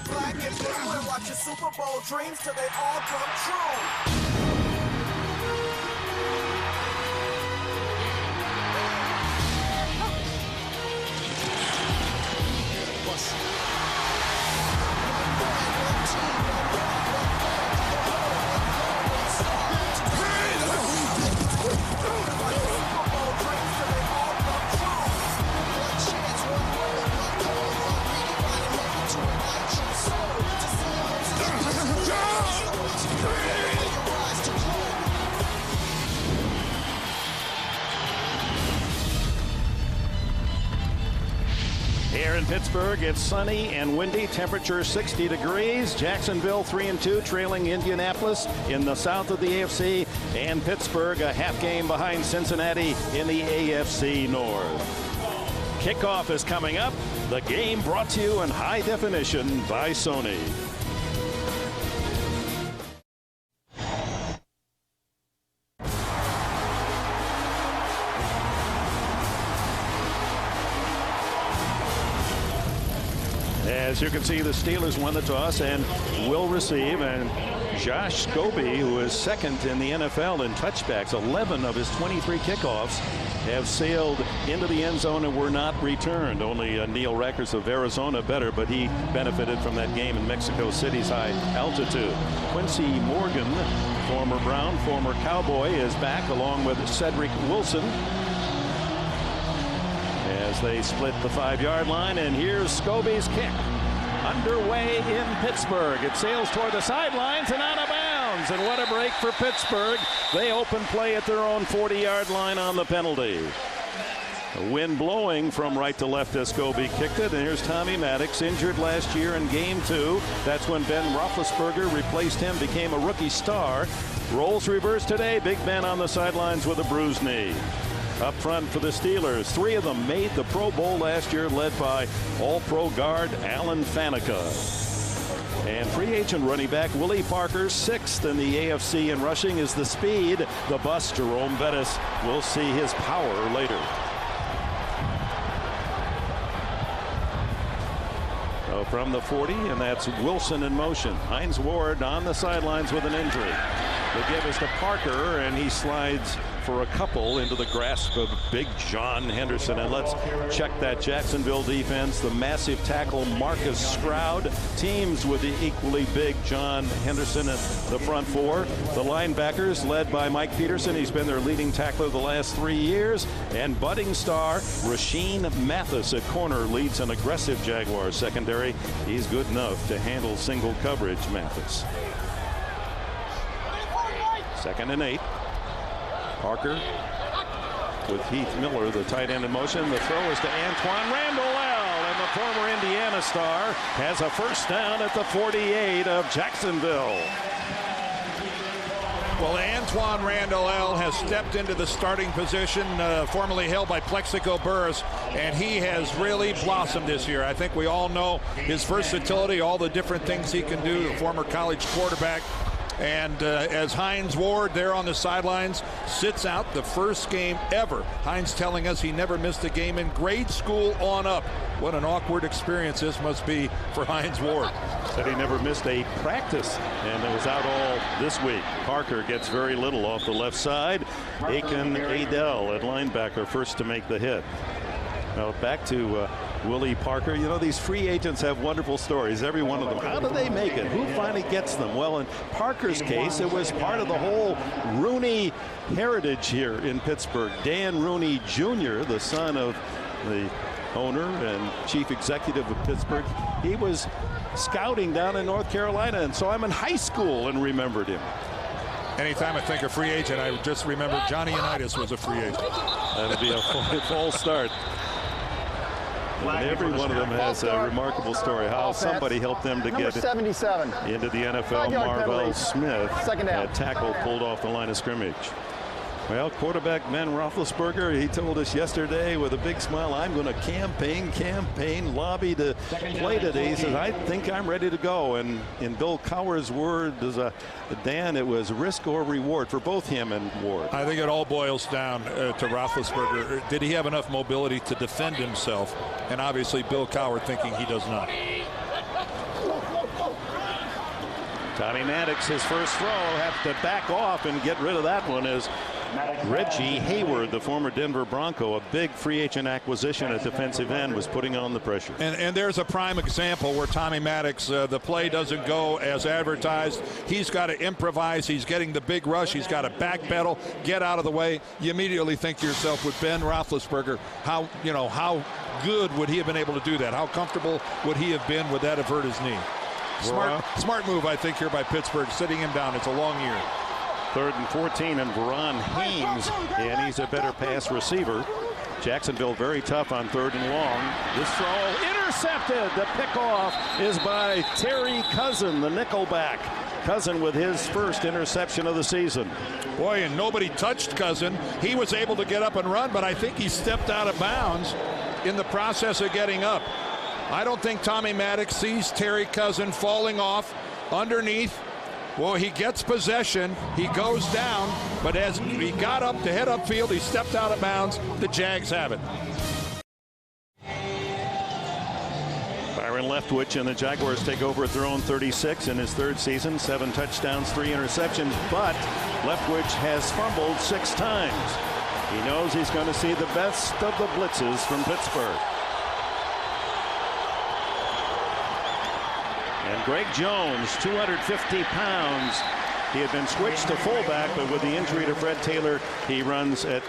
the black and blue and watch your Super Bowl dreams till they all come true. Here in Pittsburgh, it's sunny and windy, temperature 60 degrees. Jacksonville 3-2, trailing Indianapolis in the south of the AFC, and Pittsburgh a half game behind Cincinnati in the AFC North. Kickoff is coming up. The game brought to you in high definition by Sony. As you can see, the Steelers won the toss and will receive. And Josh Scobie, who is second in the NFL in touchbacks, 11 of his 23 kickoffs have sailed into the end zone and were not returned. Only Neil Rackers of Arizona better, but he benefited from that game in Mexico City's high altitude. Quincy Morgan, former Brown, former Cowboy, is back along with Cedric Wilson as they split the 5-yard line. And here's Scobie's kick. Underway in Pittsburgh. It sails toward the sidelines and out of bounds. And what a break for Pittsburgh. They open play at their own 40-yard line on the penalty. The wind blowing from right to left as Scobie kicked it. And here's Tommy Maddox, injured last year in game 2. That's when Ben Roethlisberger replaced him, became a rookie star. Roles reversed today. Big Ben on the sidelines with a bruised knee. Up front for the Steelers, 3 of them made the Pro Bowl last year, led by All-Pro guard Alan Faneca. And free agent running back Willie Parker, 6th in the AFC in rushing, is the speed. The bust, Jerome Bettis, will see his power later. So from the 40, and that's Wilson in motion. Heinz Ward on the sidelines with an injury. The give is to Parker, and he slides for a couple into the grasp of Big John Henderson. And let's check that Jacksonville defense. The massive tackle Marcus Stroud teams with the equally big John Henderson in the front 4. The linebackers led by Mike Peterson. He's been their leading tackler the last 3 years. And budding star Rashean Mathis at corner leads an aggressive Jaguars secondary. He's good enough to handle single coverage, Mathis. 2nd and 8. Parker with Heath Miller, the tight end in motion. The throw is to Antoine Randall L. And the former Indiana star has a first down at the 48 of Jacksonville. Well, Antoine Randall L. has stepped into the starting position, formerly held by Plexico Burress, and he has really blossomed this year. I think we all know his versatility, all the different things he can do, the former college quarterback. And as Heinz Ward there on the sidelines sits out the first game ever. Heinz telling us he never missed a game in grade school on up. What an awkward experience this must be for Heinz Ward. Said he never missed a practice and it was out all this week. Parker gets very little off the left side. Aiken Adell at linebacker, first to make the hit. Now back to Willie Parker. You know, these free agents have wonderful stories, every one of them. How do they make it? Who finally gets them? Well, in Parker's case, it was part of the whole Rooney heritage here in Pittsburgh. Dan Rooney Jr., the son of the owner and chief executive of Pittsburgh, he was scouting down in North Carolina, and so I'm in high school and remembered him. Anytime I think of free agent, I just remember Johnny Unitas was a free agent. That would be a false start. And every one of them has a remarkable story. How somebody helped them to get 77 into the NFL. Marvell Smith had tackle pulled off the line of scrimmage. Well, quarterback Ben Roethlisberger, he told us yesterday with a big smile, I'm going to campaign, lobby to play today. He says, I think I'm ready to go. And in Bill Cowher's words, Dan, it was risk or reward for both him and Ward. I think it all boils down to Roethlisberger. Did he have enough mobility to defend himself? And obviously Bill Cowher thinking he does not. Tommy Maddox, his first throw, have to back off and get rid of that one as Reggie Hayward, the former Denver Bronco, a big free agent acquisition at defensive end, was putting on the pressure. And there's a prime example where Tommy Maddox, the play doesn't go as advertised. He's got to improvise. He's getting the big rush. He's got to backpedal, get out of the way. You immediately think to yourself, with Ben Roethlisberger, how good would he have been able to do that? How comfortable would he have been with that have hurt his knee? Smart move, I think, here by Pittsburgh, sitting him down. It's a long year. 3rd and 14, and Byron Heinz, and he's a better pass receiver. Jacksonville very tough on 3rd and long. This throw intercepted. The pickoff is by Terry Cousin, the nickelback. Cousin with his first interception of the season. Boy, and nobody touched Cousin. He was able to get up and run, but I think he stepped out of bounds in the process of getting up. I don't think Tommy Maddox sees Terry Cousin falling off underneath. Well, he gets possession, he goes down, but as he got up to head upfield, he stepped out of bounds. The Jags have it. Byron Leftwich and the Jaguars take over at their own 36 in his 3rd season. 7 touchdowns, 3 interceptions, but Leftwich has fumbled 6 times. He knows he's going to see the best of the blitzes from Pittsburgh. And Greg Jones, 250 pounds. He had been switched to fullback, but with the injury to Fred Taylor, he runs at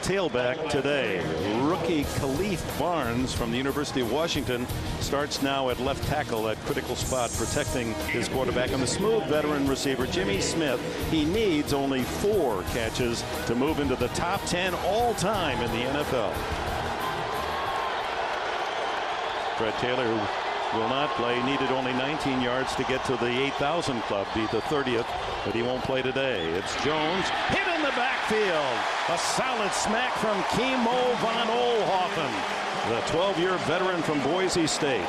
tailback today. Rookie Khalif Barnes from the University of Washington starts now at left tackle, that critical spot protecting his quarterback. And the smooth veteran receiver Jimmy Smith, he needs only 4 catches to move into the top 10 all time in the NFL. Fred Taylor, who will not play, needed only 19 yards to get to the 8,000 club, be the 30th, but he won't play today. It's Jones, hit in the backfield. A solid smack from Kimo von Oelhoffen, the 12-year veteran from Boise State.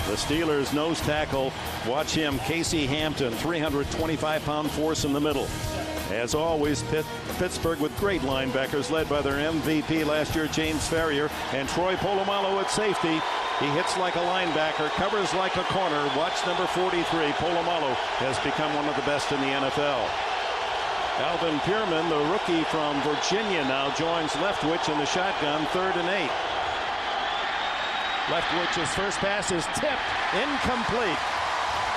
The Steelers nose tackle, watch him, Casey Hampton, 325-pound force in the middle. As always, Pittsburgh with great linebackers led by their MVP last year, James Ferrier, and Troy Polamalu at safety. He hits like a linebacker, covers like a corner. Watch number 43. Polamalu has become one of the best in the NFL. Alvin Pierman, the rookie from Virginia, now joins Leftwich in the shotgun, 3rd and 8. Leftwich's first pass is tipped, incomplete.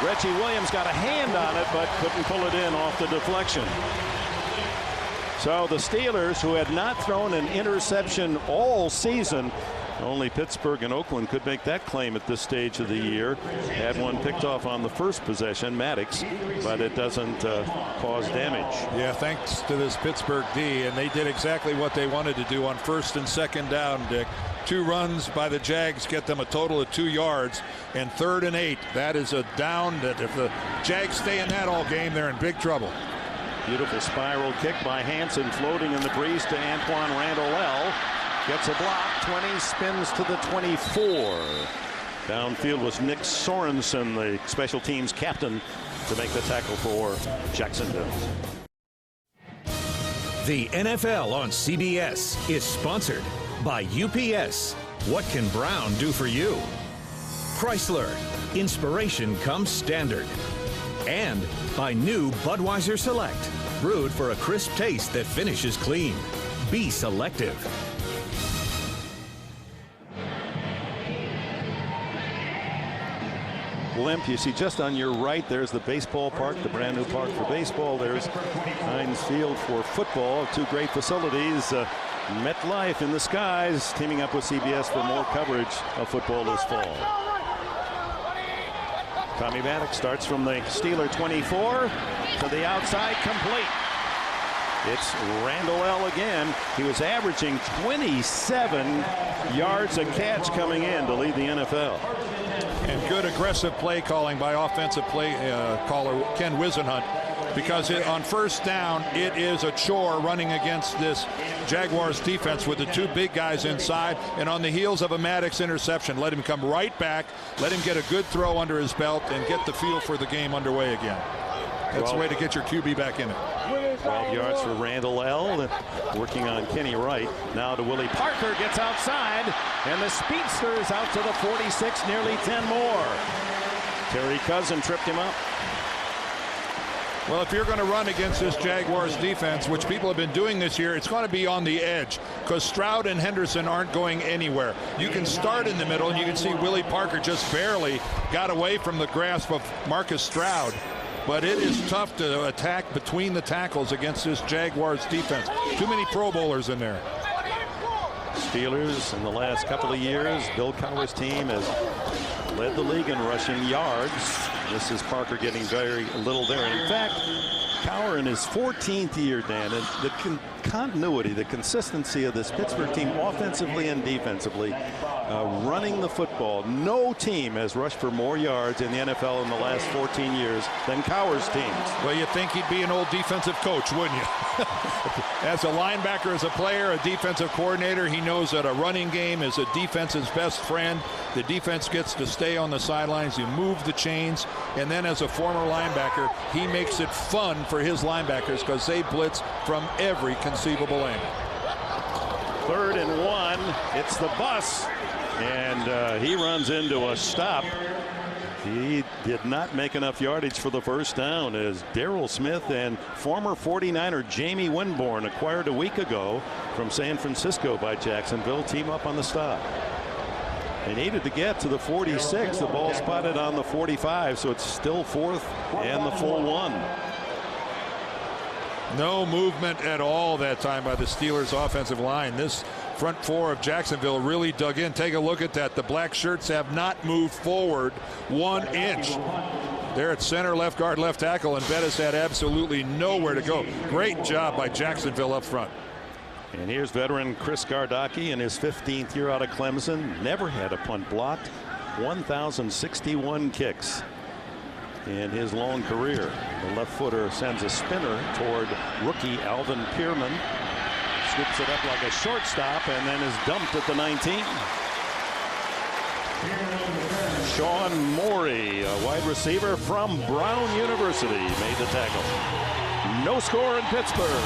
Reggie Williams got a hand on it, but couldn't pull it in off the deflection. So the Steelers, who had not thrown an interception all season, only Pittsburgh and Oakland could make that claim at this stage of the year. Had one picked off on the first possession, Maddox, but it doesn't cause damage. Yeah, thanks to this Pittsburgh D, and they did exactly what they wanted to do on 1st and 2nd down, Dick. 2 runs by the Jags get them a total of 2 yards, and 3rd and 8. That is a down that if the Jags stay in that all game, they're in big trouble. Beautiful spiral kick by Hansen, floating in the breeze to Antoine Randall L. Gets a block, 20, spins to the 24. Downfield was Nick Sorensen, the special teams captain, to make the tackle for Jacksonville. The NFL on CBS is sponsored by UPS. What can Brown do for you? Chrysler. Inspiration comes standard. And by new Budweiser Select. Brewed for a crisp taste that finishes clean. Be selective. Limp, you see just on your right, there's the baseball park, the brand new park for baseball. There's Heinz Field for football. 2 great facilities. MetLife in the skies, teaming up with CBS for more coverage of football this fall. Tommy Maddox starts from the Steeler 24 to the outside, complete. It's Randall L. again. He was averaging 27 yards a catch coming in to lead the NFL. And good aggressive play calling by offensive play caller Ken Wisenhunt, because on 1st down, it is a chore running against this Jaguars defense with the 2 big guys inside, and on the heels of a Maddox interception, let him come right back, let him get a good throw under his belt, and get the feel for the game underway again. That's the way to get your QB back in it. 12 yards for Randall L. Working on Kenny Wright. Now to Willie Parker, gets outside, and the speedster is out to the 46, nearly 10 more. Terry Cousin tripped him up. Well, if you're going to run against this Jaguars defense, which people have been doing this year, it's going to be on the edge because Stroud and Henderson aren't going anywhere. You can start in the middle, and you can see Willie Parker just barely got away from the grasp of Marcus Stroud. But it is tough to attack between the tackles against this Jaguars defense. Too many Pro Bowlers in there. Steelers in the last couple of years, Bill Cowher's team has led the league in rushing yards. This is Parker getting very little there. And in fact, Cowher in his 14th year, Dan, and the continuity, the consistency of this Pittsburgh team offensively and defensively, running the football. No team has rushed for more yards in the NFL in the last 14 years than Cowher's teams. Well, you'd think he'd be an old defensive coach, wouldn't you? As a linebacker, as a player, a defensive coordinator, he knows that a running game is a defense's best friend. The defense gets to stay on the sidelines. You move the chains. And then as a former linebacker, he makes it fun for his linebackers because they blitz from every conceivable angle. 3rd and 1. It's the bus. And he runs into a stop. He did not make enough yardage for the first down as Darrell Smith and former 49er Jamie Winborn, acquired a week ago from San Francisco by Jacksonville, team up on the stop. They needed to get to the 46. The ball spotted on the 45, so it's still 4th and the full 1. No movement at all that time by the Steelers offensive line. This front four of Jacksonville really dug in. Take a look at that. The black shirts have not moved forward 1 inch. They're at center, left guard, left tackle, and Bettis had absolutely nowhere to go. Great job by Jacksonville up front. And here's veteran Chris Gardocki in his 15th year out of Clemson. Never had a punt blocked. 1,061 kicks in his long career. The left footer sends a spinner toward rookie Alvin Pierman. Scoops it up like a shortstop and then is dumped at the 19. Sean Morey, a wide receiver from Brown University, made the tackle. No score in Pittsburgh.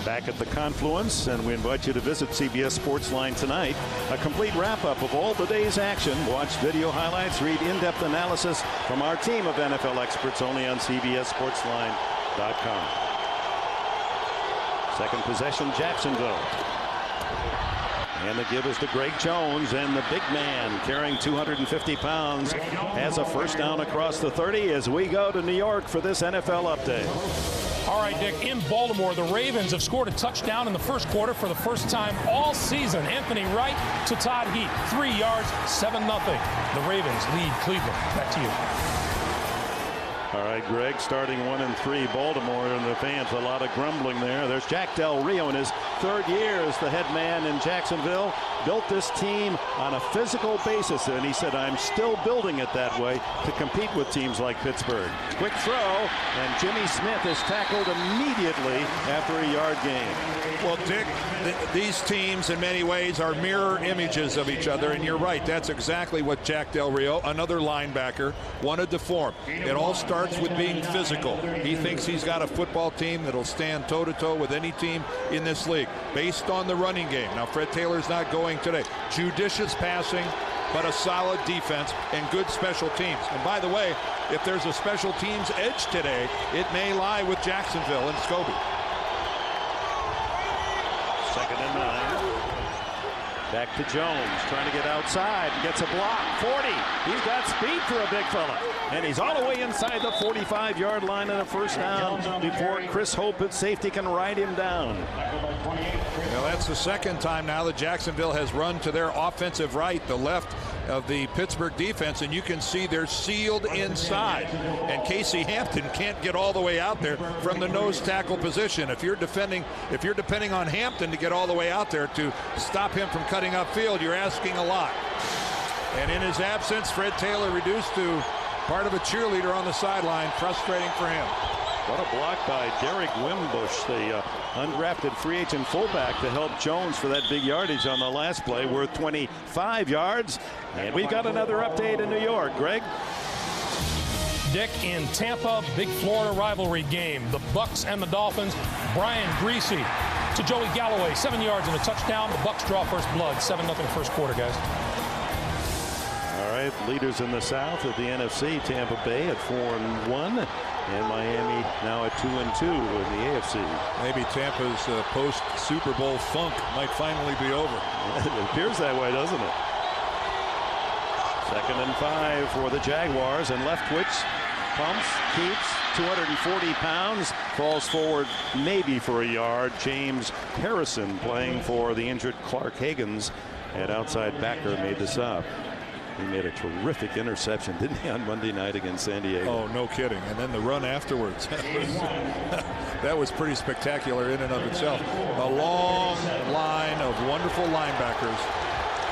Back at the Confluence, and we invite you to visit CBS Sportsline tonight. A complete wrap-up of all the day's action. Watch video highlights, read in-depth analysis from our team of NFL experts only on CBSSportsline.com. Second possession, Jacksonville. And the give is to Greg Jones, and the big man carrying 250 pounds has a first down across the 30 as we go to New York for this NFL update. All right, Dick, in Baltimore, the Ravens have scored a touchdown in the first quarter for the first time all season. Anthony Wright to Todd Heap, 3 yards, 7-0. The Ravens lead Cleveland. Back to you. All right, Greg, starting 1-3 Baltimore, and the fans, a lot of grumbling there. There's Jack Del Rio in his 3rd year as the head man in Jacksonville. Built this team on a physical basis, and he said, I'm still building it that way to compete with teams like Pittsburgh. Quick throw, and Jimmy Smith is tackled immediately after a yard gain. Well, Dick, these teams in many ways are mirror images of each other, and you're right. That's exactly what Jack Del Rio, another linebacker, wanted to form. It all starts with being physical. He thinks he's got a football team that'll stand toe-to-toe with any team in this league based on the running game. Now, Fred Taylor's not going today. Judicious passing, but a solid defense and good special teams. And by the way, if there's a special teams edge today, it may lie with Jacksonville and Scobie. 2nd and 9. Back to Jones, trying to get outside, gets a block, 40. He's got speed for a big fella. And he's all the way inside the 45-yard line and a first down before Chris Hope at safety can ride him down. Well, that's the second time now that Jacksonville has run to their offensive right, the left of the Pittsburgh defense, and you can see they're sealed inside. And Casey Hampton can't get all the way out there from the nose tackle position. If you're depending on Hampton to get all the way out there to stop him from cutting upfield, you're asking a lot. And in his absence, Fred Taylor reduced to part of a cheerleader on the sideline. Frustrating for him. What a block by Derek Wimbush, the undrafted free agent fullback, to help Jones for that big yardage on the last play, worth 25 yards. And we've got another update in New York. Greg? Dick, in Tampa, big Florida rivalry game. The Bucks and the Dolphins. Brian Griese to Joey Galloway, 7 yards and a touchdown. The Bucs draw first blood, 7-0 first quarter, guys. All right, leaders in the South at the NFC, Tampa Bay at 4-1, and Miami now at 2-2 in the AFC. Maybe Tampa's post-Super Bowl funk might finally be over. It appears that way, doesn't it? 2nd and 5 for the Jaguars, and Leftwich pumps, keeps, 240 pounds, falls forward maybe for a yard. James Harrison, playing for the injured Clark Higgins at outside backer, made the stop. He made a terrific interception, didn't he, on Monday night against San Diego? Oh, no kidding. And then the run afterwards. That was pretty spectacular in and of itself. A long line of wonderful linebackers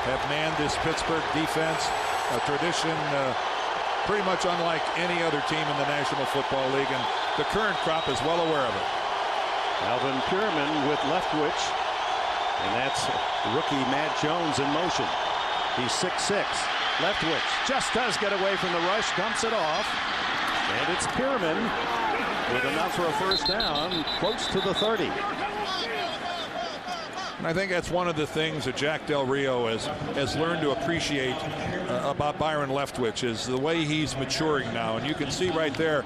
have manned this Pittsburgh defense, a tradition pretty much unlike any other team in the National Football League, and the current crop is well aware of it. Alvin Pierman with Leftwich, and that's rookie Matt Jones in motion. He's 6'6". Leftwich just does get away from the rush, dumps it off, and it's Pierman with enough for a first down, close to the 30. And I think that's one of the things that Jack Del Rio has learned to appreciate about Byron Leftwich, is the way he's maturing now. And you can see right there,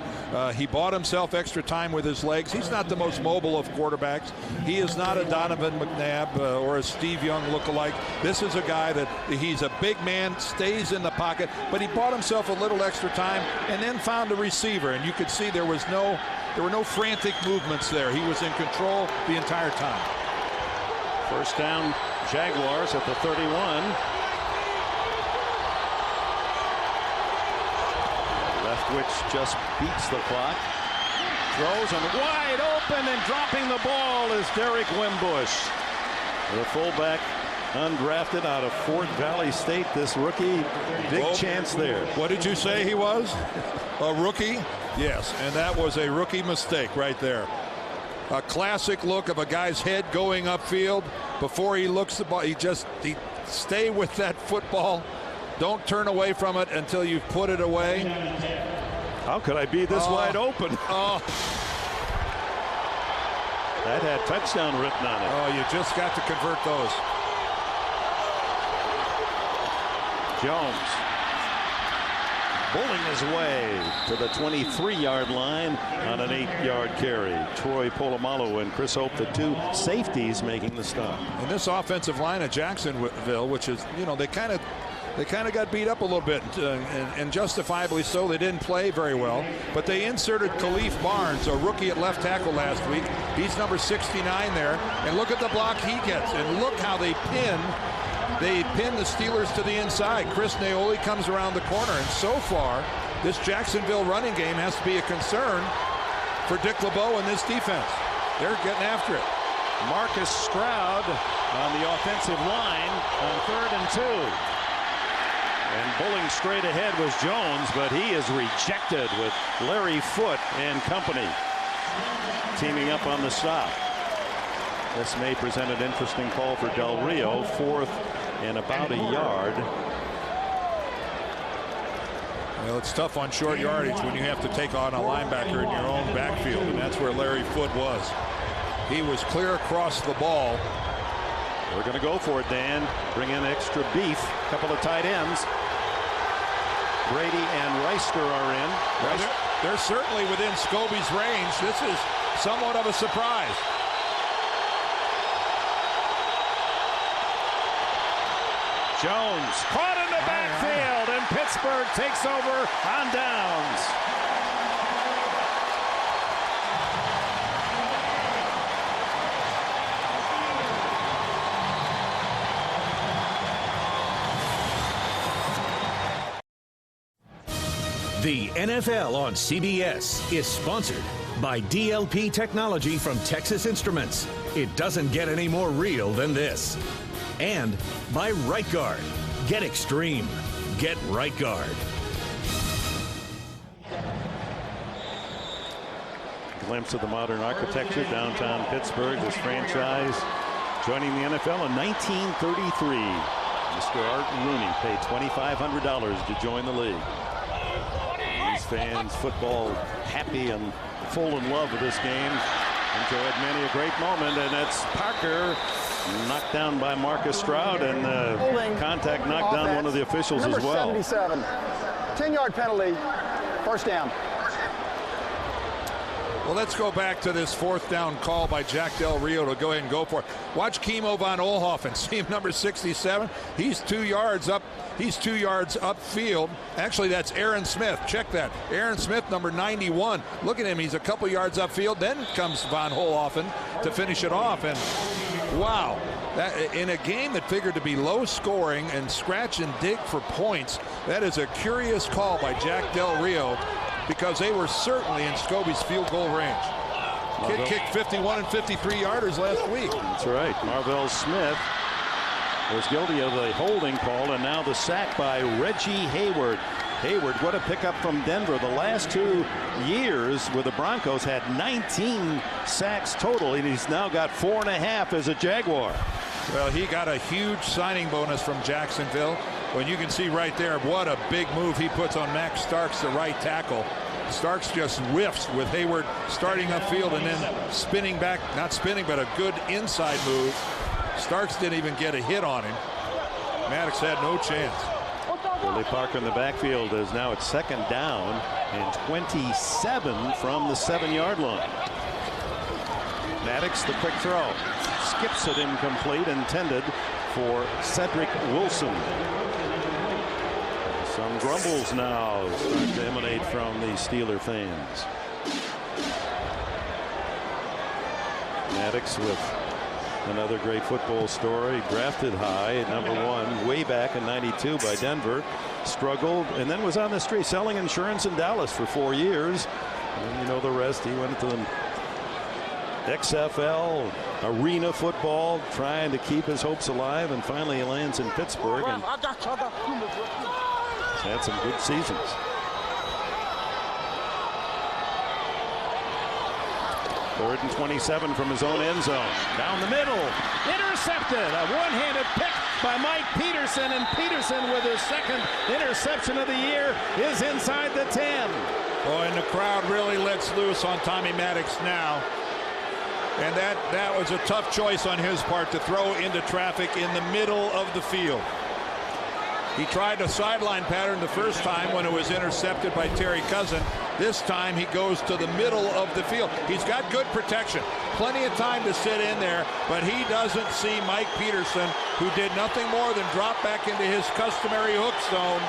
he bought himself extra time with his legs. He's not the most mobile of quarterbacks. He is not a Donovan McNabb or a Steve Young lookalike. This is a guy that he's a big man, stays in the pocket, but he bought himself a little extra time and then found a receiver. And you could see there were no frantic movements there. He was in control the entire time. First down, Jaguars at the 31. Leftwich just beats the clock. Throws and wide open, and dropping the ball is Derek Wimbush. The fullback, undrafted out of Fort Valley State. This rookie, big chance there. What did you say he was? A rookie? Yes, and that was a rookie mistake right there. A classic look of a guy's head going upfield before he looks the ball. He stay with that football. Don't turn away from it until you've put it away. How could I be this wide open? Oh. That had touchdown written on it. Oh, you just got to convert those. Jones bowling his way to the 23-yard line on an 8-yard carry. Troy Polamalu and Chris Hope, the two safeties, making the stop. And this offensive line at Jacksonville, which is, they kind of got beat up a little bit, and justifiably so. They didn't play very well, but they inserted Khalif Barnes, a rookie at left tackle last week. He's number 69 there, and look at the block he gets, and look how they pin the Steelers to the inside. Chris Naoli comes around the corner, and so far this Jacksonville running game has to be a concern for Dick LeBeau and this defense. They're getting after it. Marcus Stroud on the offensive line on 3rd and 2. And bowling straight ahead was Jones, but he is rejected with Larry Foote and company teaming up on the stop. This may present an interesting call for Del Rio. 4th and about a yard. Well, it's tough on short yardage when you have to take on a linebacker in your own backfield, and that's where Larry Foote was. He was clear across the ball. We're going to go for it, Dan. Bring in extra beef. Couple of tight ends. Brady and Reister are in. Well, they're certainly within Scobie's range. This is somewhat of a surprise. Jones caught in the backfield, and Pittsburgh takes over on downs. The NFL on CBS is sponsored by DLP Technology from Texas Instruments. It doesn't get any more real than this. And by Right Guard. Get extreme. Get Right Guard. Glimpse of the modern architecture downtown Pittsburgh. This franchise joining the NFL in 1933. Mr. Art Rooney paid $2,500 to join the league. These fans, football happy and full in love with this game. Enjoyed many a great moment, and it's Parker knocked down by Marcus Stroud, and contact knocked down one of the officials as well. Number 77, 10-yard penalty, first down. Well, let's go back to this fourth down call by Jack Del Rio to go ahead and go for it. Watch Kimo von Oelhoffen. See him, number 67. He's 2 yards up. He's 2 yards upfield. Actually, that's Aaron Smith. Check that. Aaron Smith, number 91. Look at him. He's a couple yards upfield. Then comes von Oelhoffen to finish it off. And wow, that, in a game that figured to be low scoring and scratch and dig for points, that is a curious call by Jack Del Rio, because they were certainly in Scobie's field goal range. Kid kicked 51 and 53-yarders last week. That's right. Marvell Smith was guilty of a holding call, and now the sack by Reggie Hayward. Hayward, what a pickup from Denver. The last 2 years with the Broncos had 19 sacks total, and he's now got 4.5 as a Jaguar. Well, he got a huge signing bonus from Jacksonville. When you can see right there what a big move he puts on Max Starks, the right tackle. Starks just whiffs with Hayward starting upfield and then spinning back, not spinning, but a good inside move. Starks didn't even get a hit on him. Maddox had no chance. Willie Parker in the backfield is now at second down and 27 from the 7-yard line. Maddox, the quick throw. Skips it incomplete, intended for Cedric Wilson. Some grumbles now start to emanate from the Steeler fans. Maddox with another great football story. Drafted high at number 1 way back in '92 by Denver. Struggled and then was on the street selling insurance in Dallas for 4 years. And you know the rest. He went to the XFL, arena football, trying to keep his hopes alive, and finally he lands in Pittsburgh and had some good seasons. Third and 27 from his own end zone. Down the middle. Intercepted. A one-handed pick by Mike Peterson, and Peterson with his second interception of the year is inside the 10. Oh, and the crowd really lets loose on Tommy Maddox now. And that was a tough choice on his part to throw into traffic in the middle of the field. He tried a sideline pattern the first time when it was intercepted by Terry Cousin. This time he goes to the middle of the field. He's got good protection, plenty of time to sit in there, but he doesn't see Mike Peterson, who did nothing more than drop back into his customary hook zone.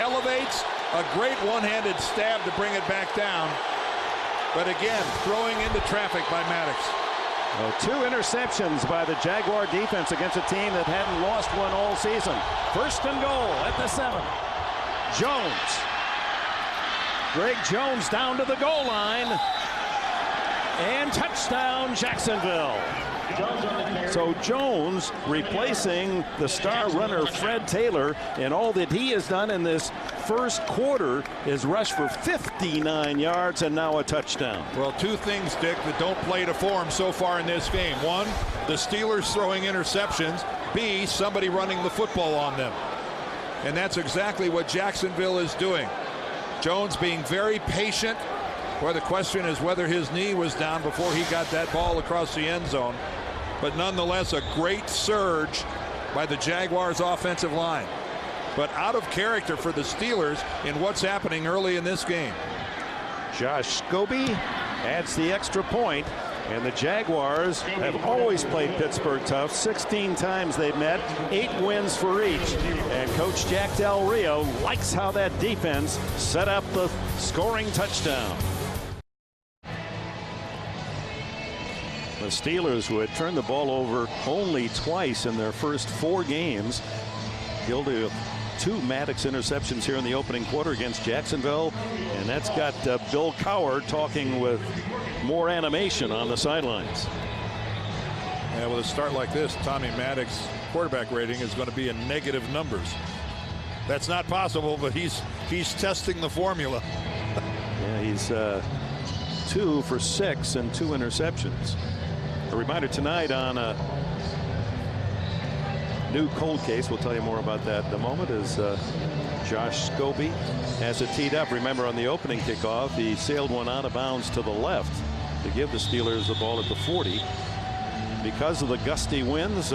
Elevates a great one-handed stab to bring it back down. But again, throwing into traffic by Maddox. Well, 2 interceptions by the Jaguar defense against a team that hadn't lost one all season. First and goal at the 7. Jones. Greg Jones down to the goal line. And touchdown, Jacksonville. So Jones replacing the star runner Fred Taylor, and all that he has done in this first quarter is rush for 59 yards and now a touchdown. Well, 2 things, Dick, that don't play to form so far in this game. 1, the Steelers throwing interceptions. B, somebody running the football on them. And that's exactly what Jacksonville is doing. Jones being very patient, where the question is whether his knee was down before he got that ball across the end zone. But nonetheless, a great surge by the Jaguars offensive line. But out of character for the Steelers in what's happening early in this game. Josh Scobie adds the extra point, and the Jaguars have always played Pittsburgh tough. 16 times they've met, 8 wins for each. And Coach Jack Del Rio likes how that defense set up the scoring touchdown. The Steelers, who had turned the ball over only twice in their first 4 games, guilty of 2 Maddox interceptions here in the opening quarter against Jacksonville, and that's got Bill Cowher talking with more animation on the sidelines. Yeah, with a start like this, Tommy Maddox quarterback rating is going to be in negative numbers. That's not possible, but he's testing the formula. Yeah, he's 2 for 6 and 2 interceptions. A reminder tonight on a new cold case, we'll tell you more about that in a moment, is Josh Scobie has it teed up. Remember, on the opening kickoff, he sailed one out of bounds to the left. to give the Steelers the ball at the 40. Because of the gusty winds,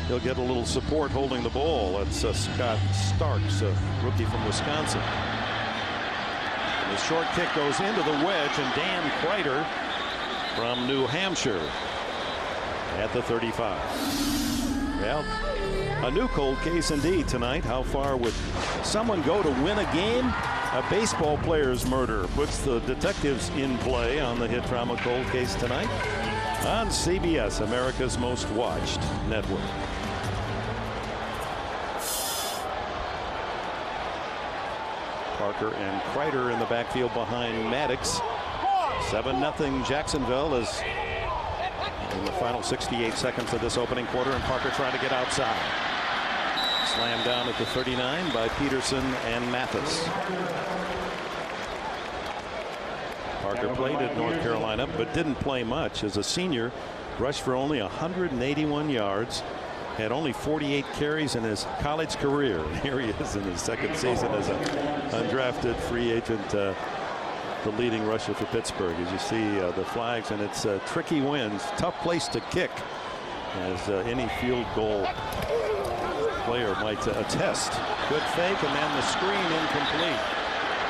he'll get a little support holding the ball. That's Scott Starks, a rookie from Wisconsin. And the short kick goes into the wedge, and Dan Kreider from New Hampshire at the 35. Well, a new cold case indeed tonight. How far would someone go to win a game? A baseball player's murder puts the detectives in play on the hit drama cold case tonight on CBS, America's most watched network. Parker and Kreider in the backfield behind Maddox. 7-0 Jacksonville is in the final 68 seconds of this opening quarter, and Parker trying to get outside. Slammed down at the 39 by Peterson and Mathis. Parker played at North Carolina but didn't play much. As a senior, rushed for only 181 yards, had only 48 carries in his college career. Here he is in his second season as an undrafted free agent, the leading rusher for Pittsburgh. As you see the flags, and it's tricky winds, tough place to kick, as any field goal player might attest. Good fake, and then the screen incomplete.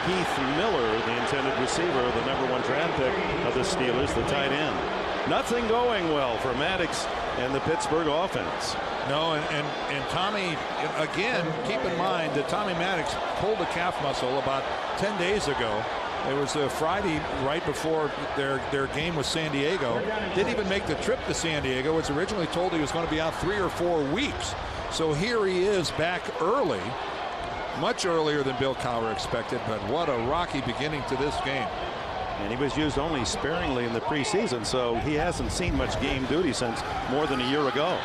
Heath Miller, the intended receiver, the #1 draft pick of the Steelers, the tight end. Nothing going well for Maddox and the Pittsburgh offense. No, and Tommy, again, keep in mind that Tommy Maddox pulled a calf muscle about 10 days ago. It was a Friday right before their game with San Diego. Didn't even make the trip to San Diego. Was originally told he was going to be out 3 or 4 weeks. So here he is back early, much earlier than Bill Cowher expected, but what a rocky beginning to this game. And he was used only sparingly in the preseason, so he hasn't seen much game duty since more than a year ago.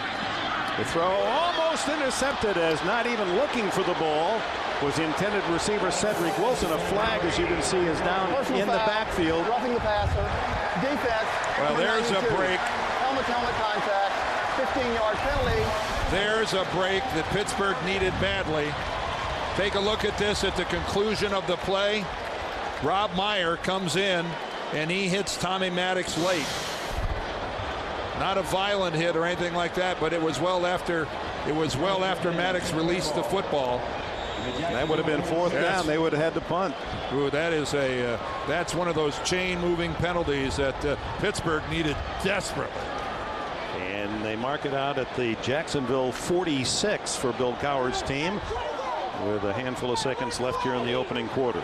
The throw almost intercepted, as not even looking for the ball was the intended receiver Cedric Wilson. A flag, as you can see, is down in the backfield. Roughing the passer. Defense. Well, there's a break. Helmet contact. 15-yard penalty. There's a break that Pittsburgh needed badly. Take a look at this at the conclusion of the play. Rob Meyer comes in, and he hits Tommy Maddox late. Not a violent hit or anything like that, but it was well after Maddox released the football. That would have been fourth down. They would have had to punt. Ooh, that is that's one of those chain-moving penalties that Pittsburgh needed desperately. And they mark it out at the Jacksonville 46 for Bill Cowher's team, with a handful of seconds left here in the opening quarter.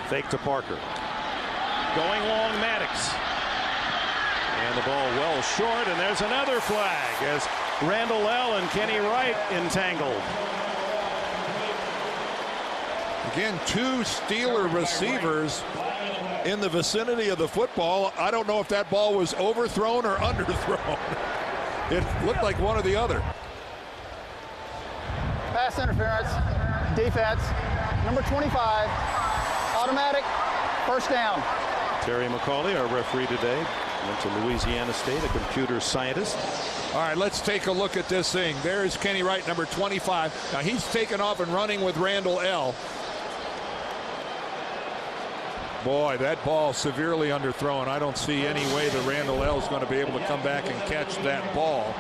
Fake to Parker. Going long, Maddox. And the ball well short, and there's another flag as Randall L. and Kenny Wright entangled. Again, 2 Steeler receivers in the vicinity of the football. I don't know if that ball was overthrown or underthrown. It looked like one or the other. Pass interference. Defense. Number 25. Automatic. First down. Terry McCauley, our referee today, went to Louisiana State, a computer scientist. All right, let's take a look at this thing. There's Kenny Wright, number 25. Now he's taken off and running with Randall L. Boy, that ball severely underthrown. I don't see any way that Randall L is going to be able to come back and catch that ball.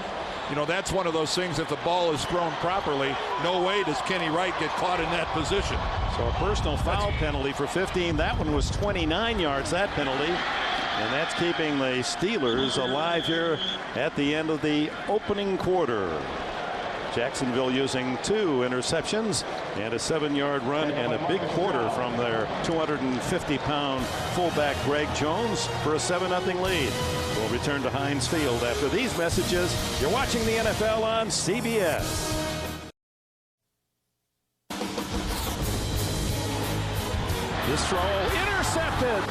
You know, that's one of those things, if the ball is thrown properly, no way does Kenny Wright get caught in that position. So a personal foul penalty for 15. That one was 29 yards, that penalty. And that's keeping the Steelers alive here at the end of the opening quarter. Jacksonville using 2 interceptions and a 7-yard run and a big quarter from their 250-pound fullback Greg Jones for a 7-0 lead. We'll return to Heinz Field after these messages. You're watching the NFL on CBS. This throw intercepted.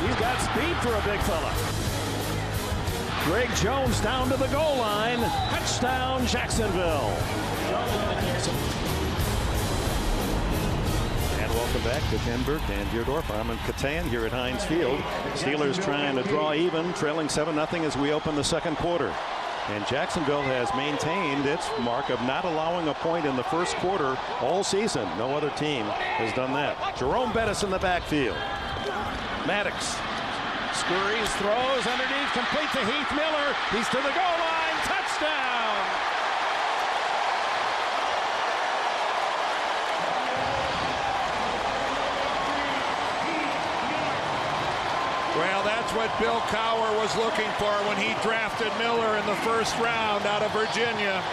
He's got speed for a big fella. Greg Jones down to the goal line. Touchdown, Jacksonville. And welcome back to Ken Burke and Deerdorf. Armin Katan here at Heinz Field. Steelers trying to draw even, trailing 7-0 as we open the second quarter. And Jacksonville has maintained its mark of not allowing a point in the first quarter all season. No other team has done that. Jerome Bettis in the backfield. Maddox scurries, throws underneath, complete to Heath Miller. He's to the goal line. Touchdown! Well, that's what Bill Cowher was looking for when he drafted Miller in the first round out of Virginia.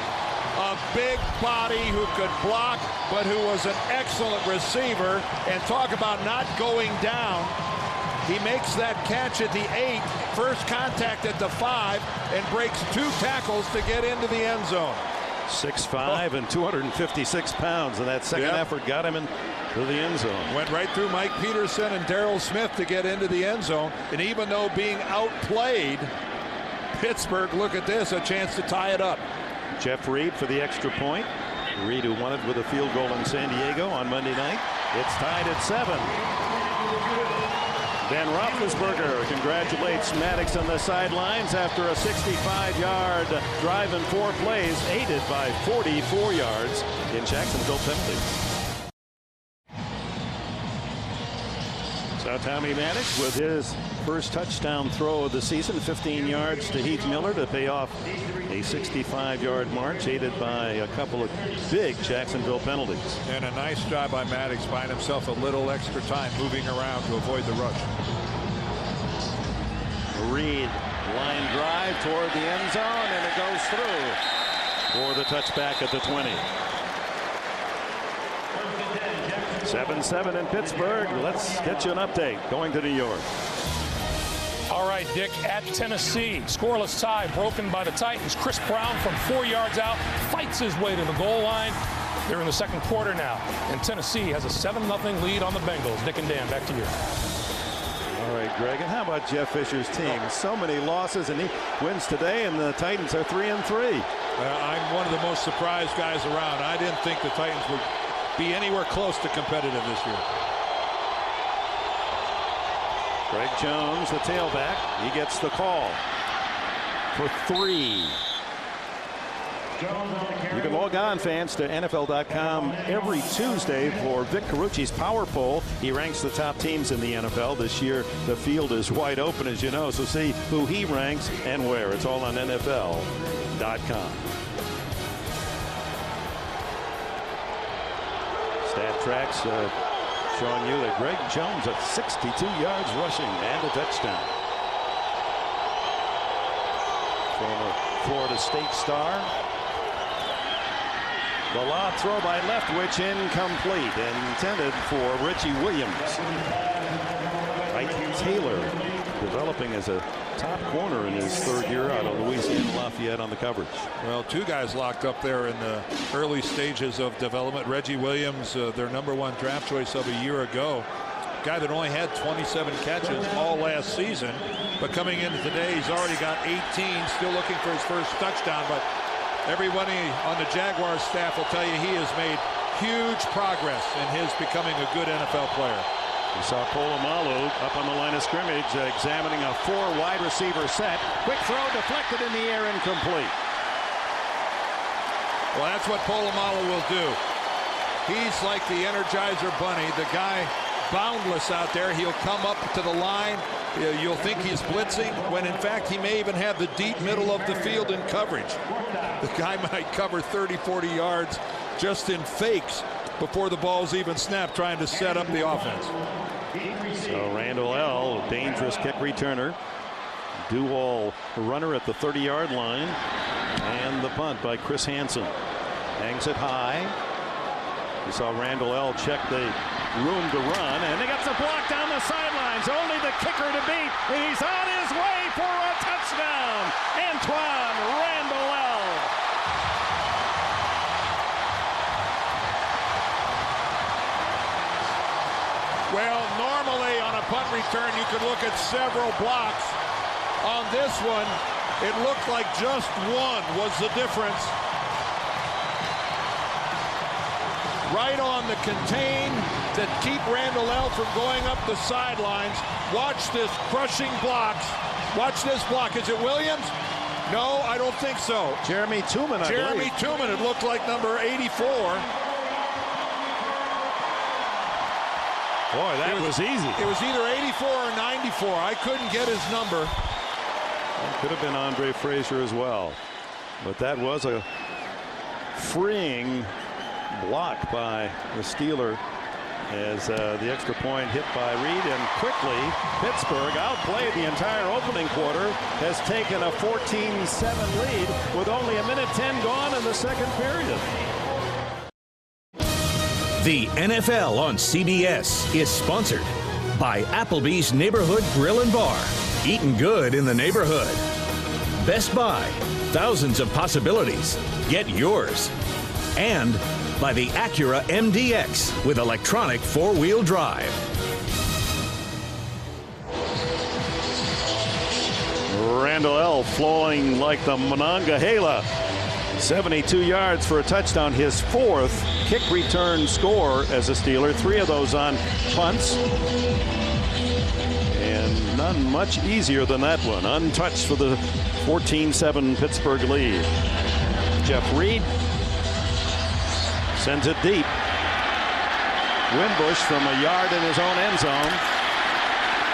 A big body who could block, but who was an excellent receiver. And talk about not going down. He makes that catch at the 8, first contact at the 5, and breaks 2 tackles to get into the end zone. 6'5" and 256 pounds, and that second effort got him into the end zone. Went right through Mike Peterson and Darrell Smith to get into the end zone. And even though being outplayed, Pittsburgh, look at this, a chance to tie it up. Jeff Reed for the extra point. Reed, who won it with a field goal in San Diego on Monday night. It's tied at 7. Ben Roethlisberger congratulates Maddox on the sidelines after a 65-yard drive in 4 plays, aided by 44 yards in Jacksonville penalties. So Tommy Maddox with his first touchdown throw of the season, 15 yards to Heath Miller to pay off a 65-yard march, aided by a couple of big Jacksonville penalties. And a nice job by Maddox, buying himself a little extra time moving around to avoid the rush. Reed, line drive toward the end zone, and it goes through for the touchback at the 20. 7-7 in Pittsburgh. Let's get you an update going to New York. All right, Dick, at Tennessee, scoreless tie broken by the Titans. Chris Brown from 4 yards out fights his way to the goal line. They're in the second quarter now, and Tennessee has a 7-0 lead on the Bengals. Dick and Dan, back to you. All right, Greg, and how about Jeff Fisher's team? So many losses, and he wins today, and the Titans are 3-3. I'm one of the most surprised guys around. I didn't think the Titans would be anywhere close to competitive this year. Greg Jones, the tailback, he gets the call for 3. You can log on, fans, to NFL.com every Tuesday for Vic Carucci's Power Poll. He ranks the top teams in the NFL. This year, the field is wide open, as you know, so see who he ranks and where. It's all on NFL.com. Stat tracks showing you that Greg Jones at 62 yards rushing and a touchdown. Former Florida State star. The lob throw by Leftwich incomplete, intended for Richie Williams. Ike Taylor developing as a top corner in his 3rd year out of Louisiana Lafayette on the coverage. Well, 2 guys locked up there in the early stages of development. Reggie Williams, their #1 draft choice of a year ago. Guy that only had 27 catches all last season. But coming into today, he's already got 18, still looking for his first touchdown. But everybody on the Jaguars staff will tell you he has made huge progress in his becoming a good NFL player. We saw Polamalu up on the line of scrimmage examining a 4 wide receiver set. Quick throw deflected in the air, incomplete. Well, that's what Polamalu will do. He's like the Energizer Bunny, the guy boundless out there. He'll come up to the line. You'll think he's blitzing when in fact he may even have the deep middle of the field in coverage. The guy might cover 30-40 yards just in fakes before the ball's even snapped, trying to set up the offense. So Randall L., dangerous kick returner. Dual runner at the 30-yard line. And the punt by Chris Hansen. Hangs it high. We saw Randall L. check the room to run, and he gets a block down the sidelines. Only the kicker to beat. He's on his way for a touchdown. Antoine Randall L. Well, normally on a punt return, you could look at several blocks. On this one, it looked like just one was the difference. Right on the contain that keep Randall L. from going up the sidelines. Watch this crushing blocks. Watch this block. Is it Williams? No, I don't think so. Jeremy Tooman, I Jeremy believe. Tooman, it looked like number 84. Boy, that was easy. It was either 84 or 94. I couldn't get his number. It could have been Andre Frazier as well. But that was a freeing block by the Steeler as the extra point hit by Reed, and quickly Pittsburgh outplayed the entire opening quarter, has taken a 14-7 lead with only 1:10 gone in the second period. The NFL on CBS is sponsored by Applebee's Neighborhood Grill and Bar. Eating good in the neighborhood. Best Buy, thousands of possibilities. Get yours. And by the Acura MDX with electronic four-wheel drive. Randall L. flowing like the Monongahela. 72 yards for a touchdown, his fourth kick return score as a Steeler. 3 of those on punts. And none much easier than that one. Untouched for the 14-7 Pittsburgh lead. Jeff Reed sends it deep. Wimbush from a yard in his own end zone.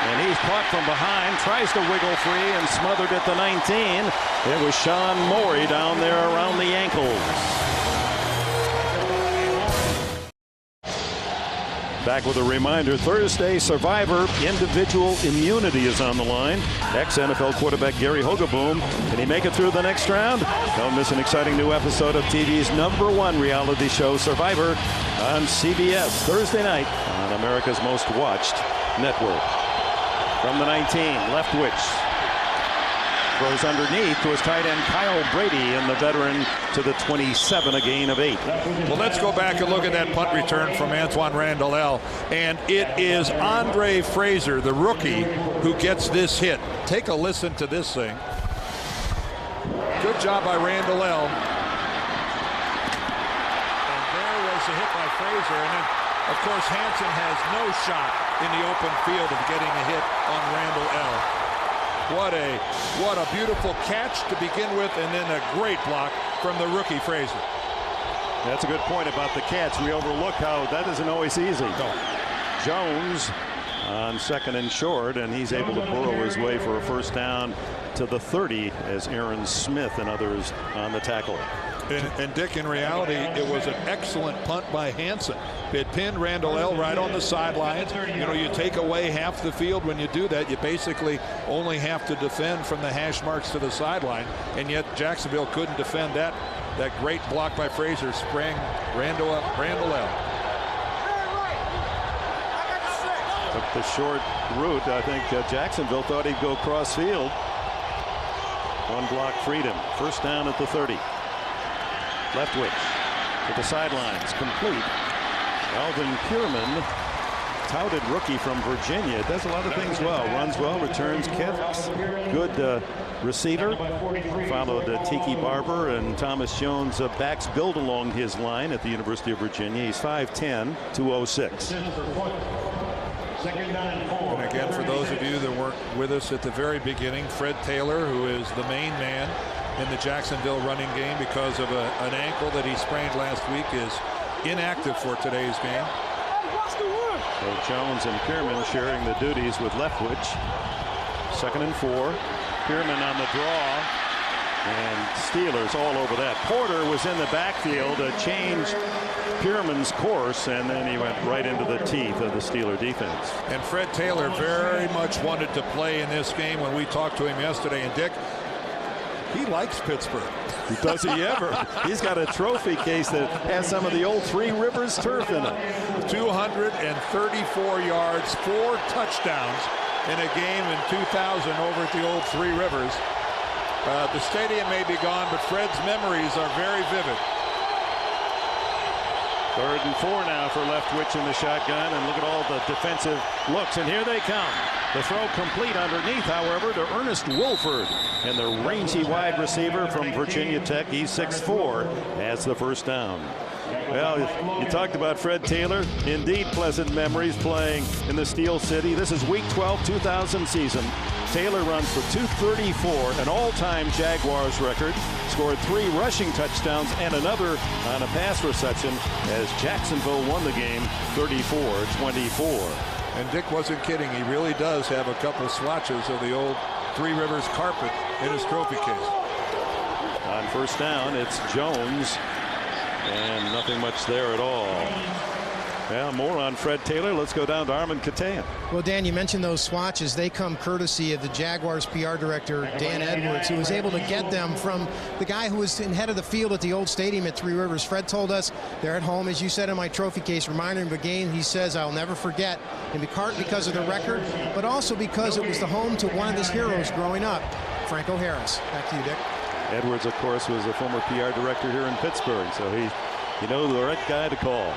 And he's caught from behind, tries to wiggle free and smothered at the 19. It was Sean Morey down there around the ankles. Back with a reminder, Thursday Survivor Individual Immunity is on the line. Ex-NFL quarterback Gary Hogeboom. Can he make it through the next round? Don't miss an exciting new episode of TV's #1 reality show, Survivor, on CBS Thursday night on America's most watched network. From the 19, Leftwich throws underneath to his tight end Kyle Brady, and the veteran to the 27, a gain of 8. Well, let's go back and look at that punt return from Antoine Randall L. And it is Andre Frazier, the rookie, who gets this hit. Take a listen to this thing. Good job by Randall L. And there was the hit by Frazier. And then, of course, Hansen has no shot in the open field of getting a hit on Randall L. What a beautiful catch to begin with, and then a great block from the rookie Frazier. That's a good point about the catch. We overlook how that isn't always easy. No. Jones on second and short, and he's able to burrow his way for a first down to the 30 as Aaron Smith and others on the tackle. And Dick, in reality, it was an excellent punt by Hansen. It pinned Randall L. right on the sidelines. You know, you take away half the field when you do that. You basically only have to defend from the hash marks to the sideline, and yet Jacksonville couldn't defend that. That great block by Frazier sprang Randall L. Took the short route. I think Jacksonville thought he'd go cross field. One block freed him. First down at the 30. Leftwich to the sidelines, complete. Alvin Pierman, touted rookie from Virginia, does a lot of things well. Runs well, returns, kicks. Good receiver. Followed Tiki Barber and Thomas Jones. Backs build along his line at the University of Virginia. He's 5'10", 206. And again, for those of you that weren't with us at the very beginning, Fred Taylor, who is the main man in the Jacksonville running game because of an ankle that he sprained last week, is inactive for today's game. So Jones and Pierman sharing the duties with Leftwich. 2nd and 4. Pierman on the draw, and Steelers all over that. Porter was in the backfield to change Pierman's course, and then he went right into the teeth of the Steeler defense. And Fred Taylor very much wanted to play in this game when we talked to him yesterday. And Dick, he likes Pittsburgh. Does he ever? He's got a trophy case that has some of the old Three Rivers turf in it. 234 yards, 4 touchdowns in a game in 2000 over at the old Three Rivers. The stadium may be gone, but Fred's memories are very vivid. 3rd and 4 now for Leftwich in the shotgun, and look at all the defensive looks, and here they come. The throw complete underneath, however, to Ernest Wolford, and the rangy wide receiver from Virginia Tech. He's 6'4", has the first down. Well, you talked about Fred Taylor. Indeed, pleasant memories playing in the Steel City. This is Week 12, 2000 season. Taylor runs for 234, an all-time Jaguars record. Scored 3 rushing touchdowns and another on a pass reception as Jacksonville won the game 34-24. And Dick wasn't kidding. He really does have a couple swatches of the old Three Rivers carpet in his trophy case. On first down, it's Jones, and nothing much there at all. Well, more on Fred Taylor. Let's go down to Armin Katayan. Well, Dan, you mentioned those swatches. They come courtesy of the Jaguars PR director, Dan Edwards, who was able to get them from the guy who was in head of the field at the old stadium at Three Rivers. Fred told us they're at home, as you said in my trophy case, reminding him of a game he says I'll never forget, in part because of the record, but also because it was the home to one of his heroes growing up, Franco Harris. Back to you, Dick. Edwards, of course, was a former PR director here in Pittsburgh, so you know the right guy to call.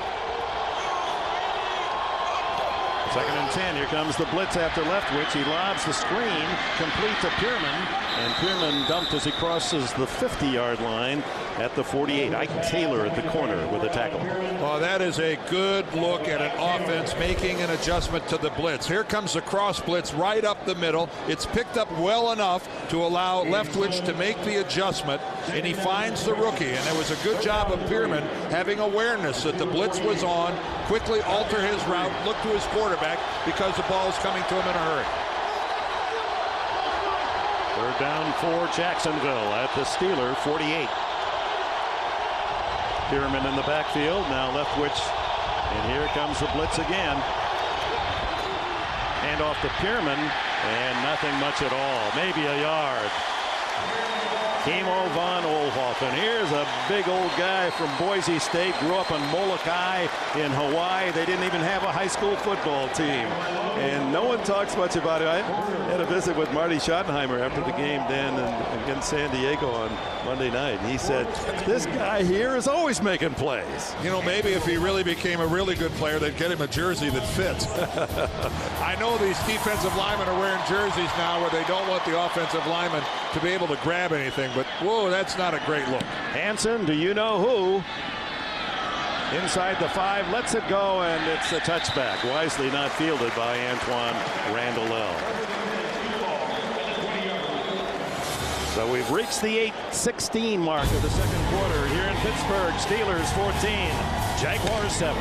2nd and 10. Here comes the blitz after Leftwich. He lobs the screen, complete to Pierman, and Pierman dumped as he crosses the 50-yard line at the 48. Ike Taylor at the corner with a tackle. Well, that is a good look at an offense making an adjustment to the blitz. Here comes the cross blitz right up the middle. It's picked up well enough to allow Leftwich to make the adjustment, and he finds the rookie. And it was a good job of Pierman having awareness that the blitz was on, quickly alter his route, look to his quarterback because the ball is coming to him in a hurry. 3rd down for Jacksonville at the Steeler 48. Pierman in the backfield. Now Leftwich, and here comes the blitz again. Hand off to Pierman, and nothing much at all. Maybe a yard. Kimo von Oelhoffen. Here's a big old guy from Boise State. Grew up in Molokai in Hawaii. They didn't even have a high school football team. And no one talks much about it. I had a visit with Marty Schottenheimer after the game then against San Diego on Monday night. He said, this guy here is always making plays. You know, maybe if he really became a really good player, they'd get him a jersey that fits. I know these defensive linemen are wearing jerseys now where they don't want the offensive lineman to be able to grab anything, but whoa, that's not a great look. Hansen, do you know who? Inside the 5, lets it go, and it's a touchback. Wisely not fielded by Antoine Randall. So we've reached the 8:16 mark of the second quarter here in Pittsburgh. Steelers 14, Jaguars 7.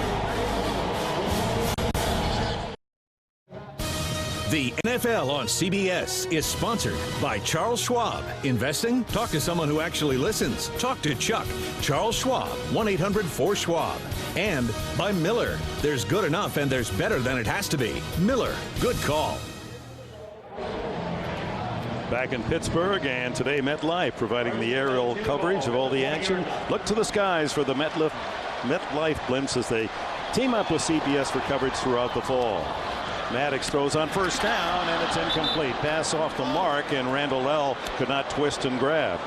The NFL on CBS is sponsored by Charles Schwab. Investing? Talk to someone who actually listens. Talk to Chuck. Charles Schwab, 1-800-4-SCHWAB. And by Miller. There's good enough and there's better than it has to be. Miller, good call. Back in Pittsburgh, and today MetLife providing the aerial coverage of all the action. Look to the skies for the MetLife blimps as they team up with CBS for coverage throughout the fall. Maddox throws on first down, and it's incomplete. Pass off the mark, and Randall L. could not twist and grab.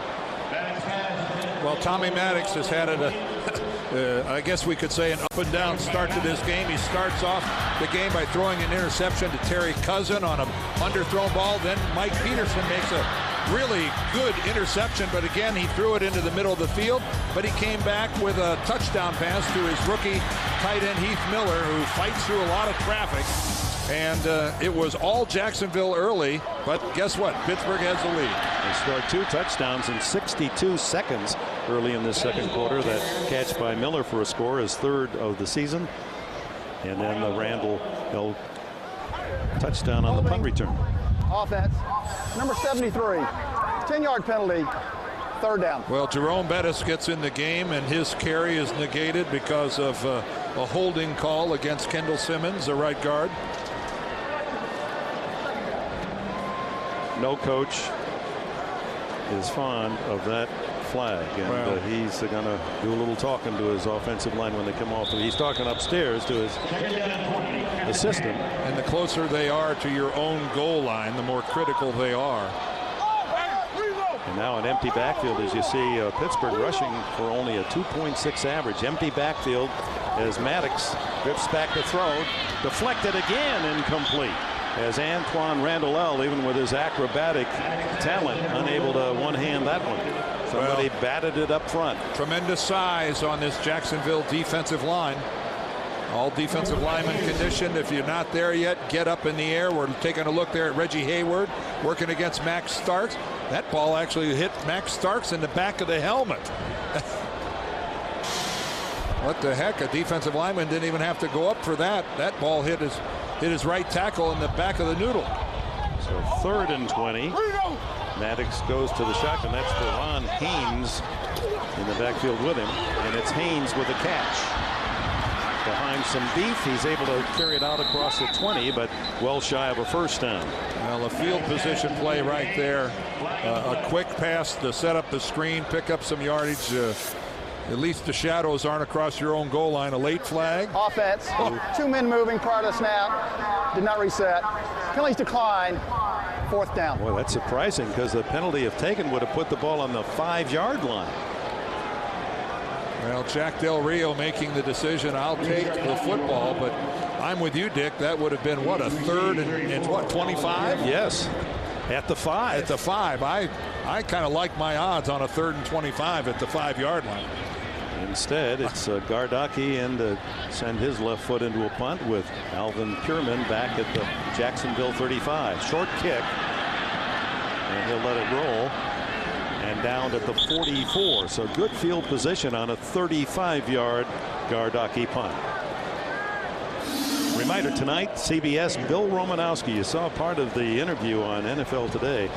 Well, Tommy Maddox has had I guess we could say an up and down start to this game. He starts off the game by throwing an interception to Terry Cousin on a underthrown ball. Then Mike Peterson makes a really good interception, but again, he threw it into the middle of the field. But he came back with a touchdown pass to his rookie tight end Heath Miller, who fights through a lot of traffic. And it was all Jacksonville early, but guess what? Pittsburgh has the lead. They scored 2 touchdowns in 62 seconds early in this second quarter. That catch by Miller for a score is 3rd of the season. And then the Randall L. touchdown on the punt return. Offense, number 73, 10-yard penalty, 3rd down. Well, Jerome Bettis gets in the game, and his carry is negated because of a holding call against Kendall Simmons, the right guard. No coach is fond of that flag, and he's going to do a little talking to his offensive line when they come off. He's talking upstairs to his assistant. And the closer they are to your own goal line, the more critical they are. And now an empty backfield, as you see Pittsburgh rushing for only a 2.6 average. Empty backfield as Maddox drifts back to throw. Deflected again, incomplete. As Antoine Randall L., even with his acrobatic talent, unable to one-hand that one. Somebody batted it up front. Tremendous size on this Jacksonville defensive line. All defensive linemen conditioned. If you're not there yet, get up in the air. We're taking a look there at Reggie Hayward working against Max Starks. That ball actually hit Max Starks in the back of the helmet. What the heck? A defensive lineman didn't even have to go up for that. That ball hit his right tackle in the back of the noodle. So 3rd and 20. Maddox goes to the shotgun. That's Byron Heinz in the backfield with him. And it's Heinz with a catch. Behind some beef, he's able to carry it out across the 20, but well shy of a first down. Well, a field position play right there. A quick pass to set up the screen, pick up some yardage. At least the shadows aren't across your own goal line. A late flag. Offense. 2 men moving prior to snap. Did not reset. Penalties decline. 4th down. Boy, that's surprising because the penalty if taken would have put the ball on the 5-yard line. Well, Jack Del Rio making the decision. I'll take the football, but I'm with you, Dick. That would have been what, a 3rd and what, 25? Yes, at the 5. At the 5. I kind of like my odds on a 3rd and 25 at the 5-yard line. Instead, it's Gardocki and send his left foot into a punt with Alvin Pierman back at the Jacksonville 35. Short kick, and he'll let it roll. And down at the 44. So good field position on a 35-yard Gardocki punt. Reminder tonight, CBS, Bill Romanowski. You saw part of the interview on NFL Today.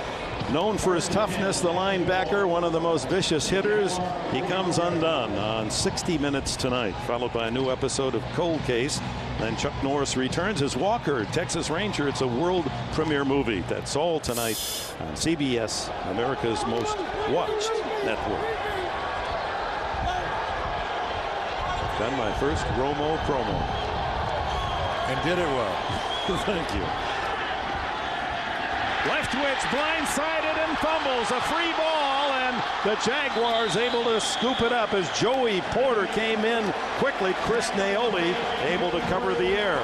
Known for his toughness, the linebacker, one of the most vicious hitters. He comes undone on 60 Minutes tonight, followed by a new episode of Cold Case. Then Chuck Norris returns as Walker, Texas Ranger. It's a world premiere movie. That's all tonight on CBS, America's most watched network. Done my first Romo promo. And did it well. Thank you. Leftwich blindsided and fumbles a free ball, and the Jaguars able to scoop it up as Joey Porter came in quickly. Chris Naoli able to cover the air.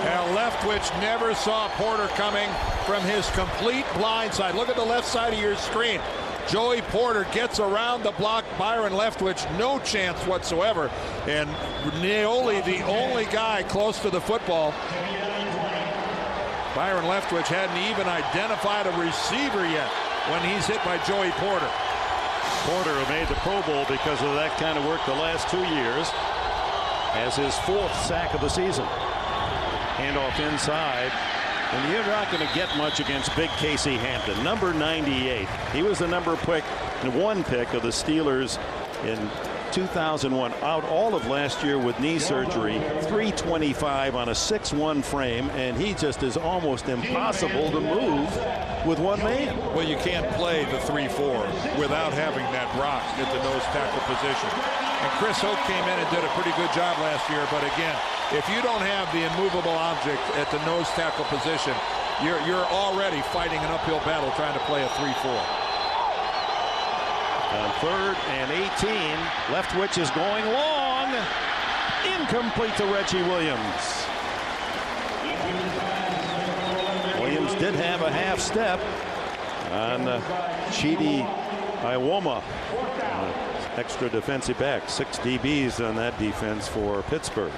Now Leftwich never saw Porter coming from his complete blind side. Look at the left side of your screen. Joey Porter gets around the block. Byron Leftwich, no chance whatsoever. And Naoli, the only guy close to the football. Byron Leftwich hadn't even identified a receiver yet when he's hit by Joey Porter. Porter, who made the Pro Bowl because of that kind of work the last 2 years, has his 4th sack of the season. Handoff inside. And you're not going to get much against big Casey Hampton. Number 98. He was the number 1 pick of the Steelers in 2001. Out all of last year with knee surgery. 325 on a 6'1" frame. And he just is almost impossible to move with one man. Well, you can't play the 3-4 without having that rock at the nose tackle position. And Chris Hoke came in and did a pretty good job last year. But again, if you don't have the immovable object at the nose tackle position, you're already fighting an uphill battle trying to play a 3-4. On 3rd and 18, Leftwich is going long. Incomplete to Reggie Williams. Williams did have a half step on Chidi Iwoma. Extra defensive back. 6 DBs on that defense for Pittsburgh.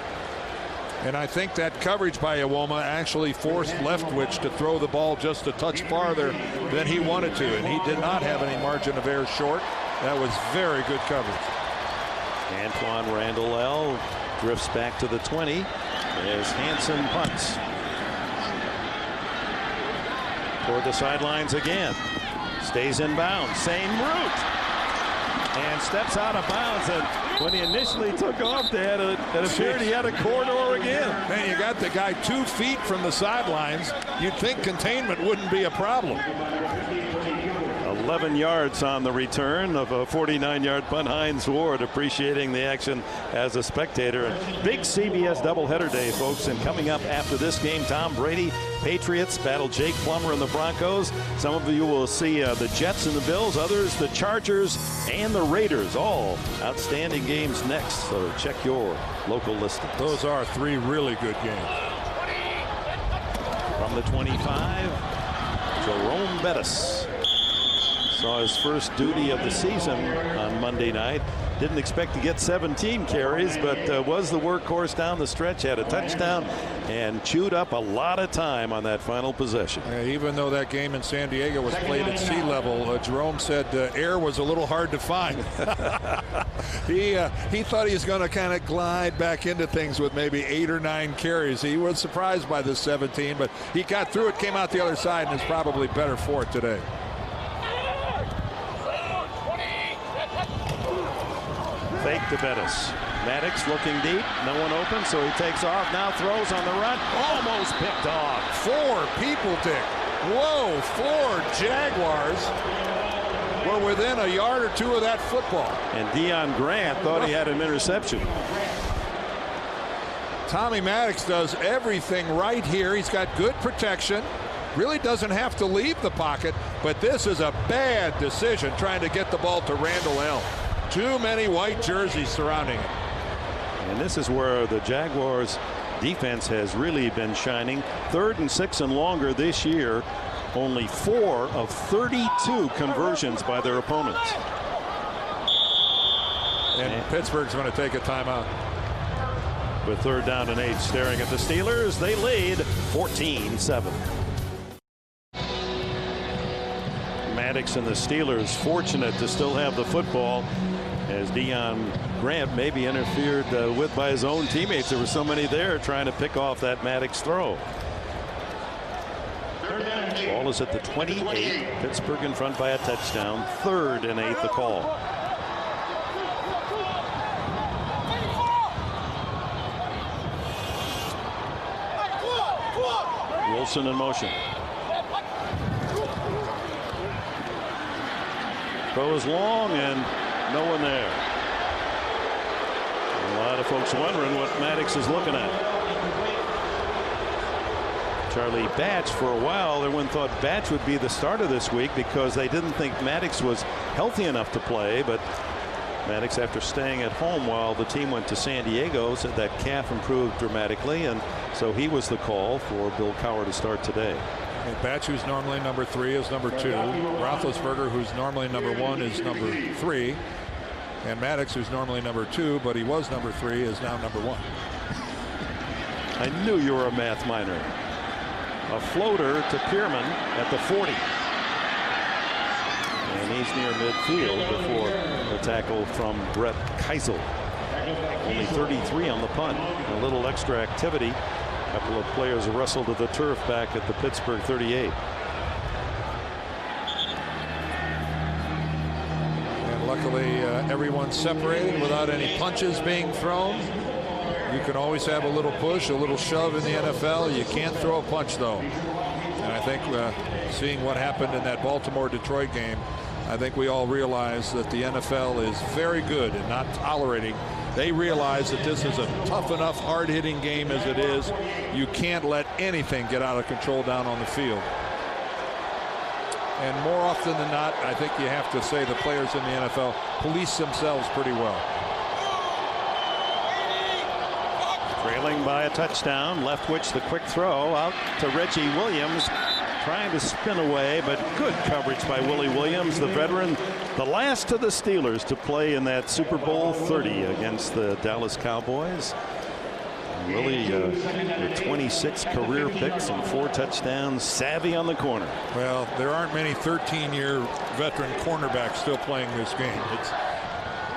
And I think that coverage by Iwoma actually forced Leftwich to throw the ball just a touch farther than he wanted to. And he did not have any margin of error short. That was very good coverage. Antoine Randall L. drifts back to the 20 as Hansen punts. Toward the sidelines again. Stays in bounds. Same route. And steps out of bounds. And when he initially took off, it appeared he had a corridor again. Man, you got the guy 2 feet from the sidelines. You'd think containment wouldn't be a problem. 11 yards on the return of a 49-yard punt. Heinz Ward appreciating the action as a spectator. And big CBS doubleheader day, folks. And coming up after this game, Tom Brady, Patriots battle Jake Plummer and the Broncos. Some of you will see the Jets and the Bills. Others, the Chargers and the Raiders. All outstanding games next. So check your local listings. Those are 3 really good games. From the 25, Jerome Bettis. Saw his first duty of the season on Monday night. Didn't expect to get 17 carries, but was the workhorse down the stretch. Had a touchdown and chewed up a lot of time on that final possession. Even though that game in San Diego was played at sea level, Jerome said air was a little hard to find. He thought he was going to kind of glide back into things with maybe 8 or 9 carries. He was surprised by the 17, but he got through it, came out the other side, and is probably better for it today. Fake to Bettis. Maddox looking deep. No one open, so he takes off. Now throws on the run. Almost picked off. 4 people, Dick. Whoa, 4 Jaguars were within a yard or 2 of that football. And Deion Grant thought he had an interception. Tommy Maddox does everything right here. He's got good protection. Really doesn't have to leave the pocket, but this is a bad decision trying to get the ball to Randall L. Too many white jerseys surrounding him. And this is where the Jaguars defense has really been shining. 3rd and 6 and longer this year. Only 4 of 32 conversions by their opponents. And Pittsburgh's going to take a timeout. With 3rd down and 8, staring at the Steelers, they lead 14-7. Maddox and the Steelers fortunate to still have the football, as Deion Grant maybe interfered with by his own teammates. There were so many there trying to pick off that Maddox throw. Ball is at the 28. Pittsburgh in front by a touchdown. 3rd and 8 the call. Wilson in motion. Throw is long and no one there. A lot of folks wondering what Maddox is looking at. Charlie Batch, for a while, everyone thought Batch would be the starter this week because they didn't think Maddox was healthy enough to play. But Maddox, after staying at home while the team went to San Diego, said that calf improved dramatically, and so he was the call for Bill Cowher to start today. And Batch, who's normally number 3, is number 2. Roethlisberger, who's normally number 1, is number 3. And Maddox, who's normally number 2, but he was number 3, is now number 1. I knew you were a math minor. A floater to Pierman at the 40. And he's near midfield before the tackle from Brett Keisel. Only 33 on the punt. A little extra activity. A couple of players wrestled to the turf back at the Pittsburgh 38. And luckily everyone's separated without any punches being thrown. You can always have a little push, a little shove in the NFL. You can't throw a punch, though. And I think seeing what happened in that Baltimore-Detroit game, I think we all realize that the NFL is very good in not tolerating. They realize that this is a tough enough, hard-hitting game as it is. You can't let anything get out of control down on the field. And more often than not, I think you have to say the players in the NFL police themselves pretty well. Trailing by a touchdown. Leftwich the quick throw out to Reggie Williams, trying to spin away, but good coverage by Willie Williams, the veteran, the last of the Steelers to play in that Super Bowl 30 against the Dallas Cowboys. Willie with 26 career picks and 4 touchdowns, savvy on the corner. Well, there aren't many 13-year veteran cornerbacks still playing this game.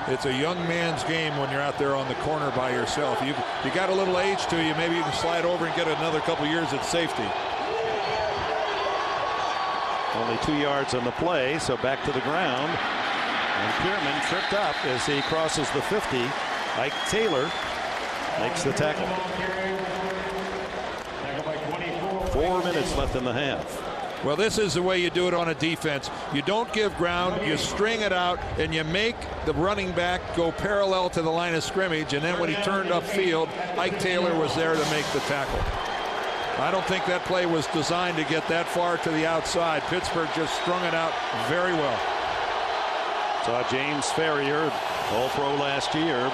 It's a young man's game when you're out there on the corner by yourself. You got a little age to you. Maybe you can slide over and get another couple years at safety. Only 2 yards on the play, so back to the ground. And Pierman tripped up as he crosses the 50. Ike Taylor makes the tackle. 4 minutes left in the half. Well, this is the way you do it on a defense. You don't give ground, you string it out, and you make the running back go parallel to the line of scrimmage. And then when he turned upfield, Ike Taylor was there to make the tackle. I don't think that play was designed to get that far to the outside. Pittsburgh just strung it out very well. Saw James Ferrier, All-Pro last year,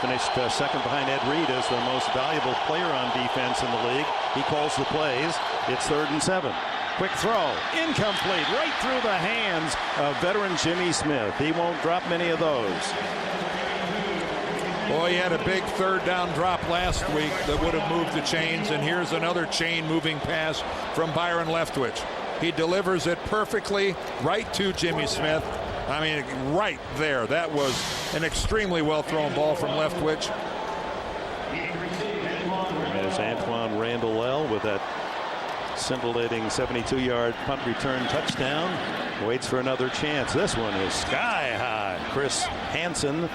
finished second behind Ed Reed as the most valuable player on defense in the league. He calls the plays. It's 3rd and 7. Quick throw, incomplete, right through the hands of veteran Jimmy Smith. He won't drop many of those. Boy, he had a big third down drop last week that would have moved the chains, and here's another chain moving pass from Byron Leftwich. He delivers it perfectly right to Jimmy Smith. I mean, right there. That was an extremely well thrown ball from Leftwich. As Antoine Randall with that scintillating 72-yard punt return touchdown, waits for another chance. This one is sky high. Chris Hansen.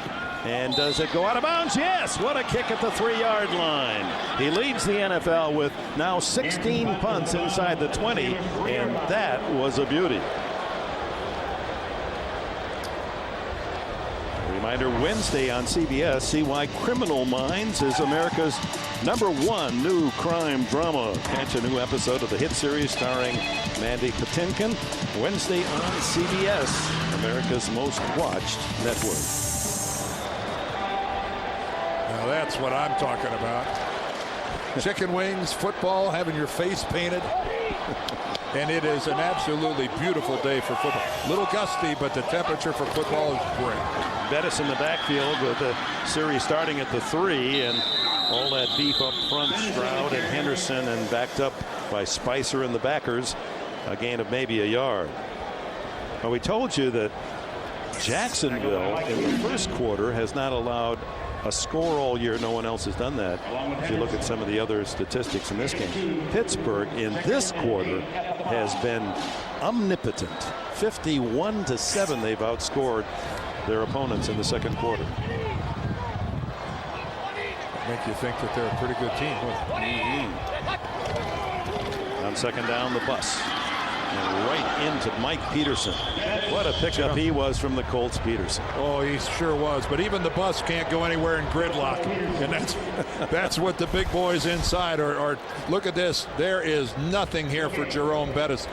And does it go out of bounds? Yes. What a kick at the 3-yard line. He leads the NFL with now 16 punts inside the 20, and that was a beauty. Reminder, Wednesday on CBS, see why Criminal Minds is America's #1 new crime drama. Catch a new episode of the hit series starring Mandy Patinkin Wednesday on CBS, America's most watched network. Now that's what I'm talking about. Chicken wings, football, having your face painted. And it is an absolutely beautiful day for football. A little gusty, but the temperature for football is great. Bettis in the backfield with the series starting at the 3, and all that beef up front, Stroud and Henderson, and backed up by Spicer and the backers. A gain of maybe a yard. Well, we told you that Jacksonville in the first quarter has not allowed a score all year. No one else has done that. If you look at some of the other statistics in this game, Pittsburgh in this quarter has been omnipotent. 51-7 they've outscored their opponents in the second quarter. Make you think that they're a pretty good team. On second down, the bus. And right into Mike Peterson. What a pickup he was from the Colts, Peterson. Oh, he sure was. But even the bus can't go anywhere in gridlock. And that's what the big boys inside are. Look at this. There is nothing here for Jerome Bettis.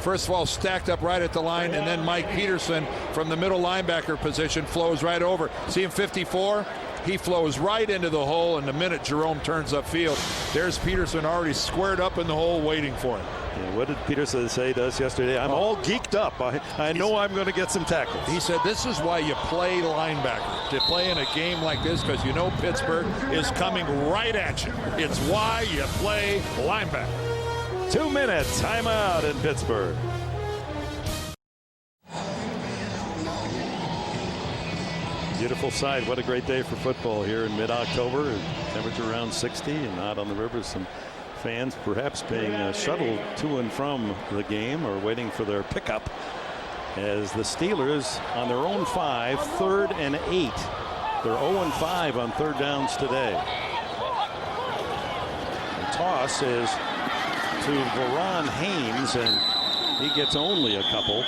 First of all, stacked up right at the line, and then Mike Peterson from the middle linebacker position flows right over. See him 54? He flows right into the hole, and the minute Jerome turns upfield, there's Peterson already squared up in the hole waiting for him. Yeah, what did Peterson say to us yesterday? I'm all geeked up. I know I'm going to get some tackles. He said this is why you play linebacker, to play in a game like this, because you know Pittsburgh is coming right at you. It's why you play linebacker. 2 minutes, timeout in Pittsburgh. Beautiful sight. What a great day for football here in mid-October. Temperature around 60 and out on the river. Some fans perhaps being shuttled to and from the game or waiting for their pickup as the Steelers on their own 5, 3rd and 8. They're 0-5 on third downs today. The toss is to Veron Haynes, and he gets only a couple.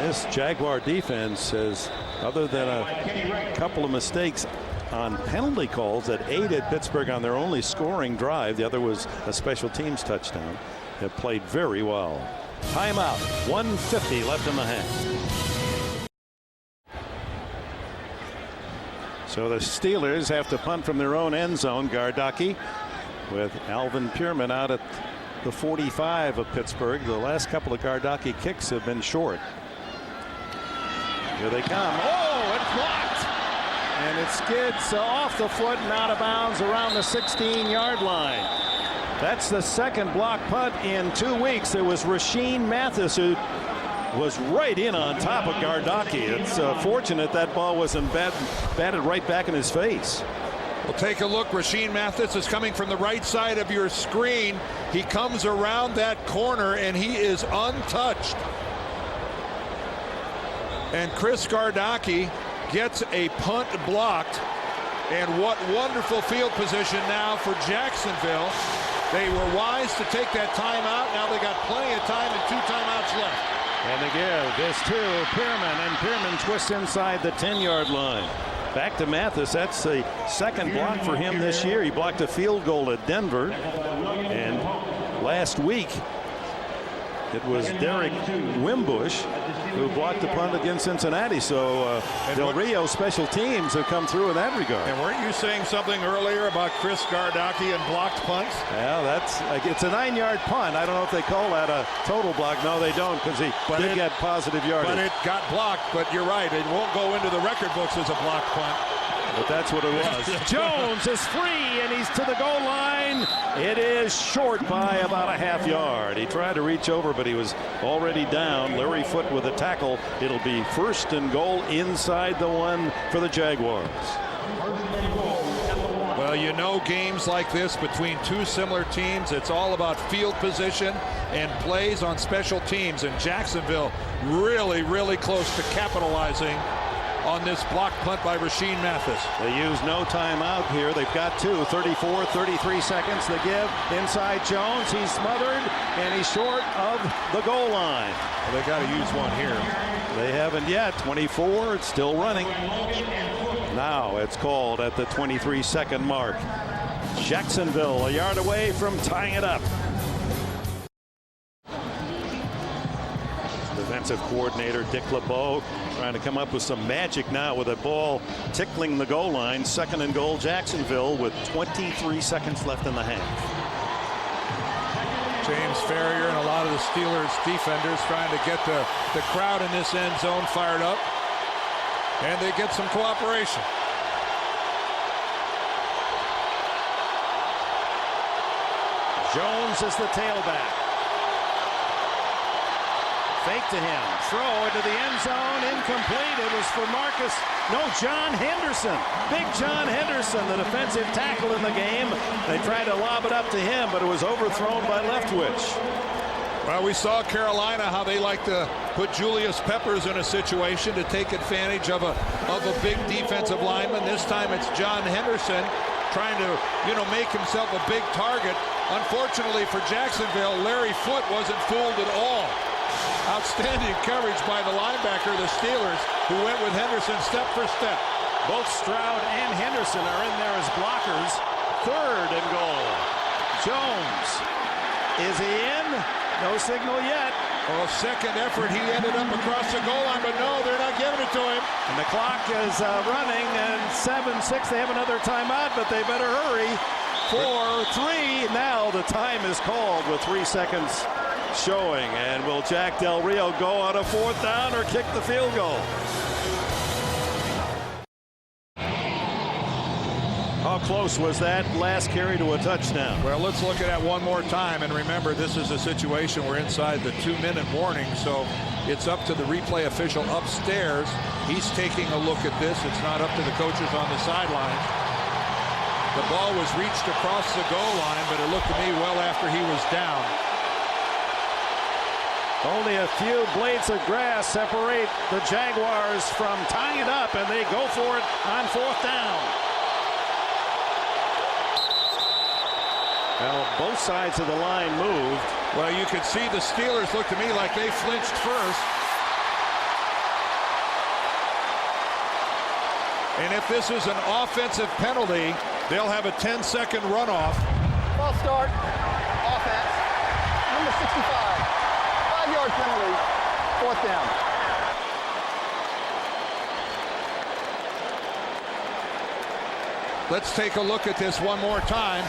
This Jaguar defense has, other than a couple of mistakes on penalty calls that aided Pittsburgh on their only scoring drive, the other was a special teams touchdown, have played very well. Timeout, 1:50 left in the half. So the Steelers have to punt from their own end zone. Gardocki with Alvin Pierman out at the 45 of Pittsburgh. The last couple of Gardocki kicks have been short. Here they come. Oh, it's blocked. And it skids off the foot and out of bounds around the 16-yard line. That's the second block punt in 2 weeks. It was Rashean Mathis who was right in on top of Gardocki. It's fortunate that ball wasn't batted right back in his face. Well, take a look. Rashean Mathis is coming from the right side of your screen. He comes around that corner, and he is untouched. And Chris Gardocki gets a punt blocked. And what wonderful field position now for Jacksonville. They were wise to take that timeout. Now they got plenty of time and 2 timeouts left. And they give this to Pierman, and Pierman twists inside the 10-yard line. Back to Mathis. That's the second block for him this year. He blocked a field goal at Denver. And last week, it was Derek Wimbush who blocked the punt against Cincinnati. So Del Rio special teams have come through in that regard. And weren't you saying something earlier about Chris Gardocki and blocked punts? Yeah, it's a 9-yard punt. I don't know if they call that a total block. No, they don't, because he did get positive yardage. But it got blocked. But you're right, it won't go into the record books as a blocked punt. But that's what it was. Jones is free, and he's to the goal line. It is short by about a half yard. He tried to reach over, but he was already down. Larry Foote with a tackle. It'll be 1st and goal inside the 1 for the Jaguars. Well, you know, games like this between two similar teams, it's all about field position and plays on special teams. And Jacksonville really, really close to capitalizing on this block punt by Rasheed Mathis. They use no timeout here. They've got 34, 33 seconds to give. Inside Jones. He's smothered, and he's short of the goal line. Well, they got to use one here. They haven't yet. 24. It's still running. Now it's called at the 23-second mark. Jacksonville a yard away from tying it up. Defensive coordinator Dick LeBeau trying to come up with some magic now with a ball tickling the goal line. 2nd and goal Jacksonville with 23 seconds left in the half. James Ferrier and a lot of the Steelers defenders trying to get the crowd in this end zone fired up. And they get some cooperation. Jones is the tailback. Fake to him. Throw into the end zone. Incomplete. It was for John Henderson. Big John Henderson, the defensive tackle in the game. They tried to lob it up to him, but it was overthrown by Leftwich. Well, we saw Carolina how they like to put Julius Peppers in a situation to take advantage of a big defensive lineman. This time it's John Henderson trying to, make himself a big target. Unfortunately for Jacksonville, Larry Foote wasn't fooled at all. Outstanding coverage by the linebacker of the Steelers, who went with Henderson step for step. Both Stroud and Henderson are in there as blockers. 3rd and goal. Jones. Is he in? No signal yet. Well, second effort, he ended up across the goal line, but no, they're not giving it to him. And the clock is running, and 7-6. They have another timeout, but they better hurry. 4-3. Now the time is called with 3 seconds showing. And will Jack Del Rio go on a 4th down or kick the field goal? How close was that last carry to a touchdown? Well, let's look at that one more time. And remember, this is a situation we're inside the 2-minute warning. So it's up to the replay official upstairs. He's taking a look at this. It's not up to the coaches on the sideline. The ball was reached across the goal line, but it looked to me well after he was down. Only a few blades of grass separate the Jaguars from tying it up, and they go for it on 4th down. Well, both sides of the line moved. Well, you could see the Steelers looked to me like they flinched first. And if this is an offensive penalty, they'll have a 10-second runoff. Ball start. Offense. Number 65. 5-yard penalty. 4th down. Let's take a look at this one more time.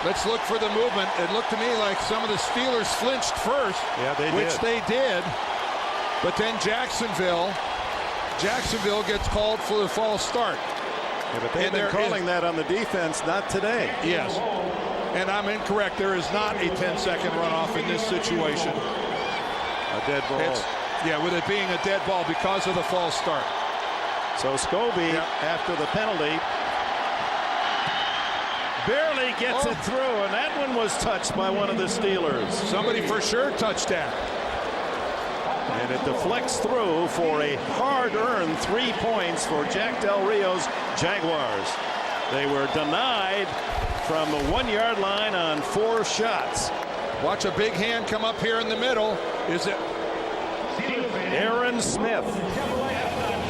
Let's look for the movement. It looked to me like some of the Steelers flinched first. Yeah, they did. Which they did. But then Jacksonville gets called for the false start. Yeah, but they've been calling that on the defense, not today. Yes. And I'm incorrect. There is not a 10-second runoff in this situation. A dead ball. With it being a dead ball because of the false start. So Scobie, after the penalty, barely gets it through, and that one was touched by one of the Steelers. Somebody for sure touched that. And it deflects through for a hard-earned 3 points for Jack Del Rio's Jaguars. They were denied from the 1-yard line on 4 shots. Watch a big hand come up here in the middle. Is it Aaron Smith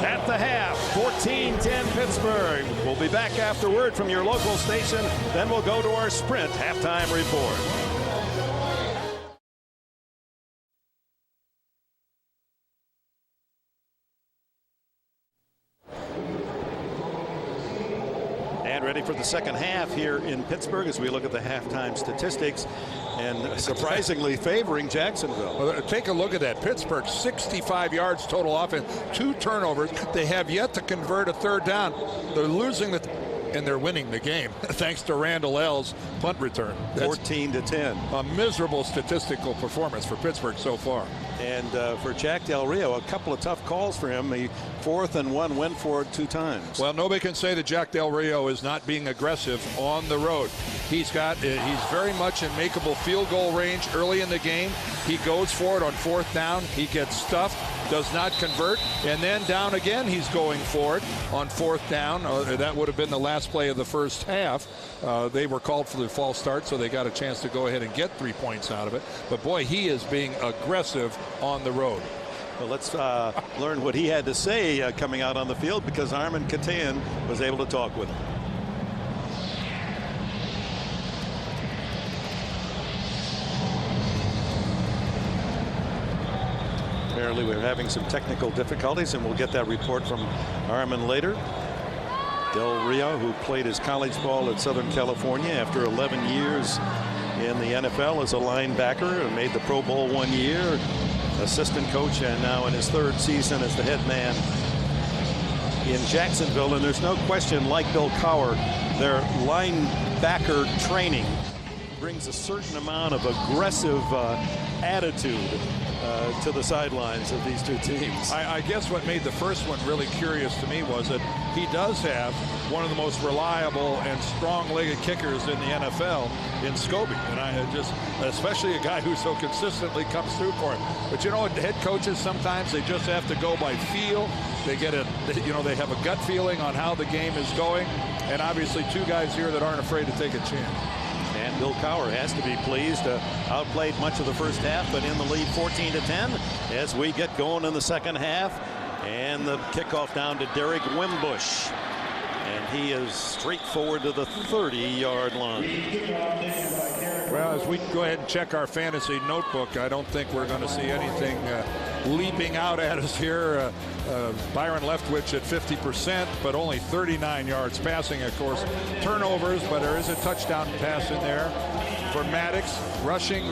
at the half? 14-10 Pittsburgh. We'll be back afterward from your local station. Then we'll go to our Sprint halftime report. ready for the second half here in Pittsburgh as we look at the halftime statistics, and surprisingly favoring Jacksonville. Well, take a look at that. Pittsburgh, 65 yards total offense, 2 turnovers. They have yet to convert a third down. They're losing and they're winning the game thanks to Randall L's punt return. That's 14-10. a miserable statistical performance for Pittsburgh so far. And for Jack Del Rio, a couple of tough calls for him. The 4th and 1 went for it 2 times. Well, nobody can say that Jack Del Rio is not being aggressive on the road. He's very much in makeable field goal range early in the game. He goes for it on 4th down. He gets stuffed, does not convert, and then down again he's going for it on 4th down. That would have been the last play of the first half. They were called for the false start, so they got a chance to go ahead and get 3 points out of it. But boy, he is being aggressive on the road. Well, let's learn what he had to say coming out on the field, because Armin Katayan was able to talk with him. Apparently we're having some technical difficulties, and we'll get that report from Armin later. Del Rio, who played his college ball at Southern California after 11 years in the NFL as a linebacker, and made the Pro Bowl 1 year, assistant coach, and now in his 3rd season as the head man in Jacksonville. And there's no question, like Bill Cowher, their linebacker training brings a certain amount of aggressive attitude to the sidelines of these 2 teams. I guess what made the first one really curious to me was that he does have one of the most reliable and strong-legged kickers in the NFL in Scobie, and especially a guy who so consistently comes through for him. But you know what, head coaches sometimes they just have to go by feel. They they have a gut feeling on how the game is going, and obviously 2 guys here that aren't afraid to take a chance. And Bill Cowher has to be pleased. Outplayed much of the first half, but in the lead 14-10 as we get going in the second half. And the kickoff down to Derek Wimbush. And he is straight forward to the 30-yard line. Well, as we go ahead and check our fantasy notebook, I don't think we're going to see anything leaping out at us here. Byron Leftwich at 50%, but only 39 yards passing, of course. Turnovers, but there is a touchdown pass in there for Maddox. Rushing,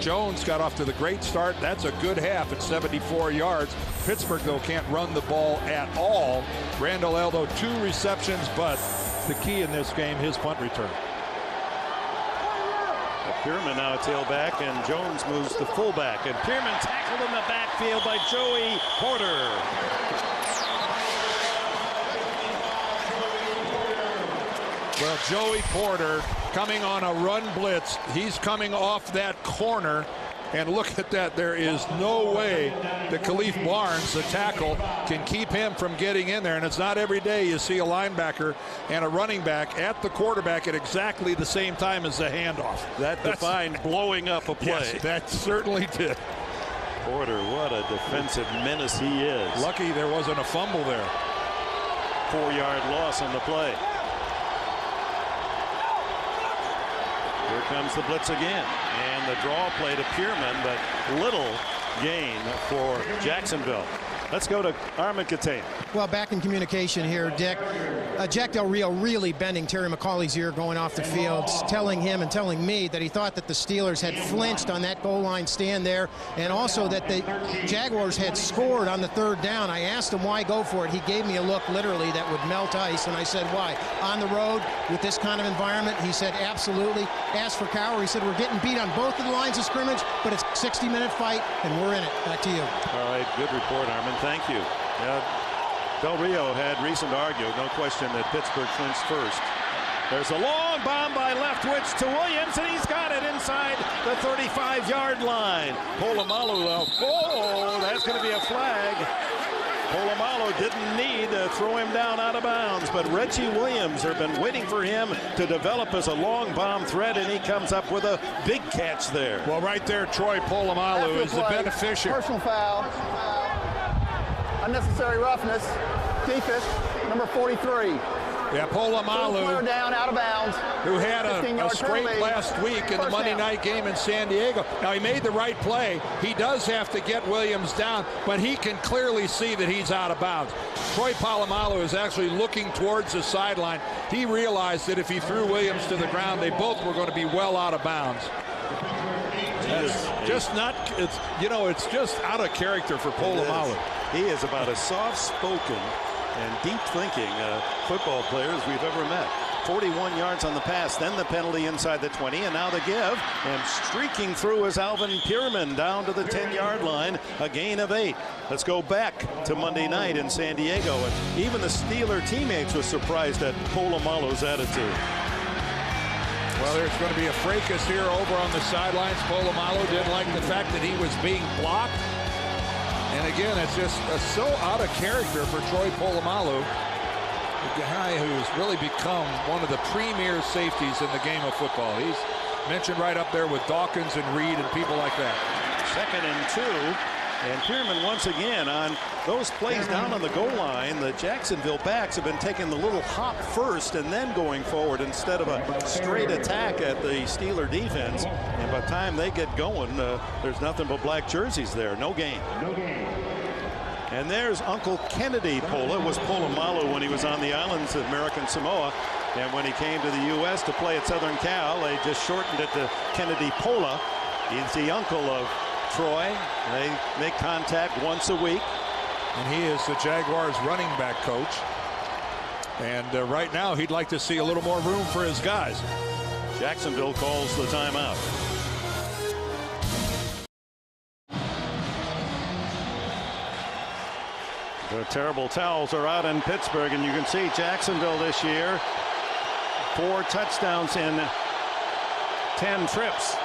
Jones got off to the great start. That's a good half at 74 yards. Pittsburgh, though, can't run the ball at all. Randall L, though, 2 receptions, but the key in this game, his punt return. Pierman now a tailback, and Jones moves to fullback, and Pierman tackled in the backfield by Joey Porter. Well, Joey Porter coming on a run blitz. He's coming off that corner, and look at that. There is no way that Khalif Barnes, the tackle, can keep him from getting in there. And it's not every day you see a linebacker and a running back at the quarterback at exactly the same time as the handoff. That's defined blowing up a play. Yes, that certainly did. Porter, what a defensive menace he is. Lucky there wasn't a fumble there. 4-yard loss on the play. Here comes the blitz again, and the draw play to Pierman, but little gain for Jacksonville. Let's go to Armin Katayan. Well, back in communication here, Dick. Jack Del Rio really bending Terry McCauley's ear going off the field, telling him and telling me that he thought that the Steelers had flinched on that goal line stand there, and also that the Jaguars had scored on the 3rd down. I asked him why go for it. He gave me a look literally that would melt ice, and I said, why? On the road with this kind of environment? He said, absolutely. Asked for Cowher. He said, we're getting beat on both of the lines of scrimmage, but it's a 60-minute fight, and we're in it. Back to you. All right, good report, Armin. Thank you. Del Rio had reason to argue, no question, that Pittsburgh clinched first. There's a long bomb by Leftwich to Williams, and he's got it inside the 35-yard line. Polamalu, oh, that's going to be a flag. Polamalu didn't need to throw him down out of bounds, but Reggie Williams have been waiting for him to develop as a long bomb threat, and he comes up with a big catch there. Well, right there, Troy Polamalu is the beneficiary. Personal foul. Unnecessary roughness. Defense, number 43. Yeah, Polamalu, down, out of bounds. who had a scrape last week in the Monday night game in San Diego. Now, he made the right play. He does have to get Williams down, but he can clearly see that he's out of bounds. Troy Polamalu is actually looking towards the sideline. He realized that if he threw Williams to the ground, they both were going to be well out of bounds. It's just out of character for Polamalu. He is about as soft-spoken and deep-thinking football player as we've ever met. 41 yards on the pass, then the penalty inside the 20, and now the give. And streaking through is Alvin Pierman down to the 10-yard line, a gain of 8. Let's go back to Monday night in San Diego, and even the Steeler teammates were surprised at Polamalu's attitude. Well, there's going to be a fracas here over on the sidelines. Polamalu didn't like the fact that he was being blocked. And again, it's just so out of character for Troy Polamalu, a guy who's really become one of the premier safeties in the game of football. He's mentioned right up there with Dawkins and Reed and people like that. 2nd and 2. And Pierman once again on those plays down on the goal line. The Jacksonville backs have been taking the little hop first and then going forward instead of a straight attack at the Steeler defense. And by the time they get going, there's nothing but black jerseys there. No gain. And there's Uncle Kennedy Pola. It was Polamalu when he was on the islands of American Samoa. And when he came to the U.S. to play at Southern Cal, they just shortened it to Kennedy Pola. He's the uncle of Troy. They make contact once a week. And he is the Jaguars running back coach. And right now he'd like to see a little more room for his guys. Jacksonville calls the timeout. The terrible towels are out in Pittsburgh, and you can see Jacksonville this year, 4 touchdowns in 10 trips.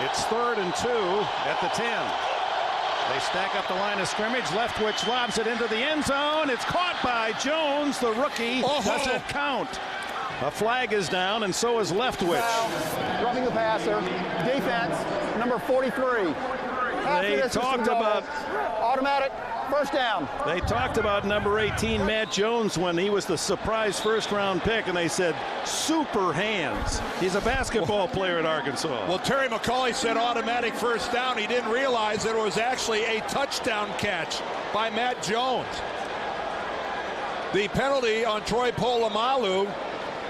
It's 3rd and 2 at the 10. They stack up the line of scrimmage. Leftwich lobs it into the end zone. It's caught by Jones, the rookie. Does it count? A flag is down, and so is Leftwich. Roughing the passer. Defense, number 43. They talked about automatic first down. They talked about number 18, Matt Jones, when he was the surprise first-round pick, and they said super hands. He's a basketball player at Arkansas. Well, Terry McCauley said automatic first down. He didn't realize that it was actually a touchdown catch by Matt Jones. The penalty on Troy Polamalu,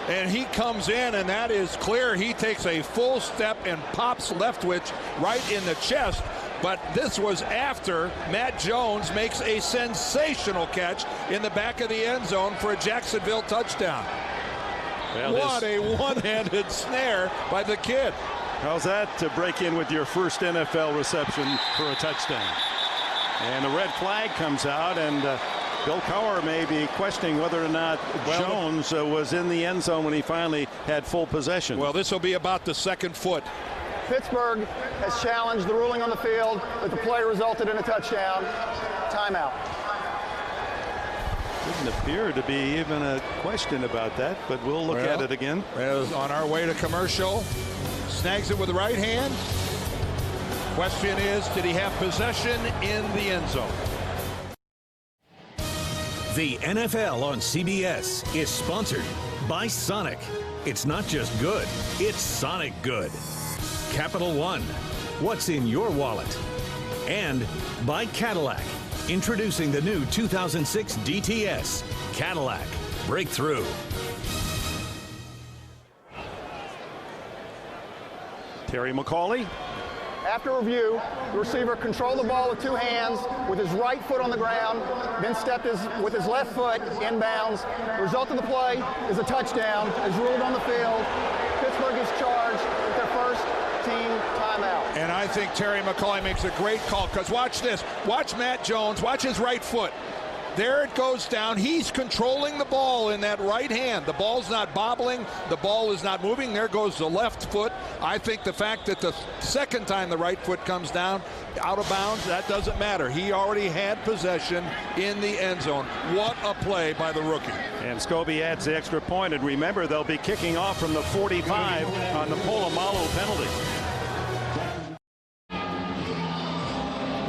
and he comes in, and that is clear. He takes a full step and pops Leftwich right in the chest. But this was after Matt Jones makes a sensational catch in the back of the end zone for a Jacksonville touchdown. Well, what a one-handed snare by the kid. How's that to break in with your first NFL reception for a touchdown? And the red flag comes out, and Bill Cowher may be questioning whether or not Jones was in the end zone when he finally had full possession. Well, this will be about the 2nd foot. Pittsburgh has challenged the ruling on the field, but the play resulted in a touchdown. Timeout. Didn't appear to be even a question about that, but we'll look at it again. On our way to commercial, snags it with the right hand. Question is, did he have possession in the end zone? The NFL on CBS is sponsored by Sonic. It's not just good, it's Sonic good. Capital One, what's in your wallet? And by Cadillac, introducing the new 2006 DTS. Cadillac, breakthrough. Terry McCauley. After review, the receiver controlled the ball with 2 hands with his right foot on the ground, then stepped with his left foot inbounds. The result of the play is a touchdown, as ruled on the field. Pittsburgh is charged with their first team timeout. And I think Terry McCauley makes a great call, because watch this. Watch Matt Jones. Watch his right foot. There it goes down. He's controlling the ball in that right hand. The ball's not bobbling. The ball is not moving. There goes the left foot. I think the fact that the second time the right foot comes down out of bounds, that doesn't matter. He already had possession in the end zone. What a play by the rookie. And Scobie adds the extra point. And remember, they'll be kicking off from the 45 on the Polamalu penalty.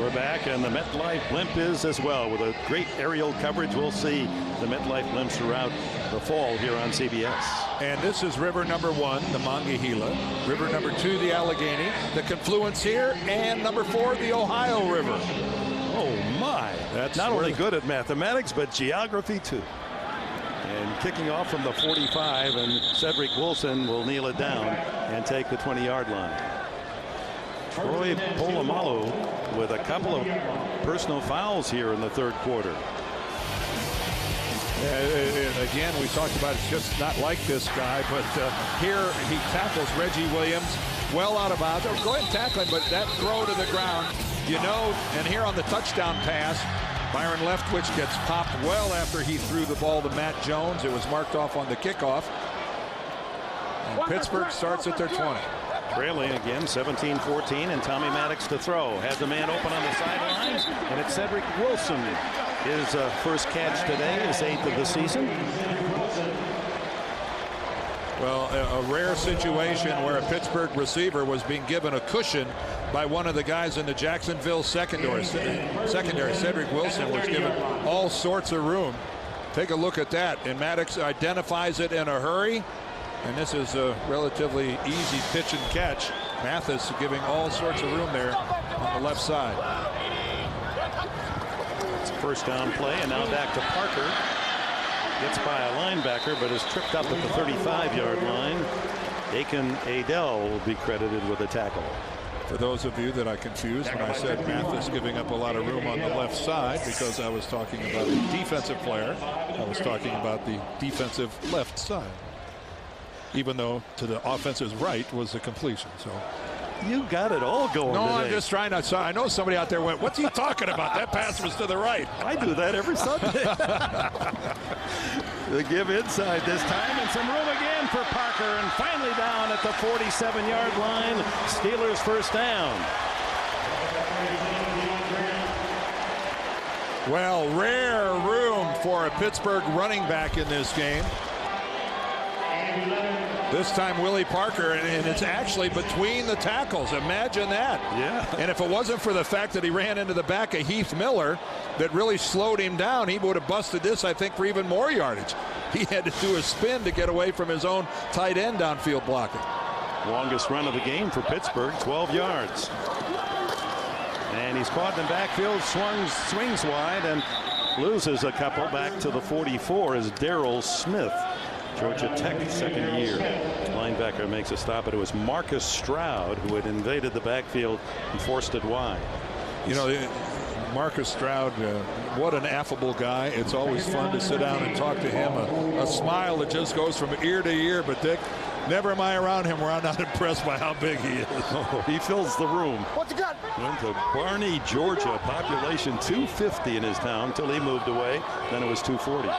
We're back back, and the MetLife blimp is as well. With a great aerial coverage, we'll see the MetLife blimps throughout the fall here on CBS. And this is river number 1, the Monongahela. River number 2, the Allegheny. The confluence here. And number 4, the Ohio River. Oh, my. That's not only good at mathematics, but geography, too. And kicking off from the 45, and Cedric Wilson will kneel it down and take the 20-yard line. Troy Polamalu with a couple of personal fouls here in the third quarter. Again, we talked about it's just not like this guy, but here he tackles Reggie Williams well out of bounds. Go ahead and tackle him, but that throw to the ground, and here on the touchdown pass, Byron Leftwich gets popped well after he threw the ball to Matt Jones. It was marked off on the kickoff. And Pittsburgh starts at their 20. Trailing again, 17-14, and Tommy Maddox to throw. Has the man open on the sidelines, and it's Cedric Wilson. His first catch today, his 8th of the season. Well, a rare situation where a Pittsburgh receiver was being given a cushion by one of the guys in the Jacksonville secondary. Cedric Wilson was given all sorts of room. Take a look at that, and Maddox identifies it in a hurry. And this is a relatively easy pitch and catch. Mathis giving all sorts of room there on the left side. It's a first down play, and now back to Parker. Gets by a linebacker, but is tripped up at the 35-yard line. Aiken Adele will be credited with a tackle. For those of you that I confused when I said Mathis giving up a lot of room on the left side, because I was talking about a defensive player, I was talking about the defensive left side. Even though to the offense's right was the completion. So you got it all going. No, today. I'm just trying to. I know somebody out there went, "What's he talking about? That pass was to the right." I do that every Sunday. The give inside this time, and some room again for Parker, and finally down at the 47-yard line. Steelers first down. Well, rare room for a Pittsburgh running back in this game. This time Willie Parker, and it's actually between the tackles. Imagine that. Yeah. And if it wasn't for the fact that he ran into the back of Heath Miller that really slowed him down, he would have busted this, I think, for even more yardage. He had to do a spin to get away from his own tight end downfield blocking. Longest run of the game for Pittsburgh, 12 yards. And he's caught in the backfield, swings wide, and loses a couple back to the 44 is Darrell Smith. Georgia Tech, second year. Linebacker makes a stop, but it was Marcus Stroud who had invaded the backfield and forced it wide. Marcus Stroud, what an affable guy. It's always fun to sit down and talk to him. A smile that just goes from ear to ear. But Dick, never am I around him where I'm not impressed by how big he is. Oh, he fills the room. What you got? Went to Barney, Georgia. Population 250 in his town until he moved away. Then it was 240.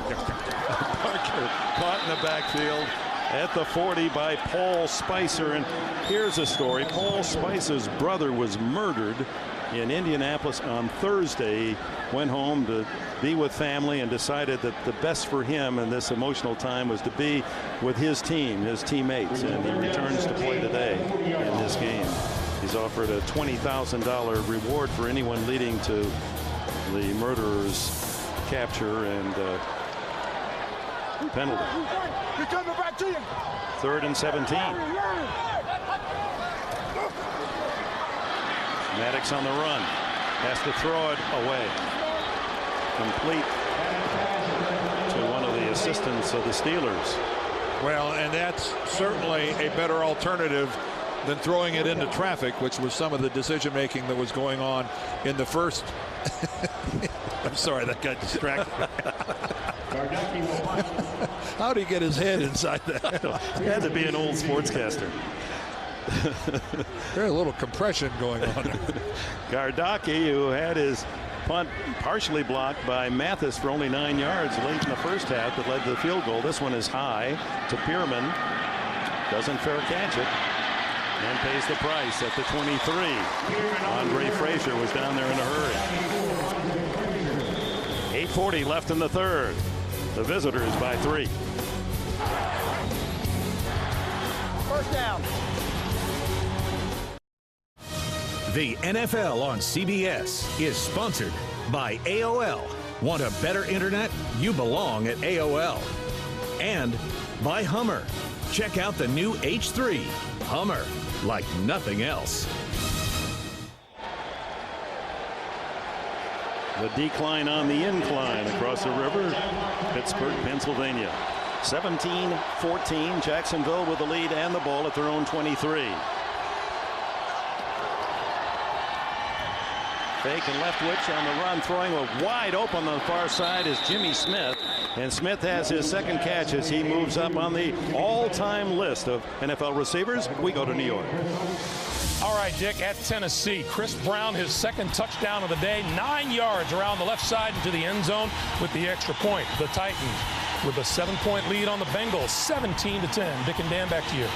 Parker caught in the backfield at the 40 by Paul Spicer. And here's a story. Paul Spicer's brother was murdered in Indianapolis on Thursday. Went home to be with family and decided that the best for him in this emotional time was to be with his team, his teammates. And he returns to play today in this game. He's offered a $20,000 reward for anyone leading to the murderer's capture and penalty. He's coming back to you. 3rd and 17. Maddox on the run. Has to throw it away. Complete to one of the assistants of the Steelers. Well, and that's certainly a better alternative than throwing it into traffic, which was some of the decision making that was going on in the first. I'm sorry, that got distracted. How'd he get his head inside that? He had to be an old sportscaster. There's a little compression going on there. Gardocki, who had his punt partially blocked by Mathis for only 9 yards late in the first half that led to the field goal. This one is high to Pierman. Doesn't fair catch it. And pays the price at the 23. Andre Frazier was down there in a hurry. 8:40 left in the third. The visitors by 3. First down. The NFL on CBS is sponsored by AOL. Want a better internet? You belong at AOL. And by Hummer. Check out the new H3. Hummer, like nothing else. The decline on the incline across the river, Pittsburgh, Pennsylvania. 17-14, Jacksonville with the lead and the ball at their own 23. Fake and Leftwich on the run, throwing a wide open on the far side is Jimmy Smith. And Smith has his second catch as he moves up on the all-time list of NFL receivers. We go to New York. All right, Dick, at Tennessee, Chris Brown, his second touchdown of the day, 9 yards around the left side into the end zone with the extra point. The Titans with a 7-point lead on the Bengals, 17-10. Dick and Dan, back to you.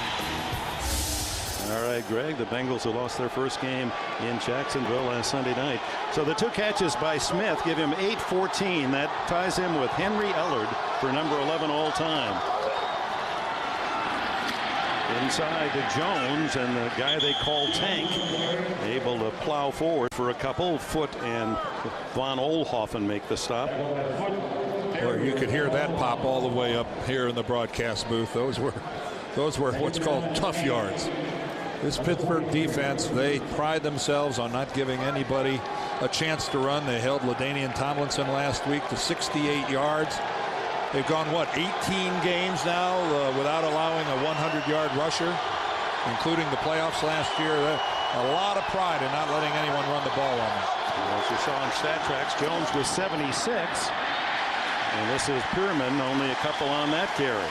All right, Greg, the Bengals who lost their first game in Jacksonville last Sunday night. So the two catches by Smith give him 8-14. That ties him with Henry Ellard for number 11 all time. Inside to Jones, and the guy they call Tank able to plow forward for a couple. Foot and Von Oelhoffen make the stop. Well, you could hear that pop all the way up here in the broadcast booth. Those were what's called tough yards. This Pittsburgh defense, they pride themselves on not giving anybody a chance to run. They held LaDainian Tomlinson last week to 68 yards. They've gone, what, 18 games now without allowing a 100-yard rusher, including the playoffs last year. A lot of pride in not letting anyone run the ball on them. As you saw in StatTrax, Jones was 76. And this is Pierman, only a couple on that carry.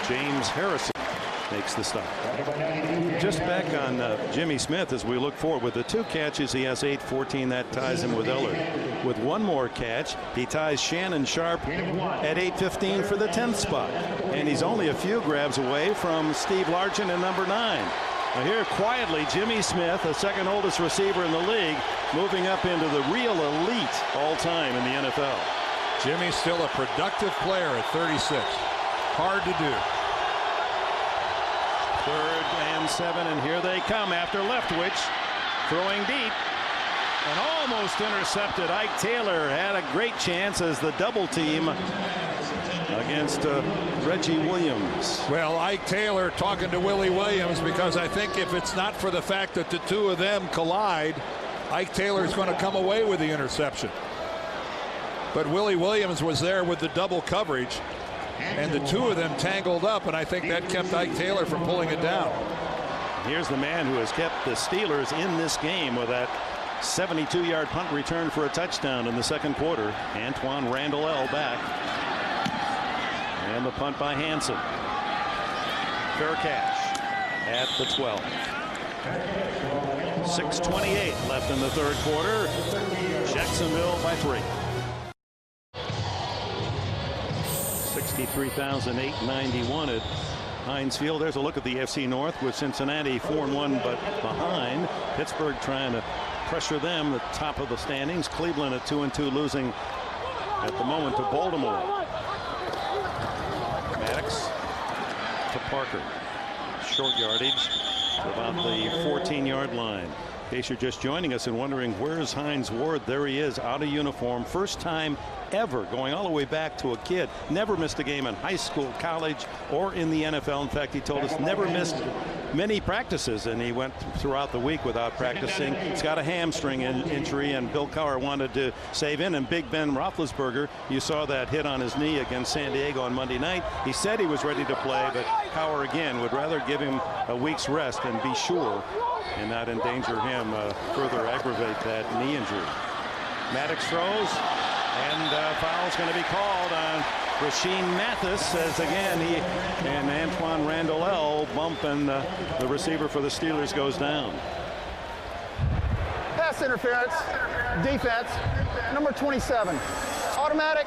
James Harrison makes the stop. Just back on Jimmy Smith as we look forward. With the two catches, he has 8-14. That ties him with Ellard. With one more catch, he ties Shannon Sharp at 8-15 for the 10th spot. And he's only a few grabs away from Steve Largent at number 9. Now here quietly, Jimmy Smith, the second oldest receiver in the league, moving up into the real elite all time in the NFL. Jimmy's still a productive player at 36. Hard to do. 3rd and 7, and here they come after Leftwich throwing deep and almost intercepted. Ike Taylor had a great chance as the double team against Reggie Williams. Well, Ike Taylor talking to Willie Williams, because I think if it's not for the fact that the two of them collide, Ike Taylor's going to come away with the interception. But Willie Williams was there with the double coverage, and the two of them tangled up, and I think that kept Ike Taylor from pulling it down. Here's the man who has kept the Steelers in this game with that 72-yard punt return for a touchdown in the second quarter. Antoine Randall back. And the punt by Hansen. Fair catch at the 12. 6:28 left in the third quarter. Jacksonville by 3. 63,891 at Heinz Field. There's a look at the AFC North with Cincinnati 4-1 but behind. Pittsburgh trying to pressure them at the top of the standings. Cleveland at 2-2, losing at the moment to Baltimore. Maddox to Parker. Short yardage to about the 14-yard line. In case you're just joining us and wondering where's Heinz Ward, there he is, out of uniform. First time ever, going all the way back to a kid. Never missed a game in high school, college, or in the NFL. In fact, he told us never missed many practices, and he went throughout the week without practicing. He's got a hamstring injury, and Bill Cowher wanted to save in. And Big Ben Roethlisberger, you saw that hit on his knee against San Diego on Monday night. He said he was ready to play, but Cowher again would rather give him a week's rest and be sure and not endanger him, further aggravate that knee injury. Maddox throws, and foul's going to be called on Rasheem Mathis, as again he and Antoine Randall bump, and the receiver for the Steelers goes down. Pass interference, defense, number 27. Automatic,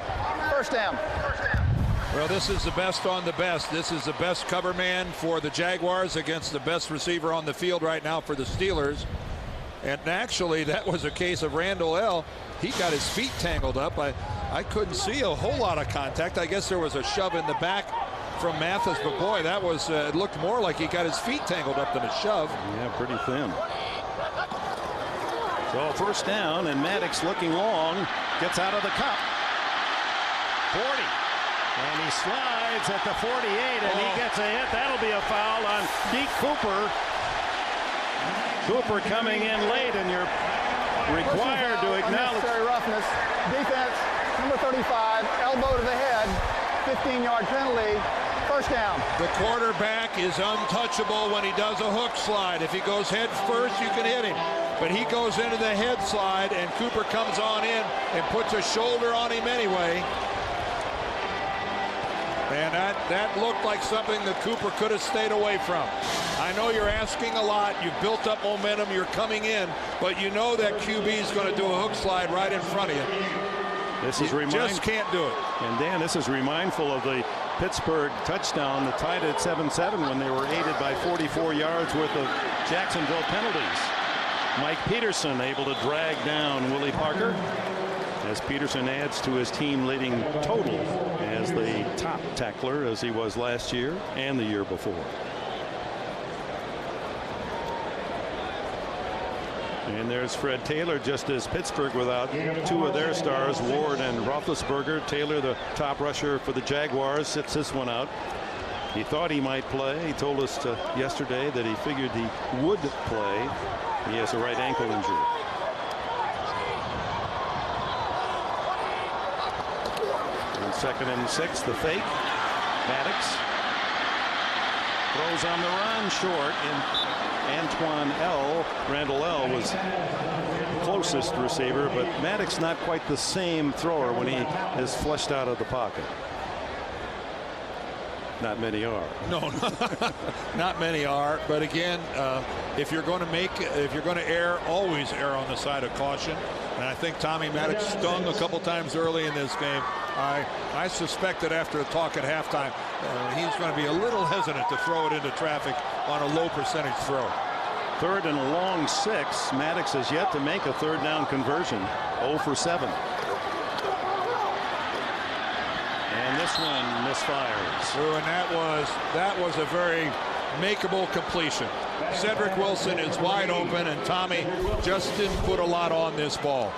first down. Well, this is the best on the best. This is the best cover man for the Jaguars against the best receiver on the field right now for the Steelers. And actually, that was a case of Randall L. He got his feet tangled up. I couldn't see a whole lot of contact. I guess there was a shove in the back from Mathis, but boy, that was it looked more like he got his feet tangled up than a shove. Yeah, pretty thin. So first down, and Maddox looking long, gets out of the cup. 40. And he slides at the 48, and he gets a hit. That'll be a foul on Deke Cooper. Cooper coming in late, and you're required to acknowledge. Unnecessary roughness. Defense, number 35, elbow to the head, 15-yard penalty. First down. The quarterback is untouchable when he does a hook slide. If he goes head first, you can hit him. But he goes into the head slide, and Cooper comes on in and puts a shoulder on him anyway. And that looked like something that Cooper could have stayed away from. I know you're asking a lot. You've built up momentum. You're coming in. But you know that QB is going to do a hook slide right in front of you. This is just can't do it. And Dan, this is remindful of the Pittsburgh touchdown that tied it at 7-7 when they were aided by 44 yards worth of Jacksonville penalties. Mike Peterson able to drag down Willie Parker as Peterson adds to his team leading total as the top tackler as he was last year and the year before. And there's Fred Taylor, just as Pittsburgh without two of their stars, Ward and Roethlisberger. Taylor, the top rusher for the Jaguars, sits this one out. He thought he might play. He told us yesterday that he figured he would play. He has a right ankle injury. And 2nd and 6, the fake. Maddox throws on the run short, and Randall L was closest receiver, but Maddox not quite the same thrower when he is flushed out of the pocket. Not many are. No, not many are. But again, if you're going to err, always err on the side of caution. And I think Tommy Maddox stung a couple times early in this game. I suspect that after a talk at halftime, he's going to be a little hesitant to throw it into traffic on a low percentage throw. 3rd and a long 6. Maddox has yet to make a 3rd down conversion. 0 for 7. And this one misfires. Ooh, and that was a very makeable completion. Cedric Wilson is wide open, and Tommy just didn't put a lot on this ball.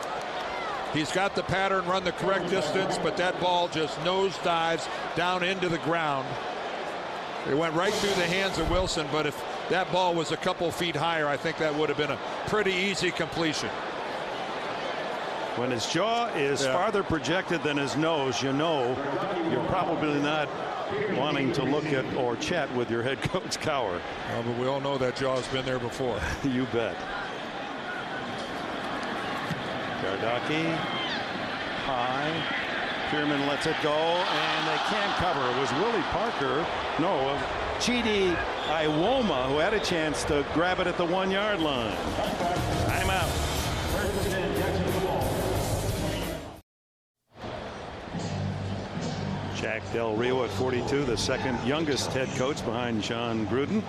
He's got the pattern, run the correct distance, but that ball just nosedives down into the ground. It went right through the hands of Wilson, but if that ball was a couple feet higher, I think that would have been a pretty easy completion. When his jaw is farther projected than his nose, you know you're probably not wanting to look at or chat with your head coach Cowher. But we all know that jaw's been there before. You bet. Gardocki high. Pierman lets it go, and they can't cover. It was Willie Parker. No, Chidi Iwoma who had a chance to grab it at the 1-yard line. Timeout. Jack Del Rio at 42, the 2nd youngest head coach behind John Gruden.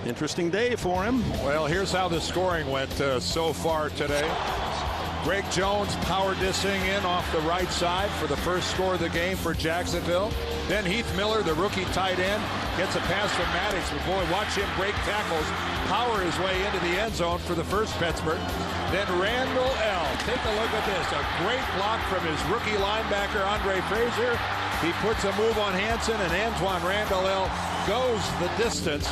Interesting day for him. Well, here's how the scoring went so far today. Greg Jones power dissing in off the right side for the first score of the game for Jacksonville. Then Heath Miller, the rookie tight end, gets a pass from Maddox. But boy, watch him break tackles, power his way into the end zone for the first Pittsburgh. Then Randall L. Take a look at this. A great block from his rookie linebacker, Andre Frazier. He puts a move on Hansen, and Antoine Randall L. goes the distance.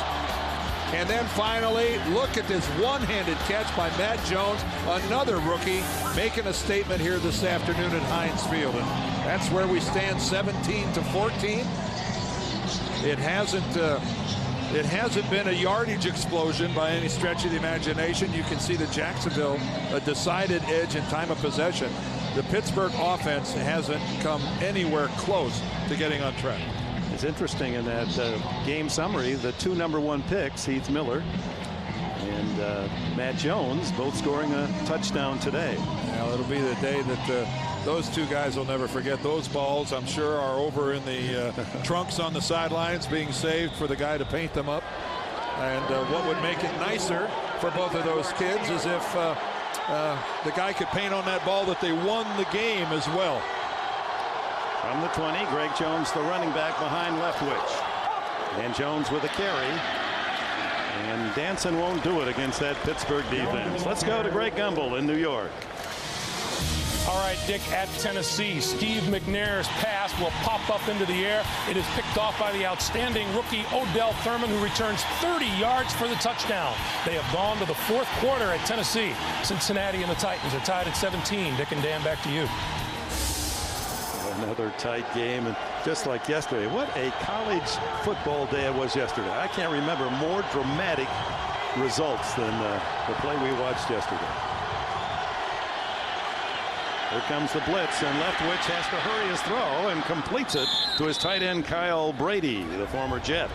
And then finally, look at this one-handed catch by Matt Jones, another rookie, making a statement here this afternoon at Heinz Field. And that's where we stand, 17-14. It hasn't been a yardage explosion by any stretch of the imagination. You can see the Jacksonville a decided edge in time of possession. The Pittsburgh offense hasn't come anywhere close to getting on track. It's interesting in that game summary, the 2 number 1 picks, Heath Miller and Matt Jones, both scoring a touchdown today. Well, it'll be the day that those two guys will never forget. Those balls, I'm sure, are over in the trunks on the sidelines being saved for the guy to paint them up. And what would make it nicer for both of those kids is if the guy could paint on that ball that they won the game as well. From the 20, Greg Jones, the running back behind Leftwich. And Jones with a carry. And Danson won't do it against that Pittsburgh defense. Let's go to Greg Gumbel in New York. All right, Dick, at Tennessee, Steve McNair's pass will pop up into the air. It is picked off by the outstanding rookie Odell Thurman, who returns 30 yards for the touchdown. They have gone to the fourth quarter at Tennessee. Cincinnati and the Titans are tied at 17. Dick and Dan, back to you. Another tight game, and just like yesterday, what a college football day it was yesterday. I can't remember more dramatic results than the play we watched yesterday. Here comes the blitz, and Leftwich has to hurry his throw and completes it to his tight end Kyle Brady, the former Jet.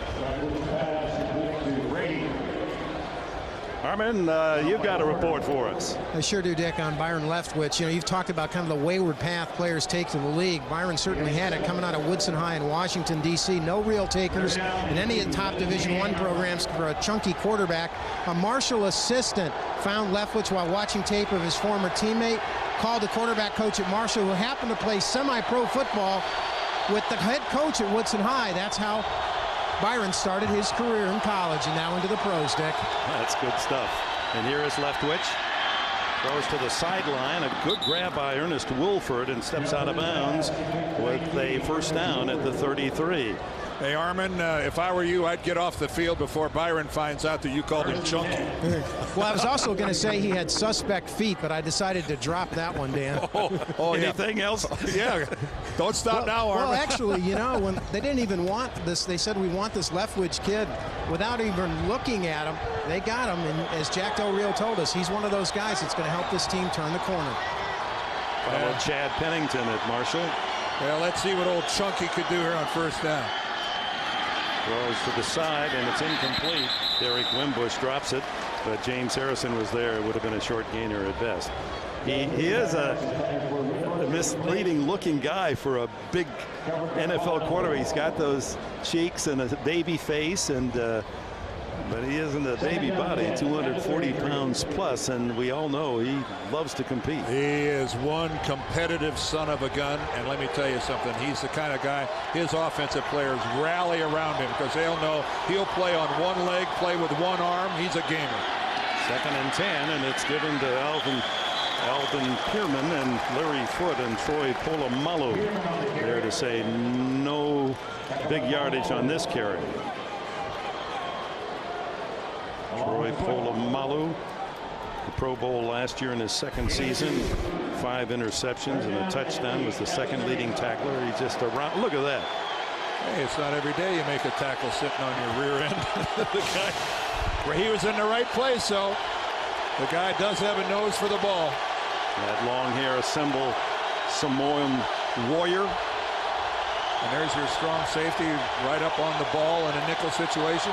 Armin, you've got a report for us. I sure do, Dick, on Byron Leftwich. You know, you've talked about kind of the wayward path players take to the league. Byron certainly had it coming out of Woodson High in Washington, D.C. No real takers in any of the top Division I programs for a chunky quarterback. A Marshall assistant found Leftwich while watching tape of his former teammate, called the quarterback coach at Marshall, who happened to play semi-pro football with the head coach at Woodson High. That's how Byron started his career in college and now into the pros, Dick. That's good stuff. And here is Leftwich. Throws to the sideline. A good grab by Ernest Wolford and steps out of bounds with a first down at the 33. Hey, Armin, if I were you, I'd get off the field before Byron finds out that you called him chunky. Well, I was also going to say he had suspect feet, but I decided to drop that one, Dan. Anything else? Yeah. Don't stop now, Armin. Well, actually, you know, when they didn't even want this, they said we want this Leftwich kid. Without even looking at him, they got him. And as Jack Del Rio told us, he's one of those guys that's going to help this team turn the corner. Follow Chad Pennington at Marshall. Well, let's see what old Chunky could do here on first down. Throws to the side, and it's incomplete. Derek Wimbush drops it, but James Harrison was there. It would have been a short gainer at best. He is a misleading looking guy for a big NFL quarterback. He's got those cheeks and a baby face, and but he isn't a baby body, 240 pounds plus, and we all know he loves to compete. He is one competitive son of a gun, and let me tell you something, he's the kind of guy his offensive players rally around him because they'll know he'll play on one leg, play with one arm. He's a gamer. 2nd and 10, and it's given to Alvin Pierman and Larry Foote and Troy Polamalu there to say no big yardage on this carry. Troy Polamalu, the Pro Bowl last year in his second season, 5 interceptions and a touchdown, was the second leading tackler. He's just around. Look at that. Hey, it's not every day you make a tackle sitting on your rear end. The guy, where he was in the right place, so the guy does have a nose for the ball. That long hair symbol, Samoan warrior. And there's your strong safety right up on the ball in a nickel situation.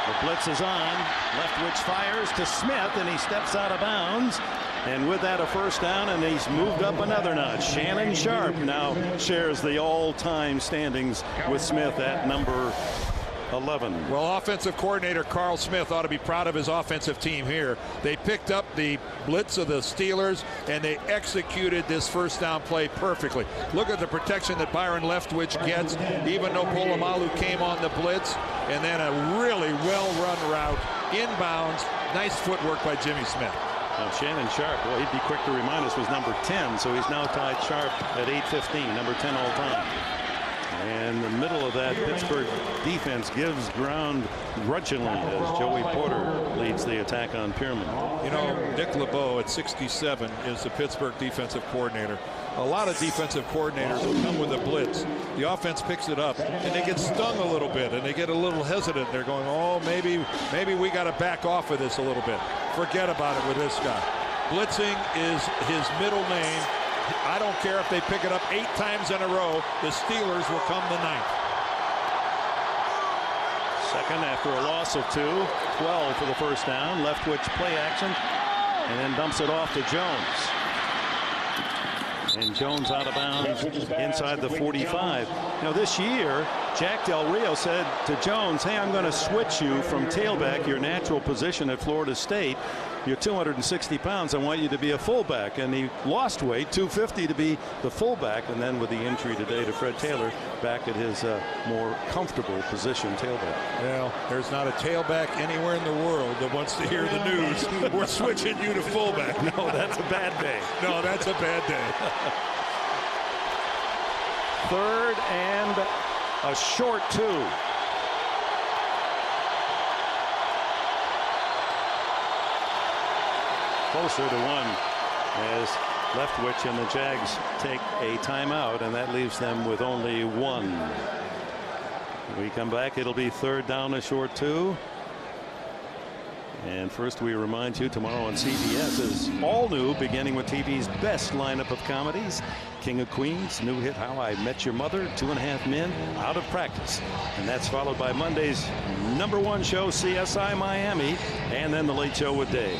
The blitz is on. Leftwich fires to Smith, and he steps out of bounds. And with that, a first down, and he's moved up another notch. Shannon Sharp now shares the all-time standings with Smith at number 11. Well, offensive coordinator Carl Smith ought to be proud of his offensive team here. They picked up the blitz of the Steelers, and they executed this first down play perfectly. Look at the protection that Byron Leftwich gets, even though Polamalu came on the blitz, and then a really well-run route inbounds. Nice footwork by Jimmy Smith. Now Shannon Sharp, well, he'd be quick to remind us, was number 10, so he's now tied Sharp at 815, number 10 all time. And the middle of that Pittsburgh defense gives ground grudgingly as Joey Porter leads the attack on Pierman. You know, Dick LeBeau at 67 is the Pittsburgh defensive coordinator. A lot of defensive coordinators will come with a blitz. The offense picks it up, and they get stung a little bit, and they get a little hesitant. They're going, oh, maybe we got to back off of this a little bit. Forget about it with this guy. Blitzing is his middle name. I don't care if they pick it up 8 times in a row. The Steelers will come the 9th. Second after a loss of 2. 12 for the first down. Leftwich play action, and then dumps it off to Jones. And Jones out of bounds inside the 45. Now this year, Jack Del Rio said to Jones, hey, I'm going to switch you from tailback, your natural position at Florida State, you're 260 pounds. I want you to be a fullback. And he lost weight, 250 to be the fullback. And then with the injury today to Fred Taylor, back at his more comfortable position, tailback. Well, there's not a tailback anywhere in the world that wants to hear the news. We're switching you to fullback. No, that's a bad day. No, that's a bad day. 3rd and a short 2. Closer to 1 as Leftwich and the Jags take a timeout, and that leaves them with only 1. When we come back, it'll be 3rd down, a short 2. And first, we remind you, tomorrow on CBS is all new, beginning with TV's best lineup of comedies. King of Queens, new hit How I Met Your Mother, 2.5 Men, Out of Practice. And that's followed by Monday's #1 show, CSI Miami, and then The Late Show with Dave.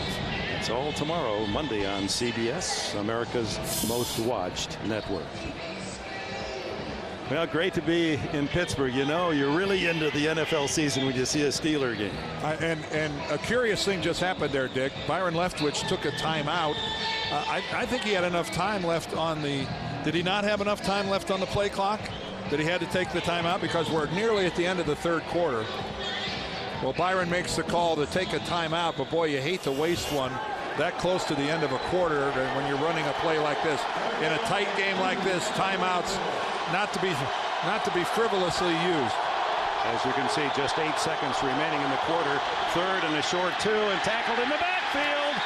It's all tomorrow, Monday on CBS, America's most watched network. Well, great to be in Pittsburgh. You know, you're really into the NFL season when you see a Steeler game. And a curious thing just happened there, Dick. Byron Leftwich took a timeout. I think he had enough time left on the. Did he not have enough time left on the play clock? That he had to take the timeout because we're nearly at the end of the 3rd quarter. Well, Byron makes the call to take a timeout, but boy, you hate to waste one that close to the end of a quarter when you're running a play like this. In a tight game like this, timeouts not to be frivolously used. As you can see, just 8 seconds remaining in the quarter. 3rd and a short 2, and tackled in the backfield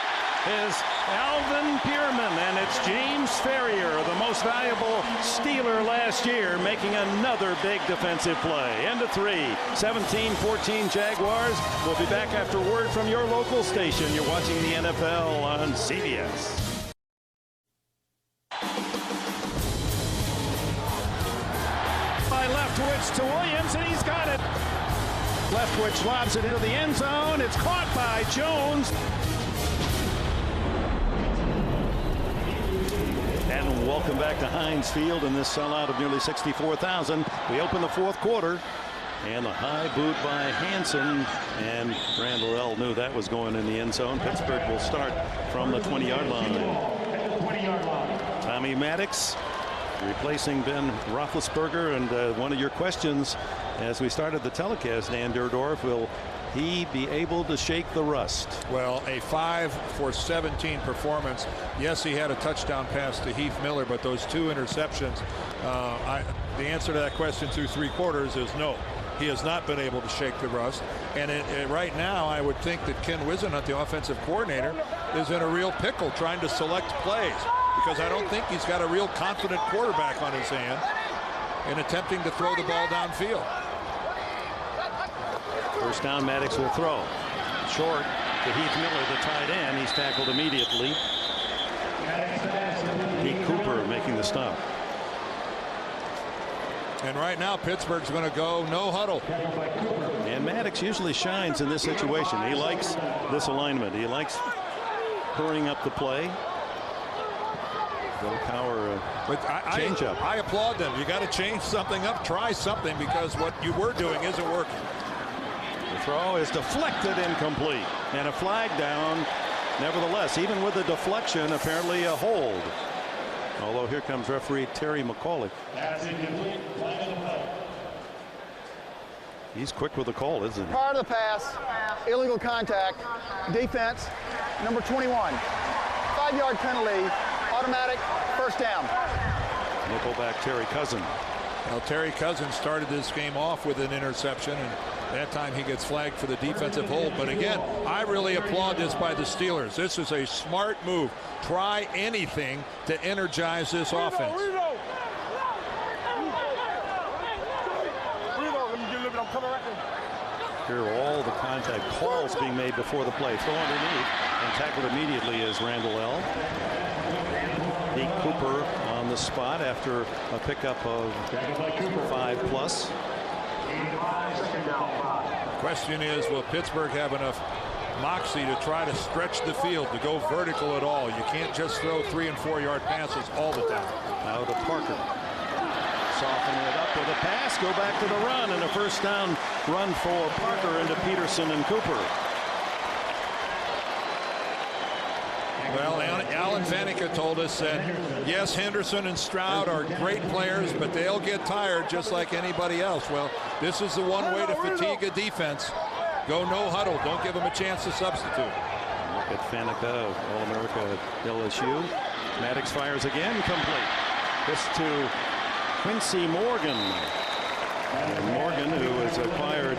is Alvin Pierman, and it's James Ferrier, the most valuable Steeler last year, making another big defensive play. End of 3, 17-14 Jaguars. We'll be back after word from your local station. You're watching the NFL on CBS. By Leftwich to Williams, and he's got it. Leftwich lobs it into the end zone. It's caught by Jones. And welcome back to Heinz Field in this sellout of nearly 64,000. We open the 4th quarter, and a high boot by Hansen, and Randall L. knew that was going in the end zone. Pittsburgh will start from the 20-yard line. Tommy Maddox replacing Ben Roethlisberger, and one of your questions as we started the telecast, Dan Dierdorf, will he be able to shake the rust? Well, a 5 for 17 performance. Yes, he had a touchdown pass to Heath Miller, but those 2 interceptions, the answer to that question through 3 quarters is no. He has not been able to shake the rust. And right now, I would think that Ken Whisenhunt, the offensive coordinator, is in a real pickle trying to select plays, because I don't think he's got a real confident quarterback on his hands in attempting to throw the ball downfield. First down, Maddox will throw. Short to Heath Miller, the tight end. He's tackled immediately. Pete Cooper making the stop. And right now, Pittsburgh's going to go no huddle. And Maddox usually shines in this situation. He likes this alignment. He likes hurrying up the play. Bill Cowher, change up. I applaud them. You got to change something up, try something, because what you were doing isn't working. The throw is deflected, incomplete, and a flag down. Nevertheless, even with the deflection, apparently a hold. Although here comes referee Terry McCauley. He's quick with the call, isn't he? Prior to the pass, illegal contact, defense, number 21. 5-yard penalty, automatic, first down. Nickelback Terry Cousin. Well, Terry Cousins started this game off with an interception, and that time he gets flagged for the defensive hold. But again, I really applaud this by the Steelers. This is a smart move. Try anything to energize this offense. Here are all the contact calls being made before the play. Throw underneath and tackled immediately is Randall L. Pete Cooper on the spot after a pickup of 5+. Question is, will Pittsburgh have enough moxie to try to stretch the field, to go vertical at all? You can't just throw 3- and 4-yard passes all the time. Now to Parker. Soften it up with a pass, go back to the run, and a first down run for Parker into Peterson and Cooper. Well, Alan Faneca told us that, yes, Henderson and Stroud are great players, but they'll get tired just like anybody else. Well, this is the one way to fatigue a defense. Go no huddle. Don't give them a chance to substitute. Look at Faneca, All-America at LSU. Maddox fires again, complete. This to Quincy Morgan. And Morgan, who was acquired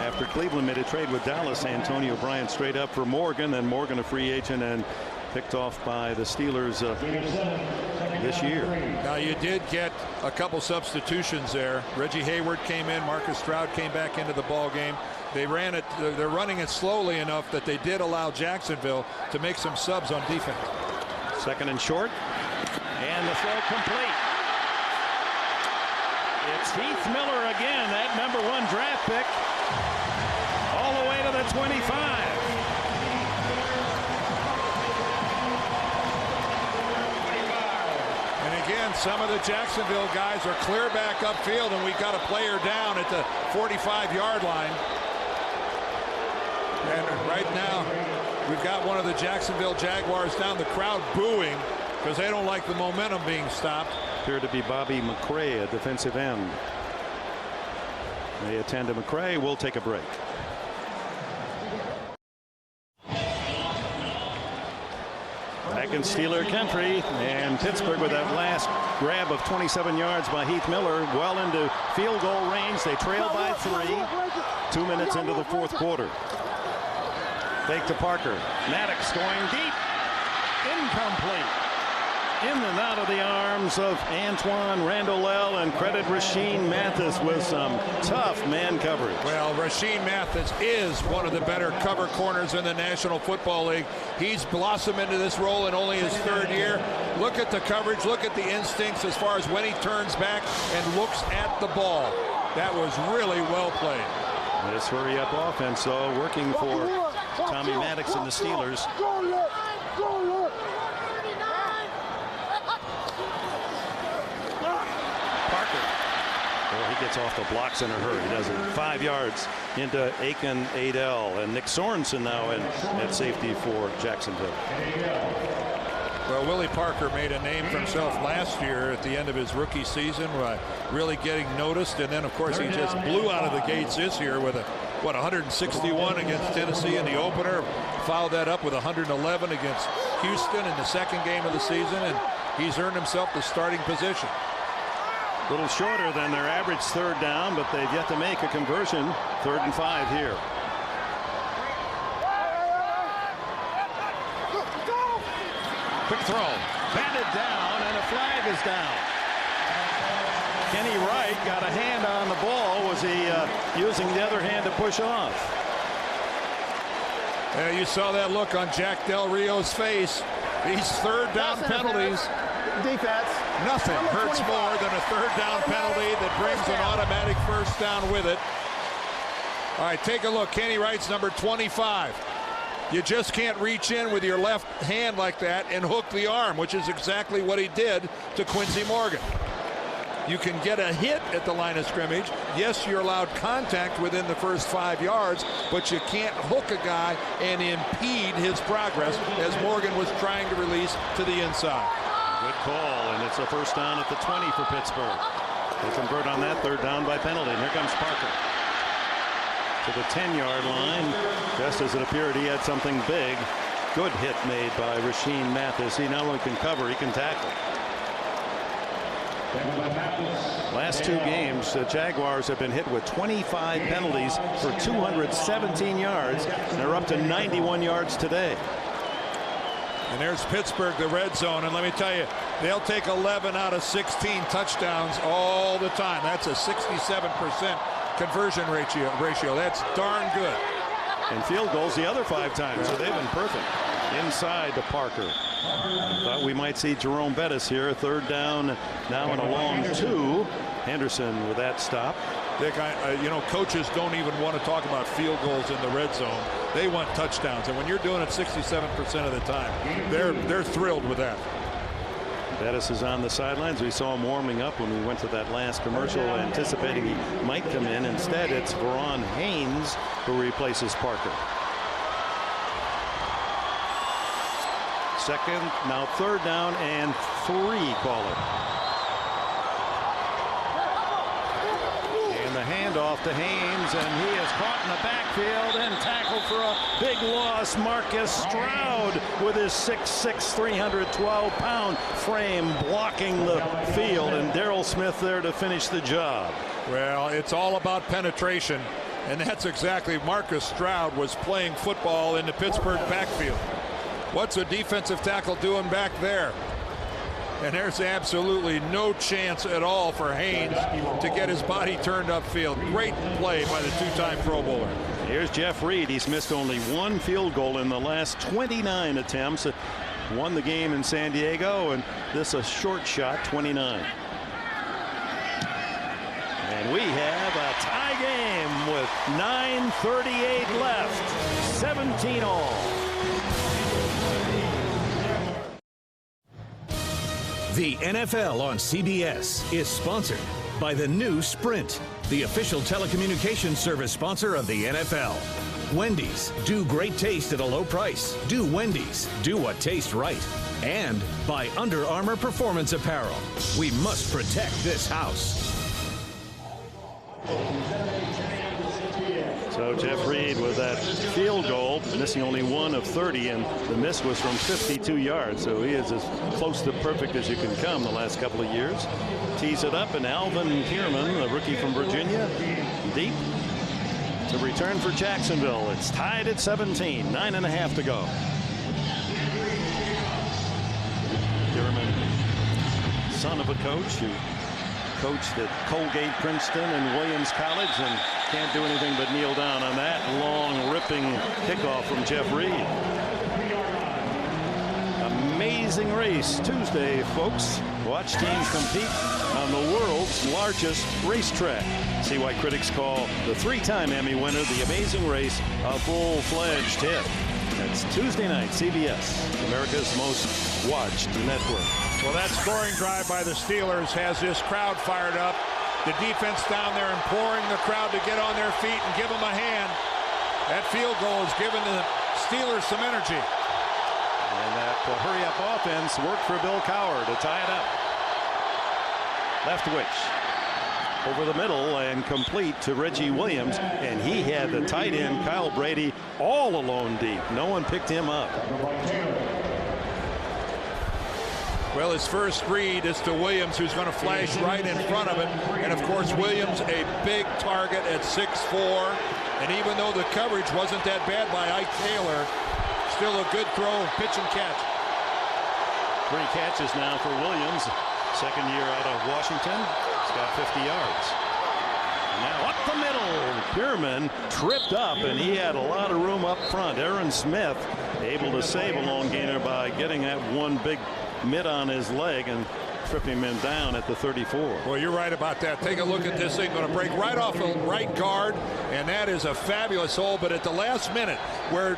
after Cleveland made a trade with Dallas. Antonio Bryant straight up for Morgan, and Morgan a free agent and picked off by the Steelers this year. Now you did get a couple substitutions there. Reggie Hayward came in, Marcus Stroud came back into the ball game. They ran it, they're running it slowly enough that they did allow Jacksonville to make some subs on defense. Second and short, and the throw complete. It's Heath Miller again, that #1 draft pick, all the way to the 25. And again, some of the Jacksonville guys are clear back upfield, and we've got a player down at the 45-yard line. And right now, we've got one of the Jacksonville Jaguars down, the crowd booing because they don't like the momentum being stopped. Appeared to be Bobby McCray, a defensive end. They attend to McCray. We'll take a break. Back in Steeler country, and Pittsburgh with that last grab of 27 yards by Heath Miller, well into field goal range. They trail by 3. 2 minutes into the fourth quarter. Fake to Parker. Maddox going deep. Incomplete. In and out of the arms of Antoine Randall, and credit Rashean Mathis with some tough man coverage. Well, Rashean Mathis is one of the better cover corners in the National Football League. He's blossomed into this role in only his 3rd year. Look at the coverage. Look at the instincts as far as when he turns back and looks at the ball. That was really well played. This hurry-up offense, though, working for Tommy Maddox and the Steelers. He gets off the blocks in a hurry, doesn't he? 5 yards into Aiken Adel, and Nick Sorensen now in at safety for Jacksonville. Well, Willie Parker made a name for himself last year at the end of his rookie season by really getting noticed, and then of course he just blew out of the gates this year with a 161 against Tennessee in the opener, followed that up with 111 against Houston in the second game of the season, and he's earned himself the starting position. A little shorter than their average 3rd down, but they've yet to make a conversion. 3rd and 5 here. Quick throw, batted down, and a flag is down. Kenny Wright got a hand on the ball. Was he using the other hand to push off? You saw that look on Jack Del Rio's face. These 3rd down penalties. Defense. Nothing hurts more than a 3rd down penalty that brings an automatic 1st down with it. All right, take a look. Kenny Wright's number 25. You just can't reach in with your left hand like that and hook the arm, which is exactly what he did to Quincy Morgan. You can get a hit at the line of scrimmage. Yes, you're allowed contact within the first 5 yards, but you can't hook a guy and impede his progress as Morgan was trying to release to the inside. Good call, and it's a 1st down at the 20 for Pittsburgh. They convert on that 3rd down by penalty. And here comes Parker to the 10-yard line. Just as it appeared he had something big. Good hit made by Rashean Mathis. He not only can cover, he can tackle. Last 2 games, the Jaguars have been hit with 25 penalties for 217 yards. And they're up to 91 yards today. And there's Pittsburgh, the red zone, and let me tell you, they'll take 11 out of 16 touchdowns all the time. That's a 67% conversion ratio. That's darn good. And field goals the other 5 times, so they've been perfect. Inside to Parker. Thought we might see Jerome Bettis here. 3rd down now in a long 2. Henderson with that stop. Dick, you know, coaches don't even want to talk about field goals in the red zone. They want touchdowns, and when you're doing it 67% of the time, they're thrilled with that. Bettis is on the sidelines. We saw him warming up when we went to that last commercial, anticipating he might come in. Instead, it's Veron Haynes who replaces Parker. Second, now third down and 3, call it. And the handoff to Haynes, and he is caught in the backfield and tackled for a big loss. Marcus Stroud with his 6'6", 312-pound frame blocking the field, and Darrell Smith there to finish the job. Well, it's all about penetration, and that's exactly Marcus Stroud was playing football in the Pittsburgh backfield. What's a defensive tackle doing back there? And there's absolutely no chance at all for Haynes to get his body turned upfield. Great play by the two-time Pro Bowler. Here's Jeff Reed. He's missed only 1 field goal in the last 29 attempts. Won the game in San Diego, and this a short shot, 29. And we have a tie game with 9:38 left, 17 all. The NFL on CBS is sponsored by the new Sprint, the official telecommunications service sponsor of the NFL. Wendy's, do great taste at a low price. Do Wendy's, do what tastes right. And by Under Armour Performance Apparel. We must protect this house. So Jeff Reed with that field goal, missing only 1 of 30, and the miss was from 52 yards. So he is as close to perfect as you can come the last couple of years. Tees it up, and Alvin Kierman, the rookie from Virginia, deep to return for Jacksonville. It's tied at 17, 9.5 to go. Kierman, son of a coach who coached at Colgate, Princeton, and Williams College, and can't do anything but kneel down on that long ripping kickoff from Jeff Reed. Amazing race Tuesday, folks. Watch teams compete on the world's largest racetrack. See why critics call the 3-time Emmy winner the Amazing Race a full-fledged hit. That's Tuesday night, CBS, America's most watched network. Well, that scoring drive by the Steelers has this crowd fired up. The defense down there imploring the crowd to get on their feet and give them a hand. That field goal has given the Steelers some energy. And that hurry-up offense worked for Bill Cowher to tie it up. Leftwich over the middle and complete to Reggie Williams, and he had the tight end Kyle Brady all alone deep. No one picked him up. Well, his first read is to Williams, who's going to flash right in front of it. And, of course, Williams, a big target at 6'4". And even though the coverage wasn't that bad by Ike Taylor, still a good throw, pitch and catch. 3 catches now for Williams. Second year out of Washington. He's got 50 yards. And now up the middle. Kierman tripped up, and he had a lot of room up front. Aaron Smith able to save a long gainer by getting that one big mid on his leg and tripping him down at the 34. Well, you're right about that. Take a look at this thing. Going to break right off the right guard, and that is a fabulous hole. But at the last minute, where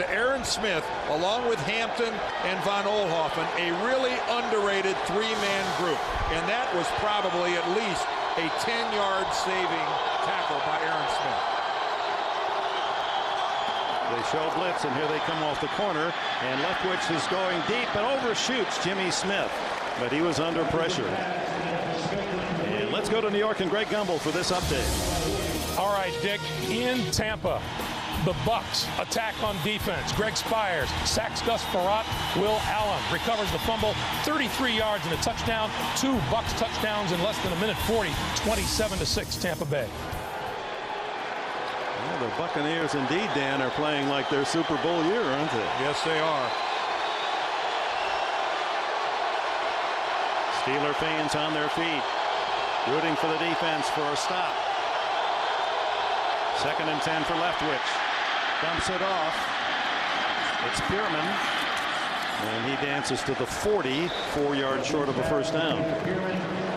Aaron Smith, along with Hampton and Von Oelhoffen, a really underrated 3-man group, and that was probably at least a 10-yard saving tackle by Aaron Smith. They show blitz, and here they come off the corner, and Leftwich is going deep and overshoots Jimmy Smith, but he was under pressure. And let's go to New York and Greg Gumbel for this update. All right, Dick, in Tampa, the Bucks attack on defense. Greg Spires sacks Gus Frerotte. Will Allen recovers the fumble, 33 yards and a touchdown. 2 Bucks touchdowns in less than a minute 40, 27-6 Tampa Bay. Well, the Buccaneers indeed, Dan, are playing like their Super Bowl year, aren't they? Yes, they are. Steeler fans on their feet, rooting for the defense for a stop. 2nd and 10 for Leftwich. Dumps it off. It's Kierman, and he dances to the 40, 4 yards short of a first down.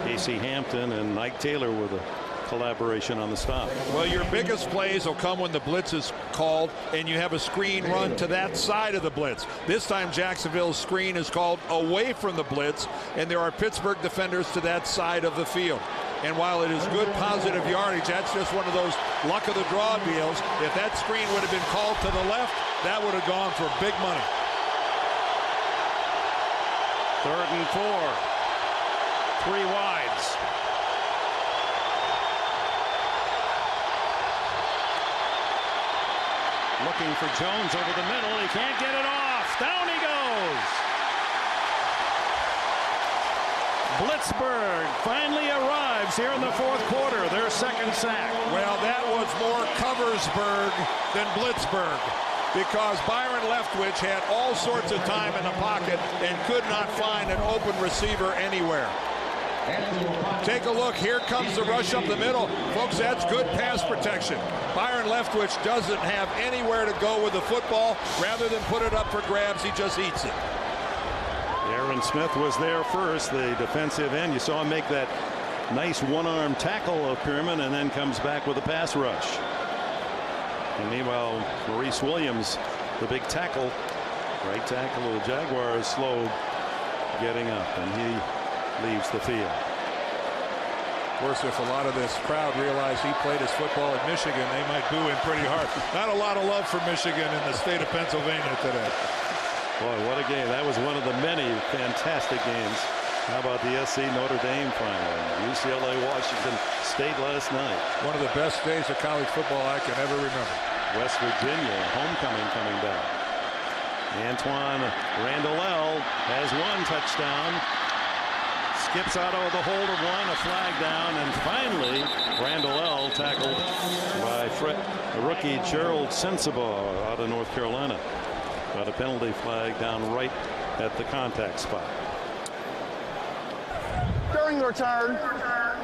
Casey Hampton and Mike Taylor with a collaboration on the stop. Well, your biggest plays will come when the blitz is called and you have a screen run to that side of the blitz. This time Jacksonville's screen is called away from the blitz, and there are Pittsburgh defenders to that side of the field. And while it is good positive yardage, that's just one of those luck of the draw deals. If that screen would have been called to the left, that would have gone for big money. 3rd and 4. 3 wides. Looking for Jones over the middle. He can't get it off. Down he goes. Blitzburg finally arrives here in the 4th quarter. Their 2nd sack. Well, that was more Coversburg than Blitzburg, because Byron Leftwich had all sorts of time in the pocket and could not find an open receiver anywhere. Take a look. Here comes the rush up the middle. Folks, that's good pass protection. Byron Leftwich doesn't have anywhere to go with the football. Rather than put it up for grabs, he just eats it. Aaron Smith was there first, the defensive end. You saw him make that nice one-arm tackle of Pierman and then comes back with a pass rush. And meanwhile, Maurice Williams, the big tackle, right tackle of the Jaguars, slow getting up, and he leaves the field. Of course, if a lot of this crowd realized he played his football at Michigan, they might boo him pretty hard. Not a lot of love for Michigan in the state of Pennsylvania today. Boy, what a game. That was one of the many fantastic games. How about the SC Notre Dame final? UCLA Washington State last night. One of the best days of college football I can ever remember. West Virginia, homecoming coming back. Antoine Randall has 1 touchdown. Skips out of the hold of 1, a flag down, and finally Randall tackled by the rookie Gerald Sensabaugh out of North Carolina. Got a penalty flag down right at the contact spot. During the return,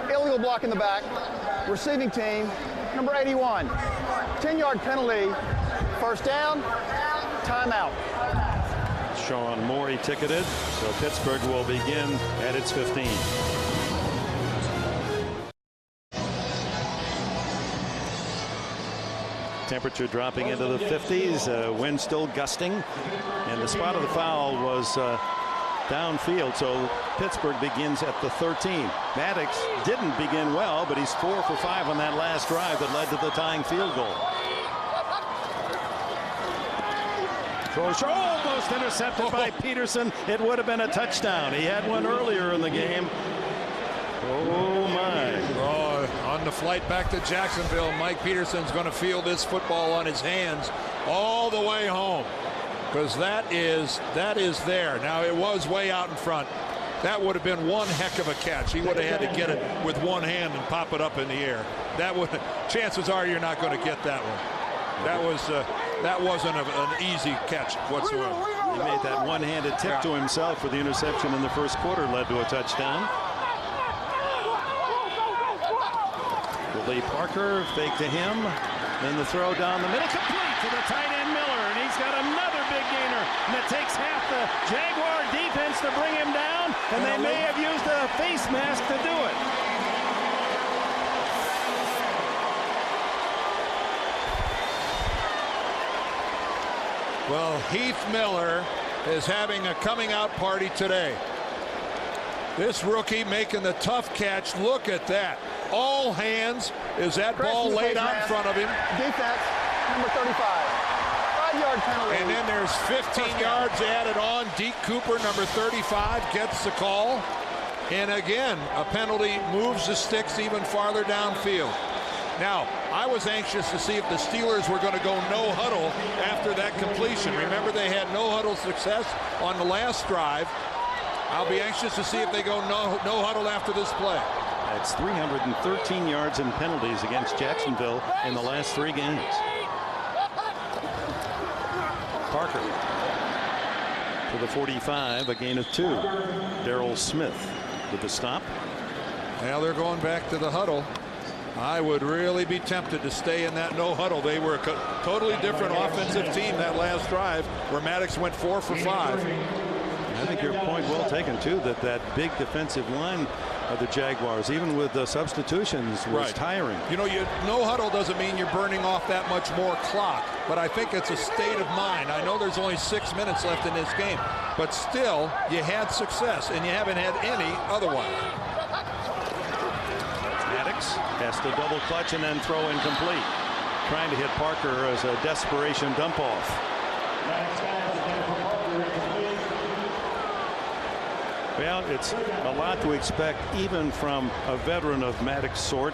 illegal block in the back, receiving team, number 81. 10-yard penalty, 1st down, timeout. Sean Morey ticketed, so Pittsburgh will begin at its 15. Temperature dropping into the 50s, wind still gusting, and the spot of the foul was downfield, so Pittsburgh begins at the 13. Maddox didn't begin well, but he's 4 for 5 on that last drive that led to the tying field goal. Almost intercepted by Peterson. It would have been a touchdown. He had one earlier in the game. Oh my. Oh, on the flight back to Jacksonville, Mike Peterson's going to feel this football on his hands all the way home, because that is there. Now, it was way out in front. That would have been one heck of a catch. He would have had to get it with one hand and pop it up in the air. That would, chances are you're not going to get that one. That wasn't an easy catch whatsoever. He made that one-handed tip to himself for the interception in the 1st quarter, led to a touchdown. Lee Parker fake to him, then the throw down the middle, complete to the tight end Miller, and he's got another big gainer, and it takes half the Jaguar defense to bring him down, and they may have used a face mask to do it. Well, Heath Miller is having a coming out party today. This rookie making the tough catch. Look at that. All hands. Is that ball laid out in front of him? Defense, number 35. 5-yard penalty. And then there's 15 yards added on. Deke Cooper, number 35, gets the call. And again, a penalty moves the sticks even farther downfield. Now, I was anxious to see if the Steelers were going to go no huddle after that completion. Remember, they had no huddle success on the last drive. I'll be anxious to see if they go no huddle after this play. That's 313 yards in penalties against Jacksonville in the last 3 games. Parker to the 45, a gain of 2. Darrell Smith with the stop. Now they're going back to the huddle. I would really be tempted to stay in that no huddle. They were a totally different offensive team that last drive, where Maddox went 4 for 5. I think your point well taken too, that big defensive line of the Jaguars, even with the substitutions, was tiring. You know, no huddle doesn't mean you're burning off that much more clock, but I think it's a state of mind. I know there's only 6 minutes left in this game, but still, you had success, and you haven't had any otherwise. Maddox has to double clutch and then throw incomplete. Trying to hit Parker as a desperation dump off. Well, it's a lot to expect even from a veteran of Maddox's sort,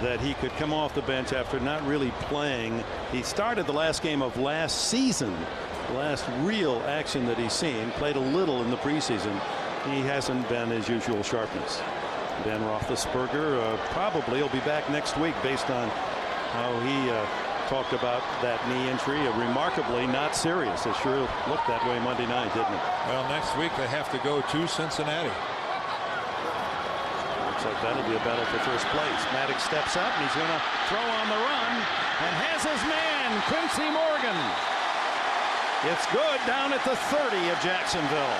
that he could come off the bench after not really playing. He started the last game of last season, the last real action that he's seen, played a little in the preseason. He hasn't been his usual sharpness. Ben Roethlisberger probably will be back next week based on how he talked about that knee injury. Remarkably not serious. It sure looked that way Monday night, didn't it? Well, next week they have to go to Cincinnati. Looks like that'll be a battle for first place. Maddox steps up and he's going to throw on the run and has his man, Quincy Morgan. It's good down at the 30 of Jacksonville.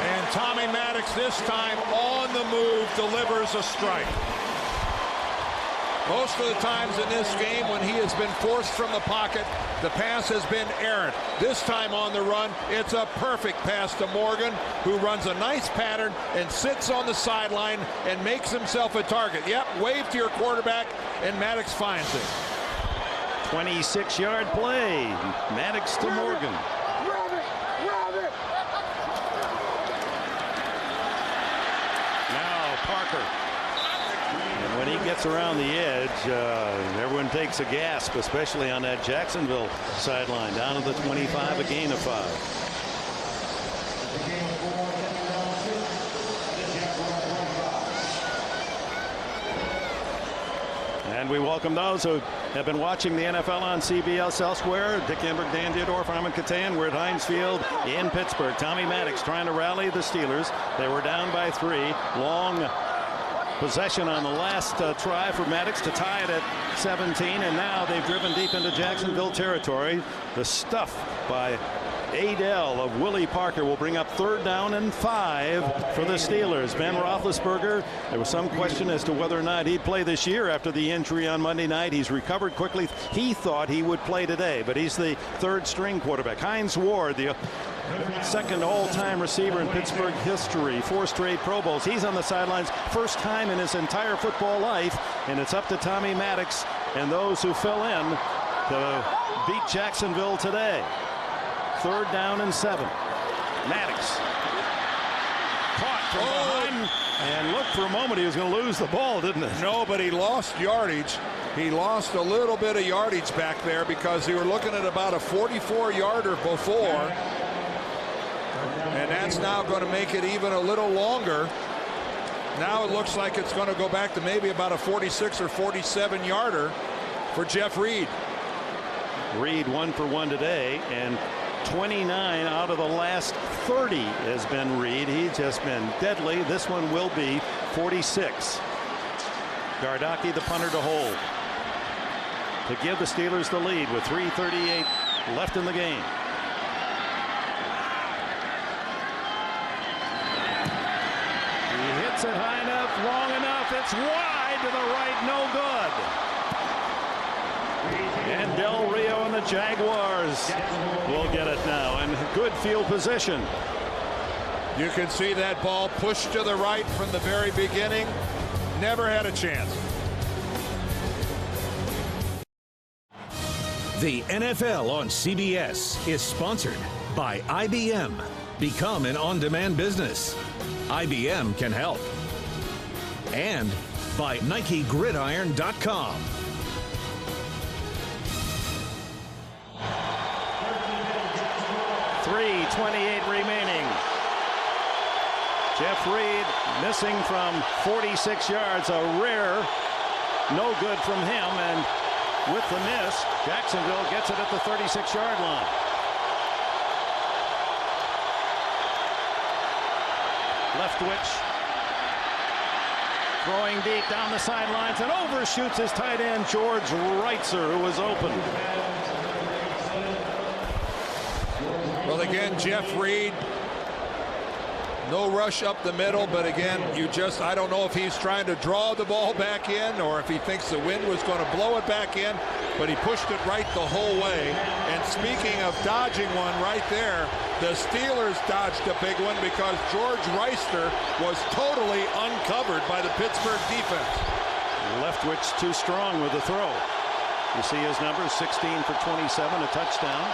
And Tommy Maddox this time on the move delivers a strike. Most of the times in this game when he has been forced from the pocket, the pass has been errant. This time on the run, it's a perfect pass to Morgan, who runs a nice pattern and sits on the sideline and makes himself a target. Yep, wave to your quarterback, and Maddox finds it. 26-yard play. Maddox to Morgan. Now Parker. And when he gets around the edge, everyone takes a gasp, especially on that Jacksonville sideline. Down to the 25, a gain of 5. And we welcome those who have been watching the NFL on CBS elsewhere. Dick Enberg, Dan Dierdorf, Armin Katan. We're at Heinz Field in Pittsburgh. Tommy Maddox trying to rally the Steelers. They were down by 3. Long possession on the last try for Maddox to tie it at 17. And now they've driven deep into Jacksonville territory. The stuff by Adele of Willie Parker will bring up 3rd down and 5 for the Steelers. Ben Roethlisberger, there was some question as to whether or not he'd play this year after the injury on Monday night. He's recovered quickly. He thought he would play today, but he's the 3rd string quarterback. Heinz Ward, the 2nd all-time receiver in Pittsburgh history, 4 straight Pro Bowls. He's on the sidelines, first time in his entire football life, and it's up to Tommy Maddox and those who fill in to beat Jacksonville today. 3rd down and 7. Maddox caught from behind and looked for a moment he was going to lose the ball, didn't it? No, but he lost yardage. He lost a little bit of yardage back there because they were looking at about a 44-yarder before. And that's now going to make it even a little longer. Now it looks like it's going to go back to maybe about a 46 or 47-yarder for Jeff Reed. Reed 1 for 1 today, and 29 out of the last 30 has been Reed. He's just been deadly. This one will be 46. Gardocki, the punter, to hold, to give the Steelers the lead with 3:38 left in the game. He hits it high enough, long enough. It's wide to the right, no good. And Del Rio and the Jaguars will get it now, and good field position. You can see that ball pushed to the right from the very beginning. Never had a chance. The NFL on CBS is sponsored by IBM. Become an on-demand business. IBM can help. And by NikeGridiron.com. 3:28 remaining. Jeff Reed missing from 46 yards, a rare no good from him, and with the miss, Jacksonville gets it at the 36-yard line. Leftwich throwing deep down the sidelines and overshoots his tight end George Reitzer, who was open. Well, again, Jeff Reed, no rush up the middle, but again, I don't know if he's trying to draw the ball back in or if he thinks the wind was going to blow it back in, but he pushed it right the whole way. And speaking of dodging one right there, the Steelers dodged a big one because George Reitzer was totally uncovered by the Pittsburgh defense. Leftwich too strong with the throw. You see his numbers, 16 for 27, a touchdown.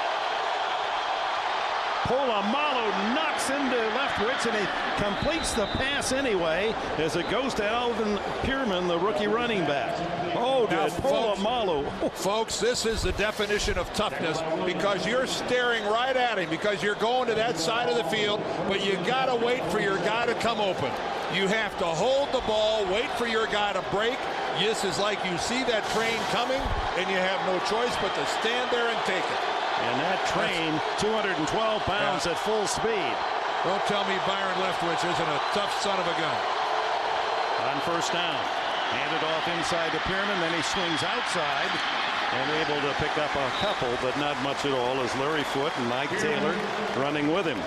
Polamalu knocks into Leftwich, and he completes the pass anyway as it goes to Alvin Pierman, the rookie running back. Oh, did Polamalu. Folks, this is the definition of toughness, because you're staring right at him, because you're going to that side of the field, but you got to wait for your guy to come open. You have to hold the ball, wait for your guy to break. This is like you see that train coming, and you have no choice but to stand there and take it. And that train, 212 pounds at full speed. Don't tell me Byron Leftwich isn't a tough son of a gun. On first down, handed off inside to Pierman, then he swings outside and able to pick up a couple, but not much at all, as Larry Foote and Mike Taylor running with him.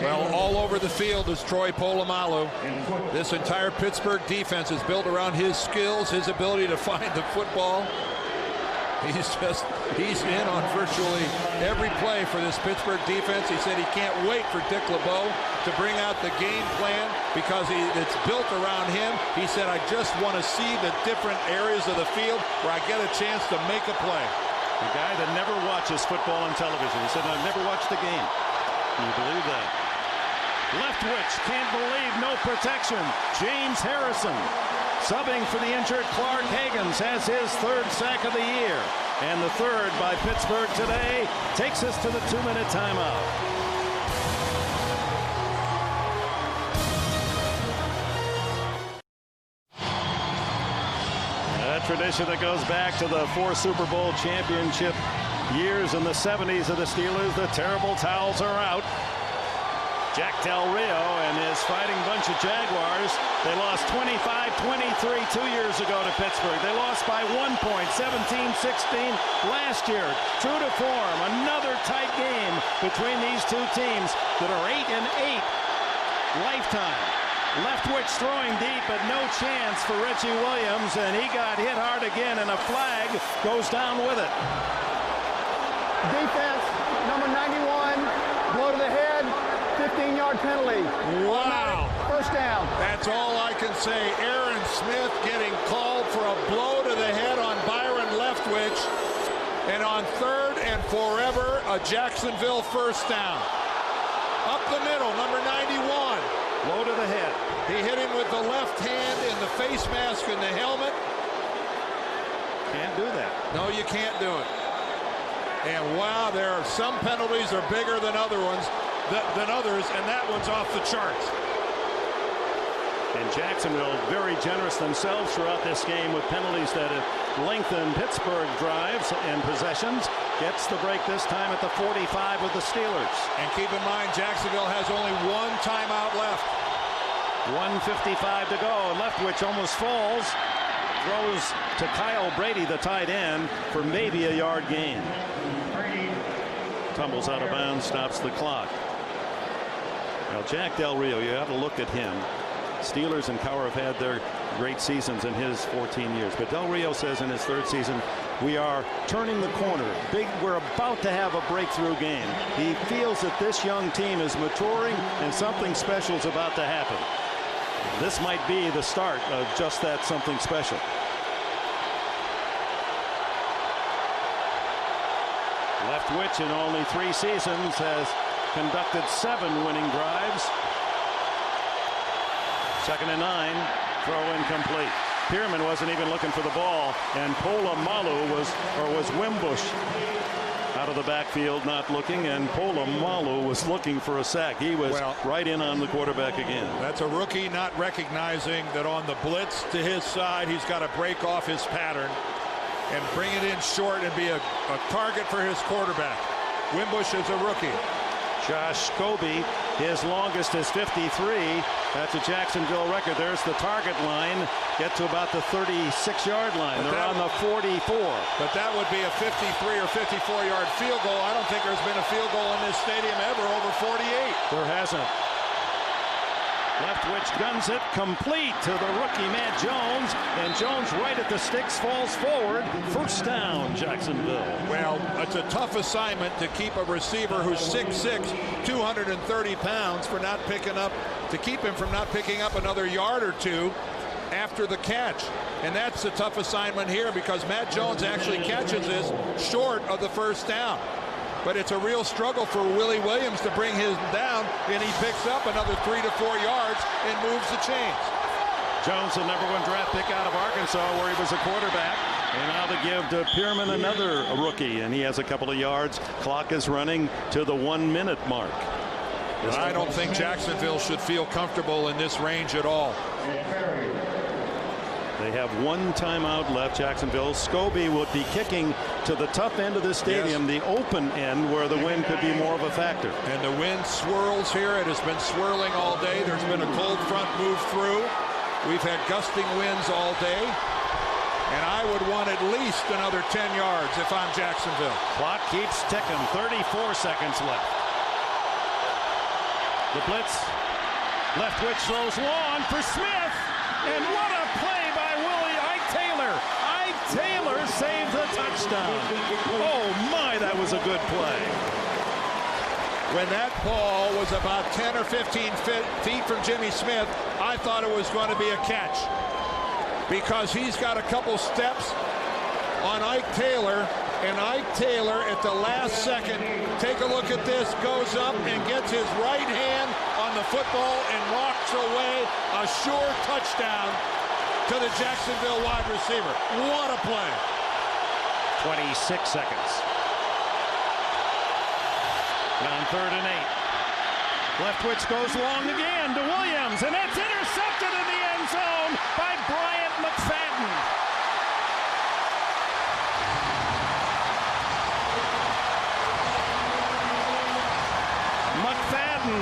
Well, all over the field is Troy Polamalu. This entire Pittsburgh defense is built around his skills, his ability to find the football. He's in on virtually every play for this Pittsburgh defense. He said he can't wait for Dick LeBeau to bring out the game plan, because it's built around him. He said, I just want to see the different areas of the field where I get a chance to make a play. A guy that never watches football on television. He said, I've never watched the game. Can you believe that? Leftwich can't believe no protection. James Harrison, subbing for the injured Clark Higgins, has his third sack of the year. And the third by Pittsburgh today takes us to the 2-minute timeout. A tradition that goes back to the 4 Super Bowl championship years in the 70s of the Steelers. The terrible towels are out. Jack Del Rio and his fighting bunch of Jaguars, they lost 25-23 2 years ago to Pittsburgh. They lost by 1 point, 17-16 last year. True to form, another tight game between these two teams that are 8-8 lifetime. Leftwich throwing deep, but no chance for Richie Williams, and he got hit hard again, and a flag goes down with it. Defense, number 91, blow to the head, 15-yard penalty. Wow. First down. That's all I can say. Aaron Smith getting called for a blow to the head on Byron Leftwich. And on 3rd and forever, a Jacksonville first down. Up the middle, number 91. Blow to the head. He hit him with the left hand in the face mask and the helmet. Can't do that. No, you can't do it. And wow, there are some penalties are bigger than others, and that one's off the charts. And Jacksonville very generous themselves throughout this game with penalties that have lengthened Pittsburgh drives and possessions. Gets the break this time at the 45 with the Steelers. And keep in mind, Jacksonville has only 1 timeout left. 1:55 to go. Leftwich almost falls. Throws to Kyle Brady, the tight end, for maybe a yard gain. Tumbles out of bounds, stops the clock. Now, Jack Del Rio, you have to look at him. Steelers and Cowher have had their great seasons in his 14 years. But Del Rio says in his 3rd season, we are turning the corner. We're about to have a breakthrough game. He feels that this young team is maturing and something special is about to happen. This might be the start of just that something special. Leftwich in only 3 seasons has conducted 7 winning drives. 2nd and 9, throw incomplete. Pierman wasn't even looking for the ball, and Polamalu was Wimbush out of the backfield not looking, and Polamalu was looking for a sack. He was right in on the quarterback again. That's a rookie not recognizing that on the blitz to his side, he's got to break off his pattern and bring it in short and be a target for his quarterback. Wimbush is a rookie. Josh Scobie, his longest is 53. That's a Jacksonville record. There's the target line. Get to about the 36-yard line. They're on the 44. But that would be a 53 or 54-yard field goal. I don't think there's been a field goal in this stadium ever over 48. There hasn't. Leftwich guns it complete to the rookie Matt Jones, and Jones right at the sticks falls forward. First down, Jacksonville. Well, it's a tough assignment to keep a receiver who's 6'6", 230 pounds to keep him from not picking up another yard or 2 after the catch. And that's a tough assignment here, because Matt Jones actually catches this short of the first down. but it's a real struggle for Willie Williams to bring him down, and he picks up another 3 to 4 yards and moves the chains. Jones, the #1 draft pick out of Arkansas, where he was a quarterback. And now to give to Pierman, another rookie, and he has a couple of yards. Clock is running to the 1 minute mark. I don't think Jacksonville should feel comfortable in this range at all. They have 1 timeout left. Jacksonville. Scobie would be kicking to the tough end of the stadium, the open end, where the wind could be more of a factor. And the wind swirls here. It has been swirling all day. There's been a cold front move through. We've had gusting winds all day. And I would want at least another 10 yards if I'm Jacksonville. Clock keeps ticking. 34 seconds left. The blitz. Leftwich throws long for Smith. And what a play by Willie Ike Taylor. Ike Taylor saves a touchdown. Oh, my, that was a good play. When that ball was about 10 or 15 feet from Jimmy Smith, I thought it was going to be a catch, because he's got a couple steps on Ike Taylor, and Ike Taylor at the last second, take a look at this, goes up and gets his right hand on the football and walks away a sure touchdown to the Jacksonville wide receiver. What a play. 26 seconds. On 3rd and 8. Leftwich goes long again to Williams, and it's intercepted in the end zone by Bryant McFadden. McFadden,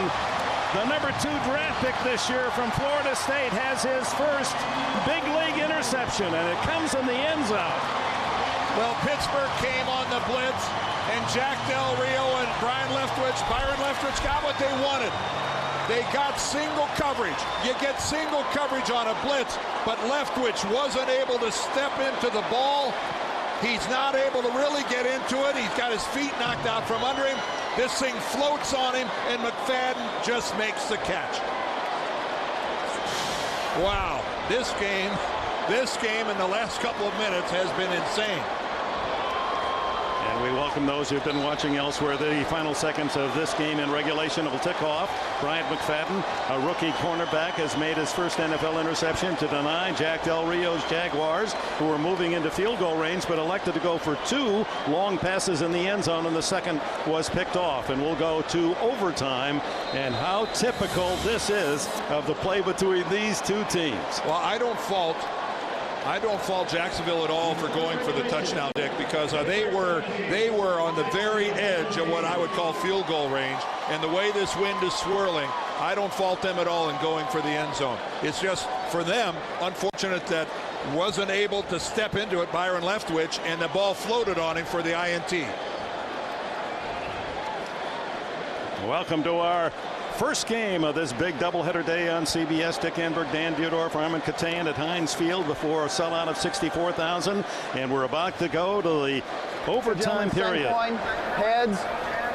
the #2 draft pick this year from Florida State, has his first big league interception, and it comes in the end zone. Well, Pittsburgh came on the blitz, and Jack Del Rio and Byron Leftwich got what they wanted. They got single coverage. You get single coverage on a blitz, but Leftwich wasn't able to step into the ball. He's not able to really get into it. He's got his feet knocked out from under him. This thing floats on him, and McFadden just makes the catch. Wow, this game in the last couple of minutes has been insane. And we welcome those who've been watching elsewhere. The final seconds of this game in regulation will tick off. Bryant McFadden, a rookie cornerback, has made his first NFL interception to deny Jack Del Rio's Jaguars, who were moving into field goal range, but elected to go for 2 long passes in the end zone, and the second was picked off. And we'll go to overtime, and how typical this is of the play between these two teams. Well, I don't fault Jacksonville at all for going for the touchdown, Dick, because they were on the very edge of what I would call field goal range, and the way this wind is swirling, I don't fault them at all in going for the end zone. It's just, for them, unfortunate that wasn't able to step into it, Byron Leftwich, and the ball floated on him for the INT. Welcome to our first game of this big doubleheader day on CBS. Dick Enberg, Dan Dierdorf, Armin Katan at Heinz Field before a sellout of 64,000. And we're about to go to the overtime period. Coin, heads,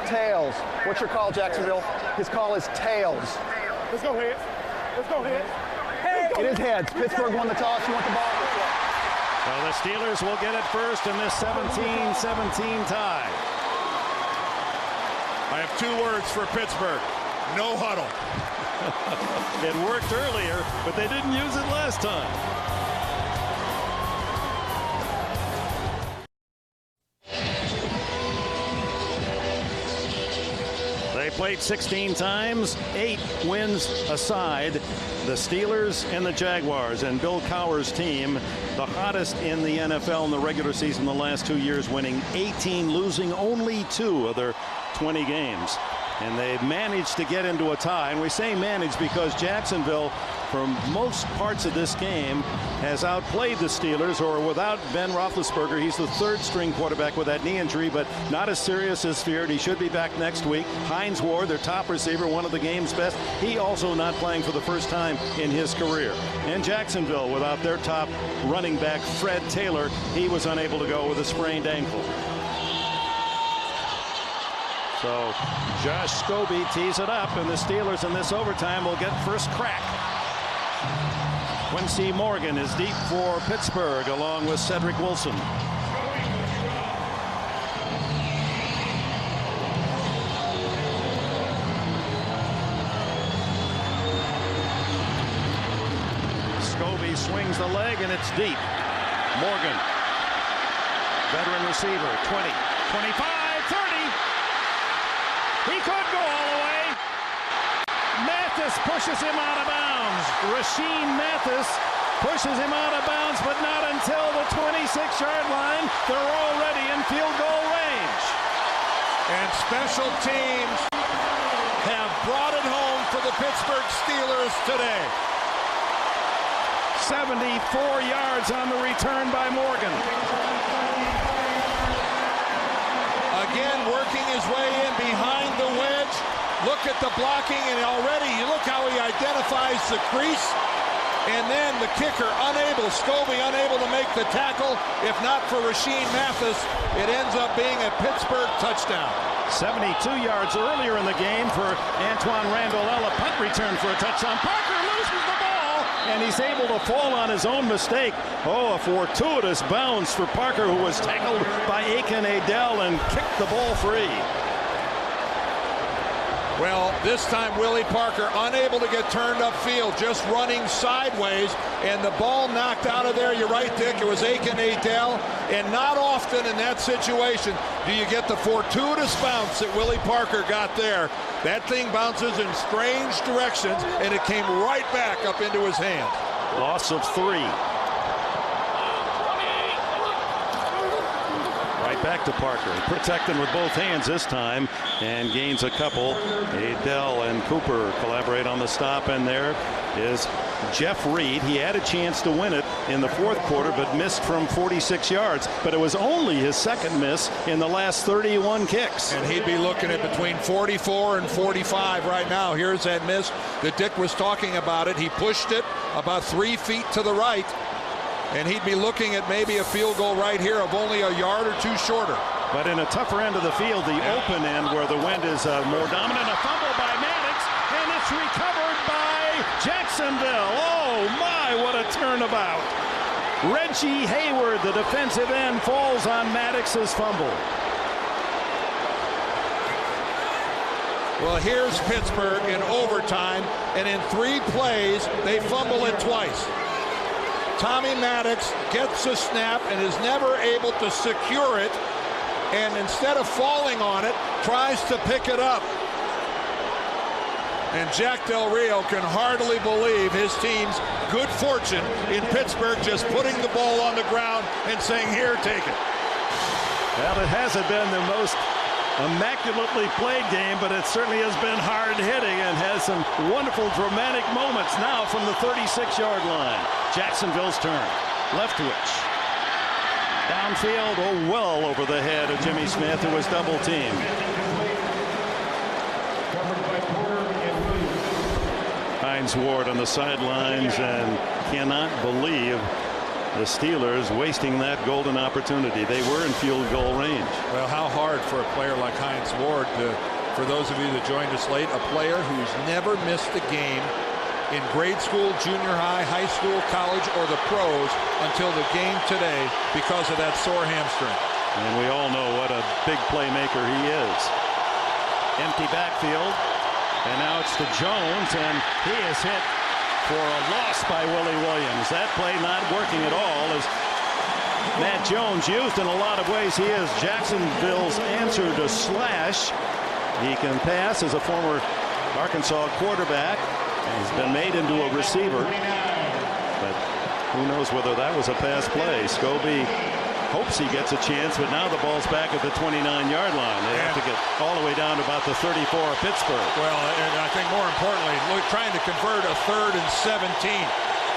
tails. What's your call, Jacksonville? His call is tails. Let's go heads. Let's go heads. It is heads. Pittsburgh won the toss. You want the ball? Well, the Steelers will get it first in this 17-17 tie. I have 2 words for Pittsburgh. No huddle. It worked earlier, but they didn't use it last time. They played 16 times, 8 wins aside. The Steelers and the Jaguars, and Bill Cowher's team, the hottest in the NFL in the regular season the last 2 years, winning 18, losing only 2 of their 20 games. And they've managed to get into a tie. And we say managed because Jacksonville, for most parts of this game, has outplayed the Steelers, or without Ben Roethlisberger. He's the 3rd string quarterback with that knee injury, but not as serious as feared. He should be back next week. Heinz Ward, their top receiver, one of the game's best. He also not playing for the first time in his career. And Jacksonville, without their top running back, Fred Taylor, he was unable to go with a sprained ankle. So Josh Scobie tees it up, and the Steelers in this overtime will get first crack. Quincy Morgan is deep for Pittsburgh, along with Cedric Wilson. swings the leg, and it's deep. Morgan, veteran receiver, 20, 25, 30. He could go all the way. Mathis pushes him out of bounds. Rashean Mathis pushes him out of bounds, but not until the 26-yard line. They're already in field goal range. And special teams have brought it home for the Pittsburgh Steelers today. 74 yards on the return by Morgan. Again, working his way in behind the wedge. Look at the blocking, and already you look how he identifies the crease. And then the kicker Scobie unable to make the tackle. If not for Rashean Mathis, it ends up being a Pittsburgh touchdown. 72 yards earlier in the game for Antoine Randall-El, a punt return for a touchdown. Parker loses the ball, and he's able to fall on his own mistake. Oh, a fortuitous bounce for Parker, who was tackled by Aiken Adele and kicked the ball free. Well, this time Willie Parker unable to get turned upfield, just running sideways, and the ball knocked out of there. You're right, Dick. It was Aiken Adele, and not often in that situation do you get the fortuitous bounce that Willie Parker got there. That thing bounces in strange directions, and it came right back up into his hand. Loss of 3. Right back to Parker. Protecting with both hands this time and gains a couple. Adele and Cooper collaborate on the stop, and there is Jeff Reed. He had a chance to win it in the fourth quarter, but missed from 46 yards. But it was only his second miss in the last 31 kicks. And he'd be looking at between 44 and 45 right now. Here's that miss that Dick was talking about. He pushed it about 3 feet to the right. And he'd be looking at maybe a field goal right here of only a yard or 2 shorter. But in a tougher end of the field, the open end where the wind is more dominant, a fumble by Maddox, and it's recovered by Jacksonville. Oh my, what a turnabout. Reggie Hayward, the defensive end, falls on Maddox's fumble. Well, here's Pittsburgh in overtime, and in 3 plays, they fumble it twice. Tommy Maddox gets a snap and is never able to secure it, and instead of falling on it, tries to pick it up. And Jack Del Rio can hardly believe his team's good fortune in Pittsburgh just putting the ball on the ground and saying, here, take it. Well, it hasn't been the most immaculately played game, but it certainly has been hard hitting and has some wonderful dramatic moments now from the 36-yard line. Jacksonville's turn. Leftwich. Downfield, oh, well over the head of Jimmy Smith, who was double teamed. Heinz Ward on the sidelines and cannot believe the Steelers wasting that golden opportunity. They were in field goal range. Well, how hard for a player like Heinz Ward to, for those of you that joined us late, a player who's never missed a game in grade school, junior high, high school, college, or the pros until the game today because of that sore hamstring. And we all know what a big playmaker he is. Empty backfield, and now it's to Jones, and he is hit for a loss by Willie Williams. That play not working at all as Matt Jones, used in a lot of ways. He is Jacksonville's answer to Slash. He can pass as a former Arkansas quarterback. He's been made into a receiver, but who knows whether that was a pass play. Scobie hopes he gets a chance, but now the ball's back at the 29-yard line. They have to get all the way down to about the 34 of Pittsburgh. Well, and I think more importantly, trying to convert a 3rd and 17.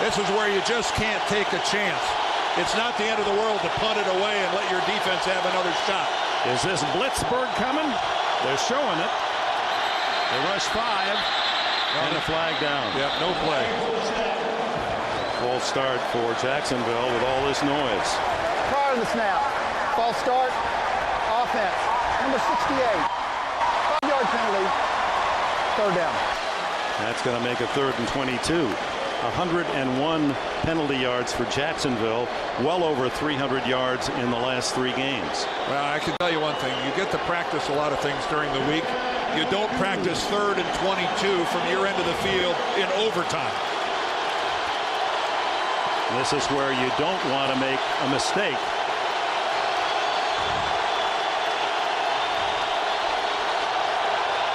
This is where you just can't take a chance. It's not the end of the world to punt it away and let your defense have another shot. Is this Blitzburg coming? They're showing it. They rush 5 and a flag down. Yep, no play. False start for Jacksonville with all this noise. Prior to the snap, false start, offense, number 68, 5-yard penalty, 3rd down. That's going to make a 3rd and 22. 101 penalty yards for Jacksonville, well over 300 yards in the last 3 games. Well, I can tell you one thing. You get to practice a lot of things during the week. You don't practice 3rd and 22 from your end of the field in overtime. This is where you don't want to make a mistake.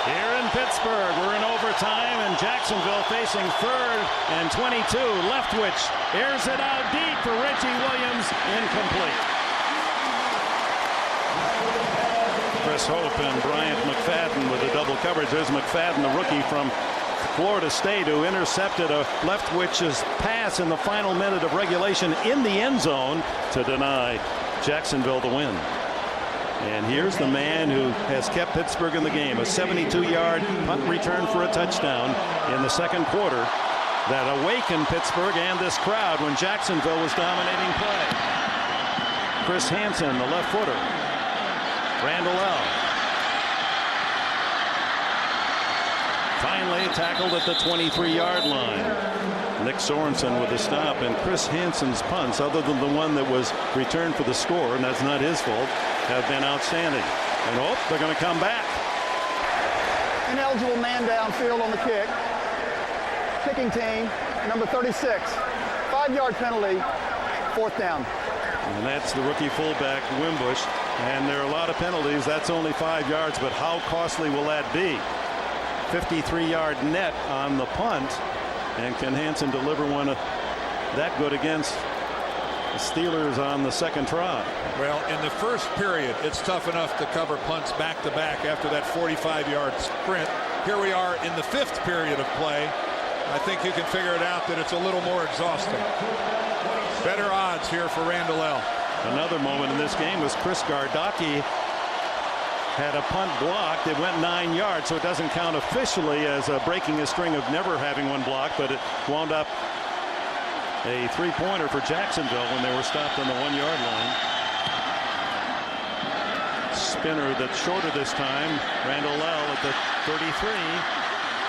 Here in Pittsburgh, we're in overtime, and Jacksonville facing 3rd and 22. Leftwich airs it out deep for Reggie Williams, incomplete. Chris Hope and Bryant McFadden with the double coverage. There's McFadden, the rookie from Florida State, who intercepted a Leftwich's pass in the final minute of regulation in the end zone to deny Jacksonville the win. And here's the man who has kept Pittsburgh in the game, a 72-yard punt return for a touchdown in the second quarter that awakened Pittsburgh and this crowd when Jacksonville was dominating play. Chris Hansen, the left footer. Randall L. Finally tackled at the 23-yard line. Nick Sorensen with a stop, and Chris Hansen's punts, other than the one that was returned for the score, and that's not his fault, have been outstanding. And they're going to come back. Ineligible man downfield on the kick. Kicking team, number 36. 5-yard penalty, 4th down. And that's the rookie fullback, Wimbush. And there are a lot of penalties. That's only 5 yards, but how costly will that be? 53-yard net on the punt. And can Hansen deliver one that good against the Steelers on the second try? Well, in the first period, it's tough enough to cover punts back-to-back after that 45-yard sprint. Here we are in the 5th period of play. I think you can figure it out that it's a little more exhausting. Better odds here for Randall L. Another moment in this game was Chris Gardocki had a punt blocked. It went 9 yards, so it doesn't count officially as breaking a string of never having one blocked, but it wound up a 3-pointer for Jacksonville when they were stopped on the 1-yard line. Spinner that's shorter this time. Randall L at the 33.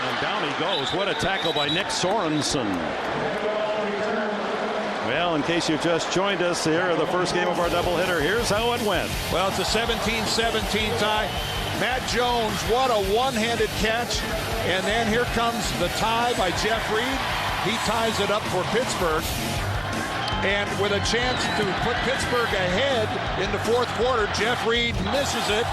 And down he goes. What a tackle by Nick Sorensen. Well, in case you've just joined us here, the first game of our doubleheader, here's how it went. Well, it's a 17-17 tie. Matt Jones, what a one-handed catch. And then here comes the tie by Jeff Reed. He ties it up for Pittsburgh. And with a chance to put Pittsburgh ahead in the 4th quarter, Jeff Reed misses it.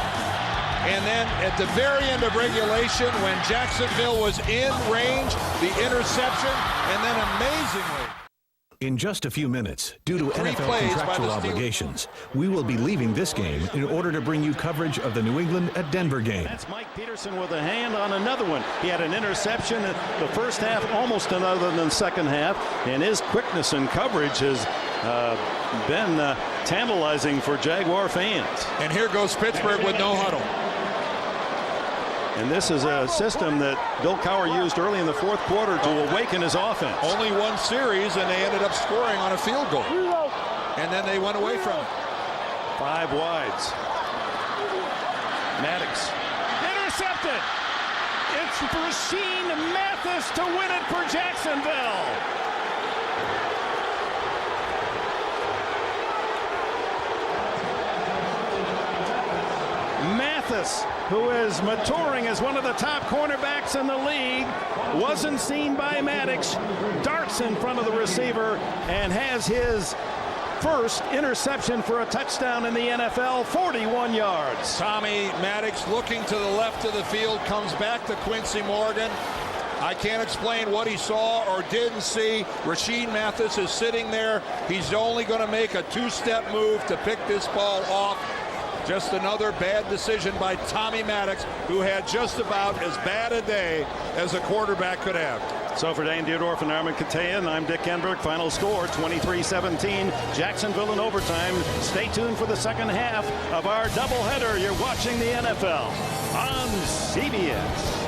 And then at the very end of regulation, when Jacksonville was in range, the interception, and then amazingly, in just a few minutes, due to NFL contractual obligations, we will be leaving this game in order to bring you coverage of the New England at Denver game. That's Mike Peterson with a hand on another one. He had an interception in the first half, almost another than the second half, and his quickness and coverage has been tantalizing for Jaguar fans. And here goes Pittsburgh with no huddle. And this is a system that Bill Cowher used early in the 4th quarter to awaken his offense. Only one series, and they ended up scoring on a field goal. And then they went away from it. 5 wides. Maddox. Intercepted. It's Rashean Mathis to win it for Jacksonville. Mathis, who is maturing as one of the top cornerbacks in the league, wasn't seen by Maddox, darts in front of the receiver and has his first interception for a touchdown in the NFL, 41 yards. Tommy Maddox looking to the left of the field, comes back to Quincy Morgan. I can't explain what he saw or didn't see. Rashean Mathis is sitting there. He's only going to make a 2-step move to pick this ball off. Just another bad decision by Tommy Maddox, who had just about as bad a day as a quarterback could have. So for Dan Dierdorf and Armin Katayan, I'm Dick Enberg. Final score 23-17. Jacksonville in overtime. Stay tuned for the second half of our doubleheader. You're watching the NFL on CBS.